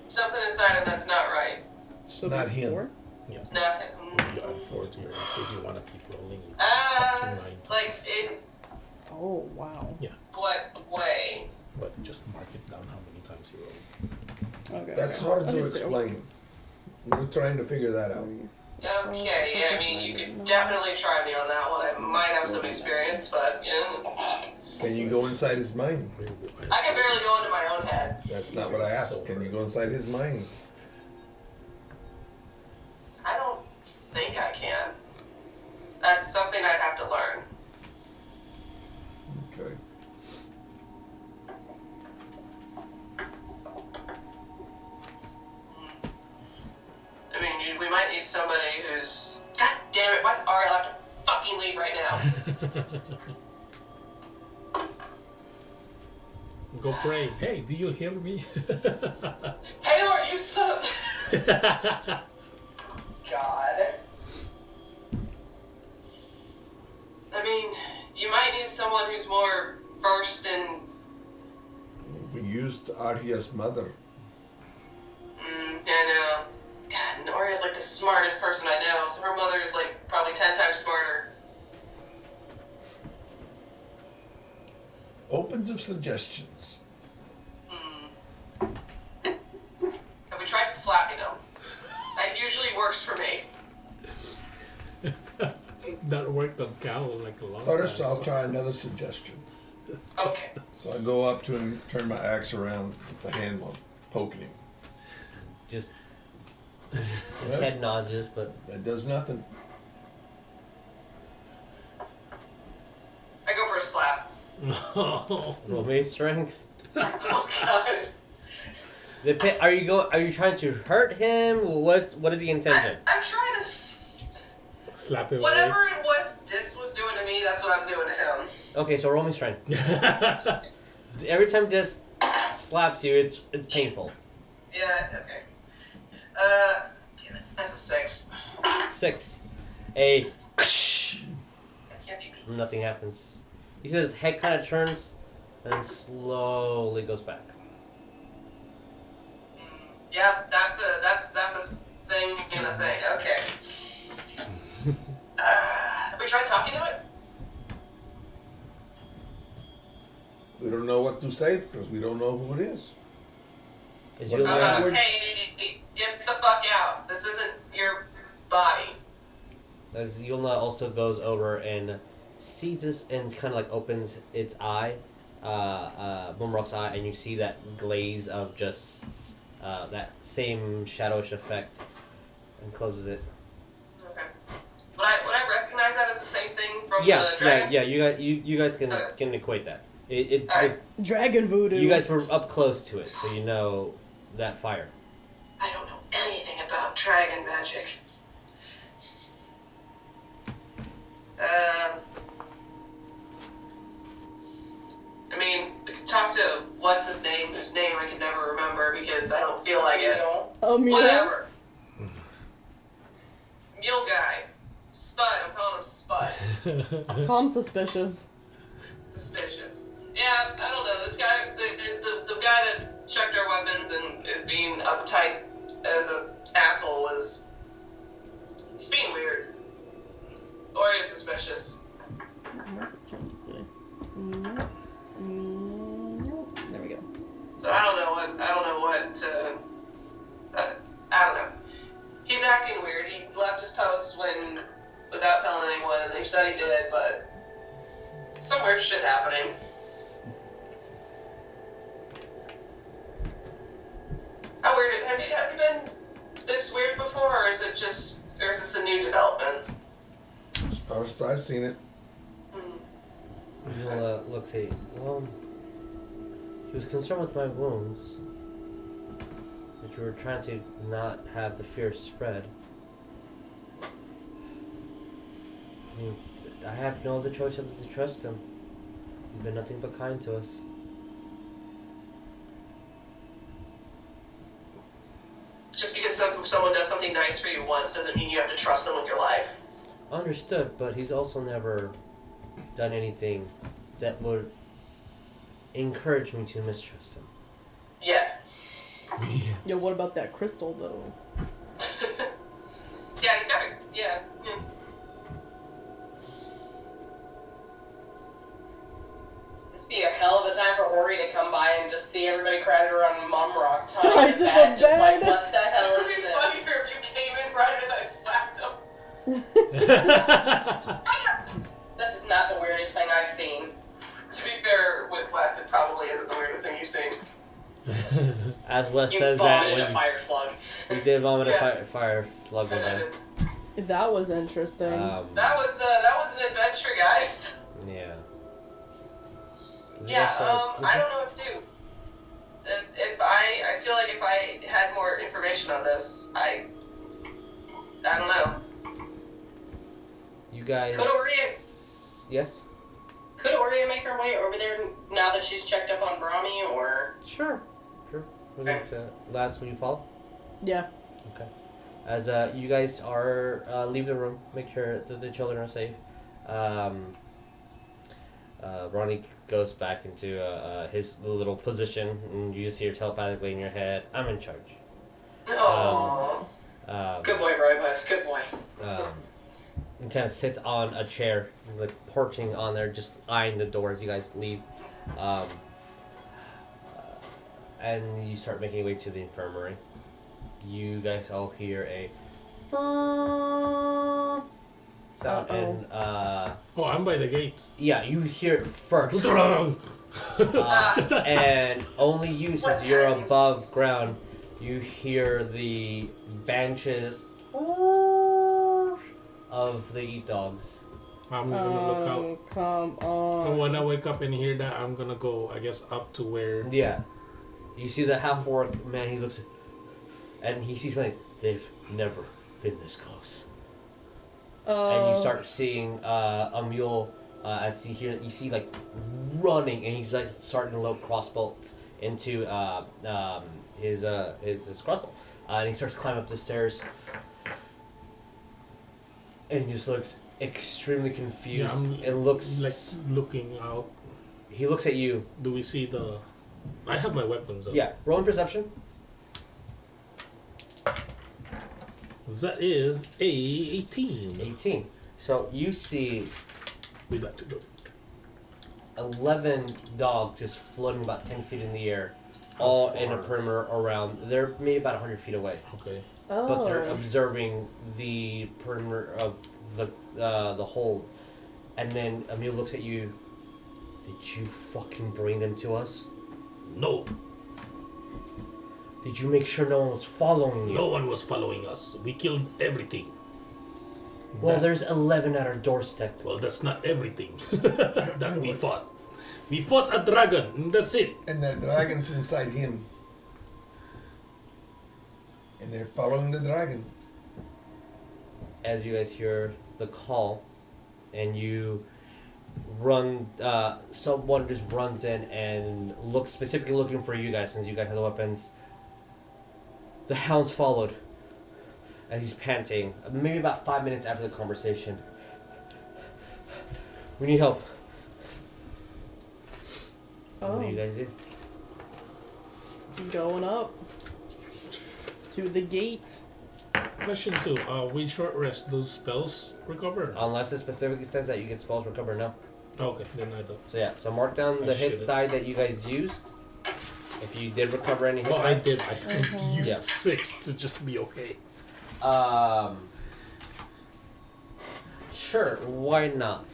Something inside him that's not right. So Not be him. 4? Yeah. Not You add 4 to your if you want to keep rolling. like in Oh wow. what way? But just mark it down how many times you roll. Okay. That's okay. hard I to did two. explain. We're trying to figure that out. Okay, yeah, I mean, you could definitely try me on that one. I might have some experience, but, Can you go inside his mind? I can barely go into my own head. That's not what I asked. Can you go inside his mind? I don't think I can. That's something I'd have to learn. Okay. I mean, we might need somebody who's... God damn it, why did Ariell have to fucking leave right now? Go pray. Hey, do you hear me? Taylor, you son of... God. I mean, you might need someone who's more versed in... We used Artia's mother. I know. God, Oria's like the smartest person I know, so her mother is like probably 10 times smarter. Open to suggestions. Have we tried slapping him? That usually works for me. That worked on Cal like a long First, time. I'll try another suggestion. Okay. So I go up to him, turn my axe around with the handle, poking him. Just his head nodges, but That does nothing. I go for a slap. roll me strength. Oh god. Are you trying to hurt him? What is the intention? I'm trying to... Slap him Whatever it was this was doing to me, that's what I'm doing to him. Okay, so roll me strength. away. Every time this slaps you, it's painful. Yeah, okay. Damn it. That's a 6. 6. I can't do Nothing happens. You see his head kind of turns and then slowly goes back. Yeah, that's a thing and a thing. Okay. Have we tried talking to it? We don't know what to say because we don't know who it is. Is What you language? Hey, get the fuck out. This isn't your body. As Yulna also goes over and sees this and kind of like opens its eye, Mumrock's eye, and you see that glaze of just that same shadowish effect, and closes it. Okay. Would I recognize that as the same thing from the Yeah, dragon? you guys can equate that. It Alright. was, Dragon voodoo. you guys were up close to it, so you know that fire. I don't know anything about dragon magic. I mean, we could talk to what's his name, whose name I can never remember because I don't feel like it. Mule? Whatever. Mule guy. Spud. I'm calling him Spud. Calm suspicious. Suspicious. Yeah, I don't know. This guy, the guy that checked our weapons and is being uptight as an asshole he's being weird. I don't know. He's acting weird. He left his post without telling anyone, and they said he did, but some weird shit happening. How weird? Has he been this weird before, or is this a new development? As far as I've seen it. He'll look at you. Well, he was concerned with my wounds, but you were trying to not have the fear spread. I have no other choice other to trust him. He's been nothing but kind to us. Just because someone does something nice for you once doesn't mean you have to trust them with your life. Understood, but he's also never done anything that would encourage me to mistrust him. Yet. Yo, what about that crystal though? Yeah, he's got it. Yeah. This be a hell of a time for Ori to come by and just see everybody crowded around Mumrock Tied to the bed. Just like, what the hell is this? It would be funnier if you came in right as I slapped him. This is not the weirdest thing I've seen. To be fair, with Wes, it probably isn't the weirdest thing you've seen. As Wes You says that vomited when a fire slug. we did vomit Yeah. a fire slug with him. That was interesting. That was an adventure, guys. Yeah. Yeah, I don't know what to do. I feel like if I had more information on this, I don't know. You guys. Could Oria? Yes. Could Oria make her way over there now that she's checked up on Brahmi, or? Sure. We'll Okay. get to last when you follow. Yeah. Okay. As you guys are leave the room, make sure that the children are safe. Ronny goes back into his little position, and you just hear telepathically in your head, "I'm in charge." Oh. Good boy, Roybus. Good boy. And kind of sits on a chair, like perching on there, just eyeing the door as you guys leave. And you start making your way to the infirmary. You guys all hear a sound, and Oh, I'm by the gates. yeah, you hear it first. And only you, since you're above ground, you hear the banches of the eat dogs. I'm gonna look out. Come on. And when I wake up and hear that, I'm gonna go, I guess, up to where. Yeah. You see the half-orc man, he looks, and he sees something. They've never been this close. And you start seeing a mule, as you see like running, and he's like starting to load crossbows into his crossbow. And he starts climbing up the stairs. And he just looks extremely confused. Yeah, it looks like looking out. He looks at you. Do we see the? I have my weapons up. Yeah, roll in perception. That is a 18. 18. So you see We'd like to join. 11 dogs just floating about 10 feet in the air, all in a perimeter around. They're maybe about 100 feet away. Okay. But they're observing the perimeter of the hold. And then Emil looks at you. Did you fucking bring them to us? No. Did you make sure no one was following you? No one was following us. We killed everything. Well, there's 11 at our doorstep. Well, that's not everything that we fought. We fought a dragon, and that's it. And that dragon's inside him. And they're following the dragon. As you guys hear the call, and you run, someone just runs in and looks, specifically looking for you guys, since you guys have the weapons. The hounds followed as he's panting, maybe about 5 minutes after the conversation. We need help. What do you guys do? Going up to the gate. Question 2. We short rest. Those spells recover? Unless it specifically says that you get spells recover, no. Okay, then I don't. So yeah, so mark down the hit die that you guys used. If you did recover any hit Well, I die. did. I used Yeah. 6 to just be okay. Sure, why not?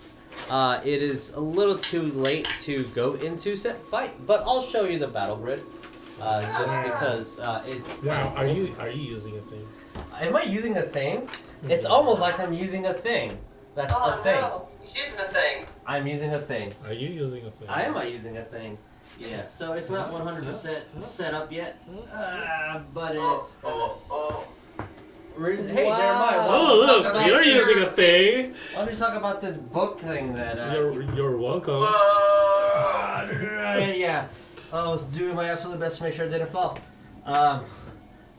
It is a little too late to go into set fight, but I'll show you the battle grid. Just because it's. Wow, are you using a thing? Am I using a thing? It's almost like I'm using a thing. That's Oh a thing. no, he's using a thing. I'm using a thing. Are you using a thing? I am using a thing. Yeah, so it's not 100% set up yet, but it's. Hey, Wow. Jeremiah, why Oh, don't you talk look, about you're this- using a thing. Why don't you talk about this book thing that? You're welcome. Yeah, I was doing my absolute best to make sure it didn't fall.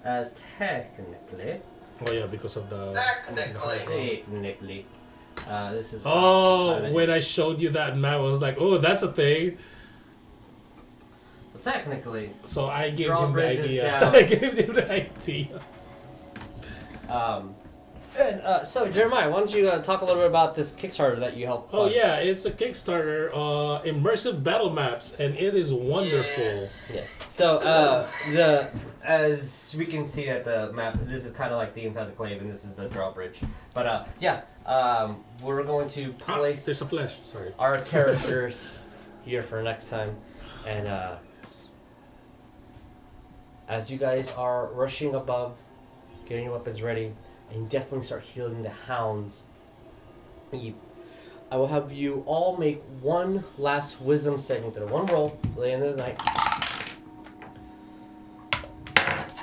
As technically, Oh yeah, because of the. technically, this is. Oh, when I showed you that map, I was like, oh, that's a thing. Well, technically, So I gave him the Drawbridge is idea. down. I gave him the idea. So Jeremiah, why don't you talk a little bit about this Kickstarter that you helped? Oh fund? yeah, it's a Kickstarter, immersive battle maps, and it is wonderful. Yeah. So as we can see at the map, this is kind of like the inside the clave, and this is the drawbridge. But we're going to place There's a flash. Sorry. our characters here for next time, and as you guys are rushing above, getting your weapons ready, and definitely start healing the hounds, I will have you all make one last wisdom saving throw. One roll for the end of the night.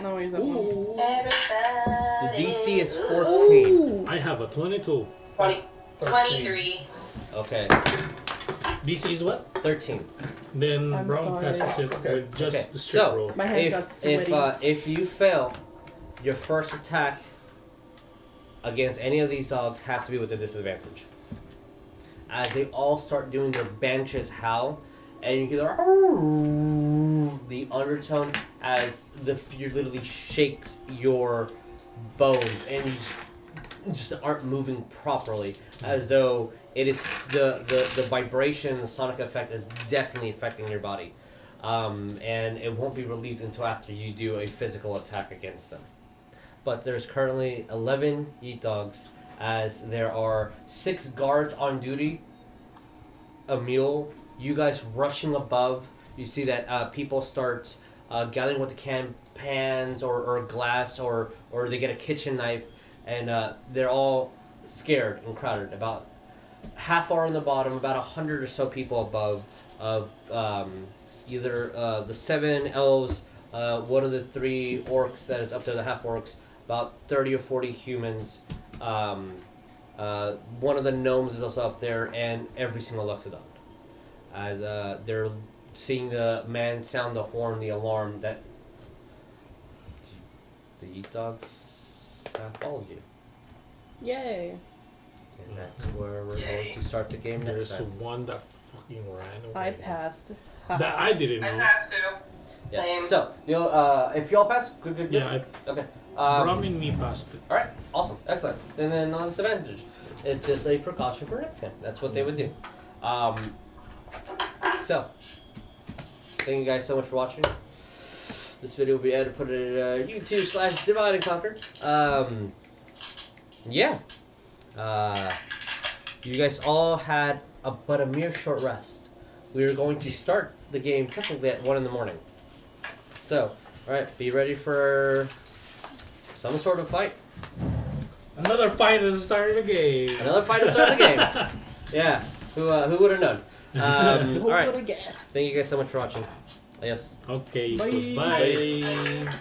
No, use that one. The DC is 14. Ooh. I have a 22. 23. Okay, DC is what? 13. Then I'm Brown sorry. passes it Okay. with just Okay, the straight so- roll. My hands got sweaty. If you fail, your first attack against any of these dogs has to be with a disadvantage. As they all start doing their banshees howl, and you hear the undertone as the fear literally shakes your bones, and you just aren't moving properly, as though it is the vibration, the sonic effect is definitely affecting your body, and it won't be relieved until after you do a physical attack against them. But there's currently 11 yeet dogs, as there are 6 guards on duty, a mule. You guys rushing above. You see that people start gathering with the pans or glass, or they get a kitchen knife, and they're all scared and crowded. About half are on the bottom, about 100 or so people above of either the 7 elves, one of the 3 orcs that is up there, the half orcs, about 30 or 40 humans. One of the gnomes is also up there, and every single Loxodon. As they're seeing the man sound the horn, the alarm that the yeet dogs have followed you. Yay. And that's where we're Yay. going to start the game next There's time. one that fucking ran away. I passed. That I didn't I know. passed too. Yeah. Same. So, if y'all pass, good. Yeah, Okay. Brom and me passed it. Alright, awesome, excellent. And then on disadvantage, it's just a precaution for next time. That's what they would do. So, thank you guys so much for watching. This video will be edited, put it at YouTube/Divide and Conquer. You guys all had but a mere short rest. We are going to start the game technically at 1 in the morning. So, alright, be ready for some sort of fight. Another fight is starting the game. Another fight to start the game. Yeah, who would have known? Who All right, would have guessed? thank you guys so much for watching. Yes. Okay, Bye. goodbye.